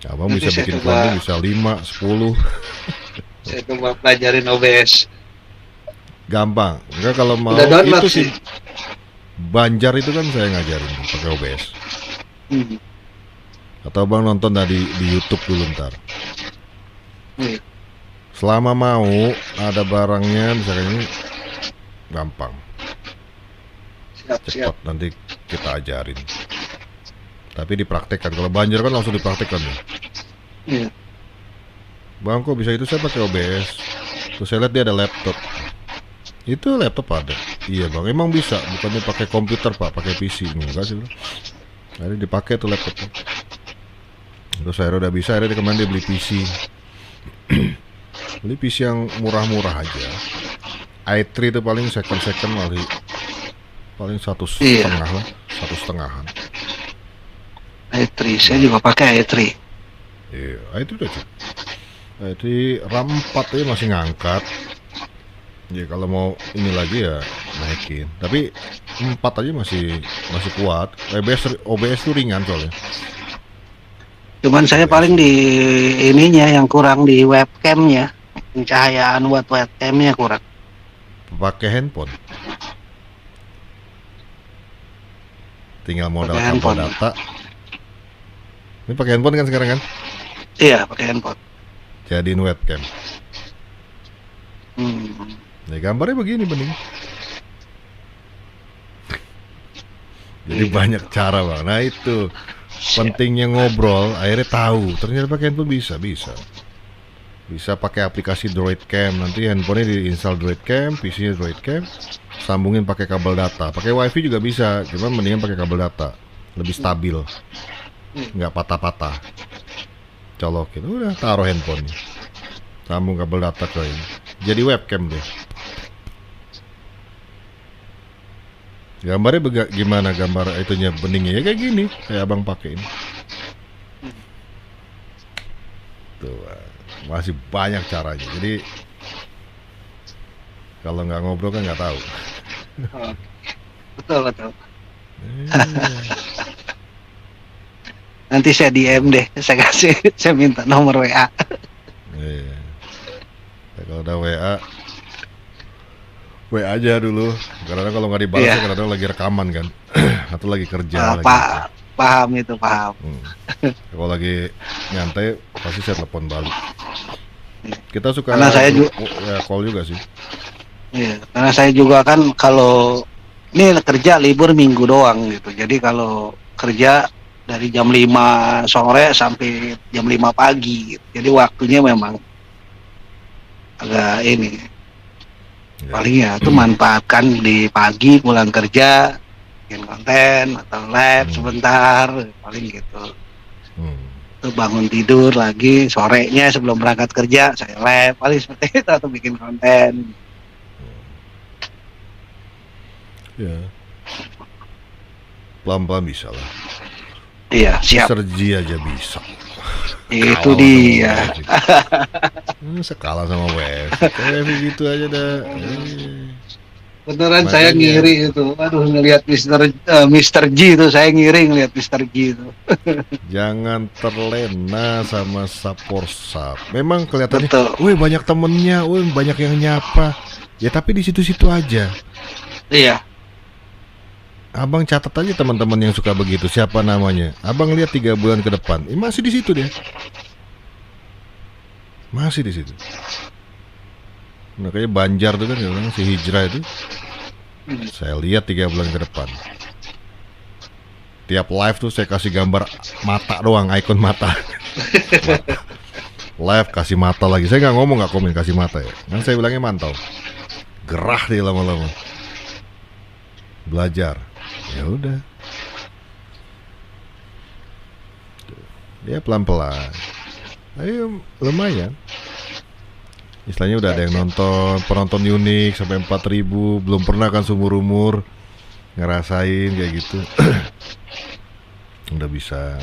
S1: Abang bisa bikin konten bisa 5, 10.
S2: Saya coba pelajarin OBS.
S1: Gampang. Enggak kalau mau
S2: Udah download
S1: itu sih. Banjar itu kan saya ngajarin pakai OBS. Atau Bang nonton tadi di YouTube dulu ntar. Selama mau ada barangnya misalkan ini gampang. Cepat nanti kita ajarin. Tapi dipraktekkan. Kalau Banjar kan langsung dipraktekkan ya.
S2: Iya.
S1: Bang kok bisa itu saya pakai OBS. Terus saya lihat dia ada laptop. Itu laptop ada. Iya Bang, emang bisa. Bukannya pakai komputer Pak, pakai PC. Enggak sih Bang. Akhirnya dipakai tuh laptop. Terus saya udah bisa, akhirnya kemarin dia beli PC. Beli PC yang murah-murah aja. i3 itu paling second paling 1,5 lah, 1,5-an.
S2: i3, saya juga pakai i3.
S1: Iya, i3 udah cukup. i3 RAM 4 aja masih ngangkat. Ya kalau mau ini lagi ya naikin. Tapi 4 aja masih kuat. OBS tuh ringan soalnya.
S2: Cuman saya paling di ininya yang kurang di webcamnya, pencahayaan buat webcamnya kurang.
S1: Pakai handphone. Tinggal modal
S2: Pakai
S1: kabel
S2: handphone.
S1: data. Ini pakai handphone kan sekarang kan?
S2: Iya, pakai handphone.
S1: Jadiin webcam. Ya gambarnya begini bening. Jadi banyak cara Bang. Nah itu pentingnya ngobrol. Akhirnya tahu. Ternyata pakai handphone bisa. Bisa pakai aplikasi Droidcam. Nanti handphonenya diinstal Droidcam, PC-nya Droidcam. Sambungin pakai kabel data. Pakai WiFi juga bisa. Cuma mendingan pakai kabel data. Lebih stabil. Nggak patah-patah. Colokin. Udah taruh handphonenya. Sambung kabel data ke ini. Jadi webcam deh. Gambarnya gimana gambar itunya beningnya ya kayak gini, kayak abang pakai ini. Tuh, masih banyak caranya. Jadi kalau nggak ngobrol kan nggak tahu.
S2: Betul. Nanti saya DM deh, saya minta nomor WA.
S1: Iya. Ya, kalau udah WA aja dulu. Karena kalau nggak dibalas,
S2: Iya.
S1: kadang lagi rekaman kan, atau lagi kerja.
S2: Paham itu, paham.
S1: Kalau lagi nyantai pasti saya telepon balik. Kita suka
S2: Karena saya juga
S1: call juga sih.
S2: Iya, karena saya juga kan kalau ini kerja libur minggu doang gitu. Jadi kalau kerja dari jam 5 sore sampai jam 5 pagi gitu. Jadi waktunya memang agak ini.
S1: Ya.
S2: Paling ya itu manfaatkan di pagi pulang kerja bikin konten atau live sebentar paling gitu. Tuh bangun tidur lagi sorenya sebelum berangkat kerja saya live paling seperti itu atau bikin konten.
S1: Ya. Pelan-pelan bisa lah.
S2: Iya, siap.
S1: Mr. G aja bisa.
S2: Itu
S1: Kalah
S2: dia.
S1: Sekalah sama WF gitu aja dah.
S2: Beneran
S1: Makanya.
S2: saya ngiri itu. Aduh ngelihat Mr. G itu saya ngiri ngelihat Mr. G itu.
S1: Jangan terlena sama Saporsap. Memang kelihatannya,
S2: Betul.
S1: wih banyak temennya, wih banyak yang nyapa. Ya tapi di situ-situ aja.
S2: Iya.
S1: Abang catat aja teman-teman yang suka begitu. Siapa namanya? Abang lihat 3 bulan ke depan. Masih di situ dia. Masih di situ. Nah, kayak Banjar tuh kan, si Hijrah itu. Saya lihat 3 bulan ke depan. Tiap live tuh saya kasih gambar mata doang, ikon mata. Live kasih mata lagi. Saya nggak ngomong, nggak komen, kasih mata ya. Kan saya bilangnya mantau. Gerah dia lama-lama. Belajar. Ya udah. Ya pelan-pelan. Ayo lumayan. Istilahnya udah ada yang nonton, penonton unik sampai 4.000, belum pernah kan seumur umur ngerasain kayak gitu. Udah bisa.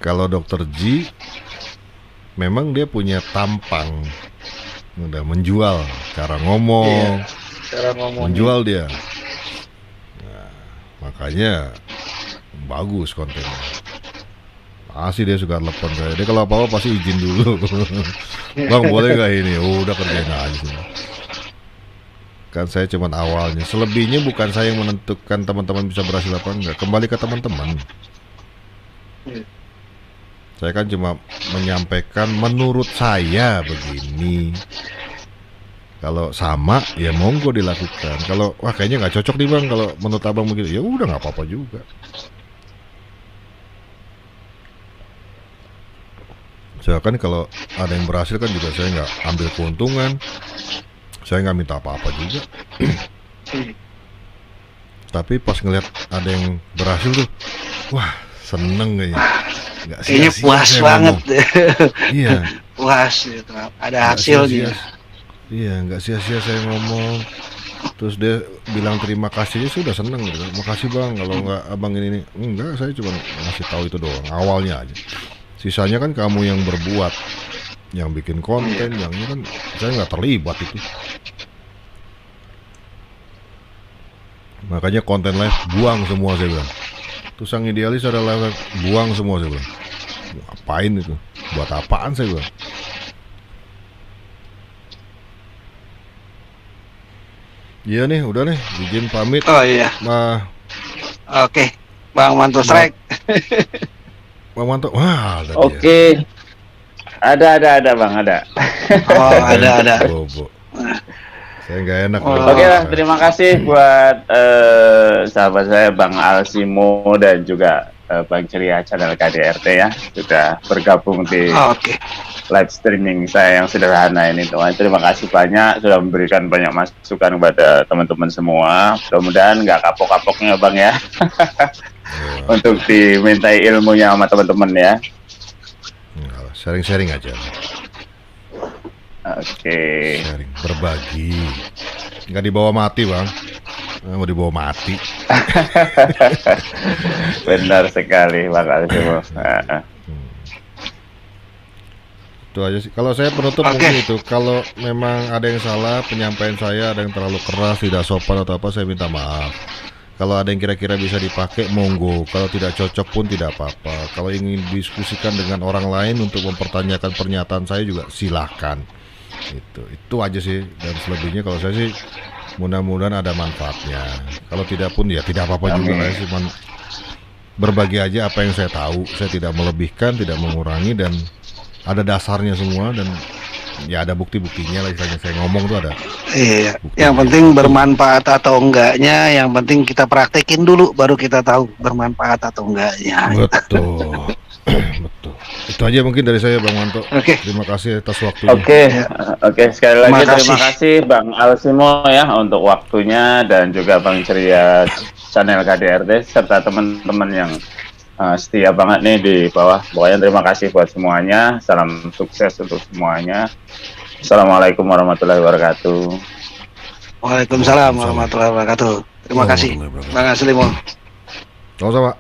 S1: Kalau Dr. G memang dia punya tampang, udah menjual cara ngomong,
S3: Cara ngomong.
S1: menjual dia. Nah, makanya bagus kontennya. Pasti dia suka telepon saya. Dia kalau apa-apa pasti izin dulu. Bang boleh nggak ini? Udah kerjain aja sih. Kan saya cuman awalnya. Selebihnya bukan saya yang menentukan teman-teman bisa berhasil apa enggak. Kembali ke teman-teman. Saya kan cuma menyampaikan menurut saya begini. Kalau sama ya monggo dilakukan. Kalau wah kayaknya nggak cocok nih bang. Kalau menurut abang begitu ya udah nggak apa-apa juga. Saya kan kalau ada yang berhasil kan juga saya nggak ambil keuntungan, saya nggak minta apa-apa juga. Tapi pas ngeliat ada yang berhasil tuh, wah seneng kayaknya. Nggak
S2: Kayaknya
S1: sia-sia
S2: puas
S1: saya
S2: banget.
S1: ngomong. Iya.
S2: Puas gitu. Ada
S1: Nggak
S2: hasilnya.
S1: sia-sia. Iya, nggak sia-sia saya ngomong. Terus dia bilang terima kasihnya sudah seneng gitu. Makasih bang, kalau nggak abang ini. Enggak, saya cuma ngasih tahu itu doang. Awalnya aja. Sisanya kan kamu yang berbuat, yang bikin konten, yang ini kan saya nggak terlibat itu. Makanya konten live buang semua saya bilang. Terus yang idealis ada live buang semua saya bilang. Ngapain itu? Buat apaan saya bilang? Iya nih, udah nih, izin pamit.
S2: Oh iya.
S1: Nah,
S2: Oke. Bang Manto Strike.
S1: Bang Manto, wah, ada dia.
S4: Oke. Ada Bang, ada.
S2: Oh, ada.
S1: Bobo. Saya nggak enak.
S2: Oh.
S1: dengar.
S4: Oke Bang, terima kasih buat sahabat saya Bang Alsimo dan juga Bang Ceria channel KDRT ya, sudah bergabung di
S2: Oke.
S4: live streaming saya yang sederhana ini teman. Terima kasih banyak sudah memberikan banyak masukan kepada teman-teman semua. Mudah-mudahan nggak kapok-kapoknya Bang ya. Untuk dimintai ilmunya sama teman-teman ya.
S1: Enggak, sharing-sharing aja.
S4: Oke.
S1: Sharing, berbagi. Nggak dibawa mati bang. Mau dibawa mati.
S4: Benar sekali Bang Alsimo.
S1: Itu aja sih. Kalau saya penutup mungkin itu. Kalau memang ada yang salah penyampaian saya, ada yang terlalu keras, tidak sopan atau apa, saya minta maaf. Kalau ada yang kira-kira bisa dipakai, monggo. Kalau tidak cocok pun tidak apa-apa. Kalau ingin diskusikan dengan orang lain untuk mempertanyakan pernyataan saya juga silahkan. Itu aja sih. Dan selebihnya kalau saya sih mudah-mudahan ada manfaatnya. Kalau tidak pun ya tidak apa-apa juga. Saya cuma berbagi aja apa yang saya tahu. Saya tidak melebihkan, tidak mengurangi, dan ada dasarnya semua, dan ya ada bukti-buktinya lah. Istilahnya saya ngomong tuh ada.
S2: Iya. Yang penting bermanfaat atau enggaknya, yang penting kita praktekin dulu baru kita tahu bermanfaat atau enggaknya.
S1: Betul. Betul. Itu aja mungkin dari saya Bang Manto.
S2: Oke.
S1: Terima kasih atas waktunya.
S4: Oke, sekali lagi
S2: Terima
S4: terima kasih Bang Alsimo ya untuk waktunya dan juga Bang Ceria channel KDRT serta teman-teman yang setia banget nih di bawah. Pokoknya terima kasih buat semuanya. Salam sukses untuk semuanya. Assalamualaikum warahmatullahi wabarakatuh.
S2: Waalaikumsalam warahmatullahi wabarakatuh. Terima kasih, Bang Aslimo.
S1: Sama-sama.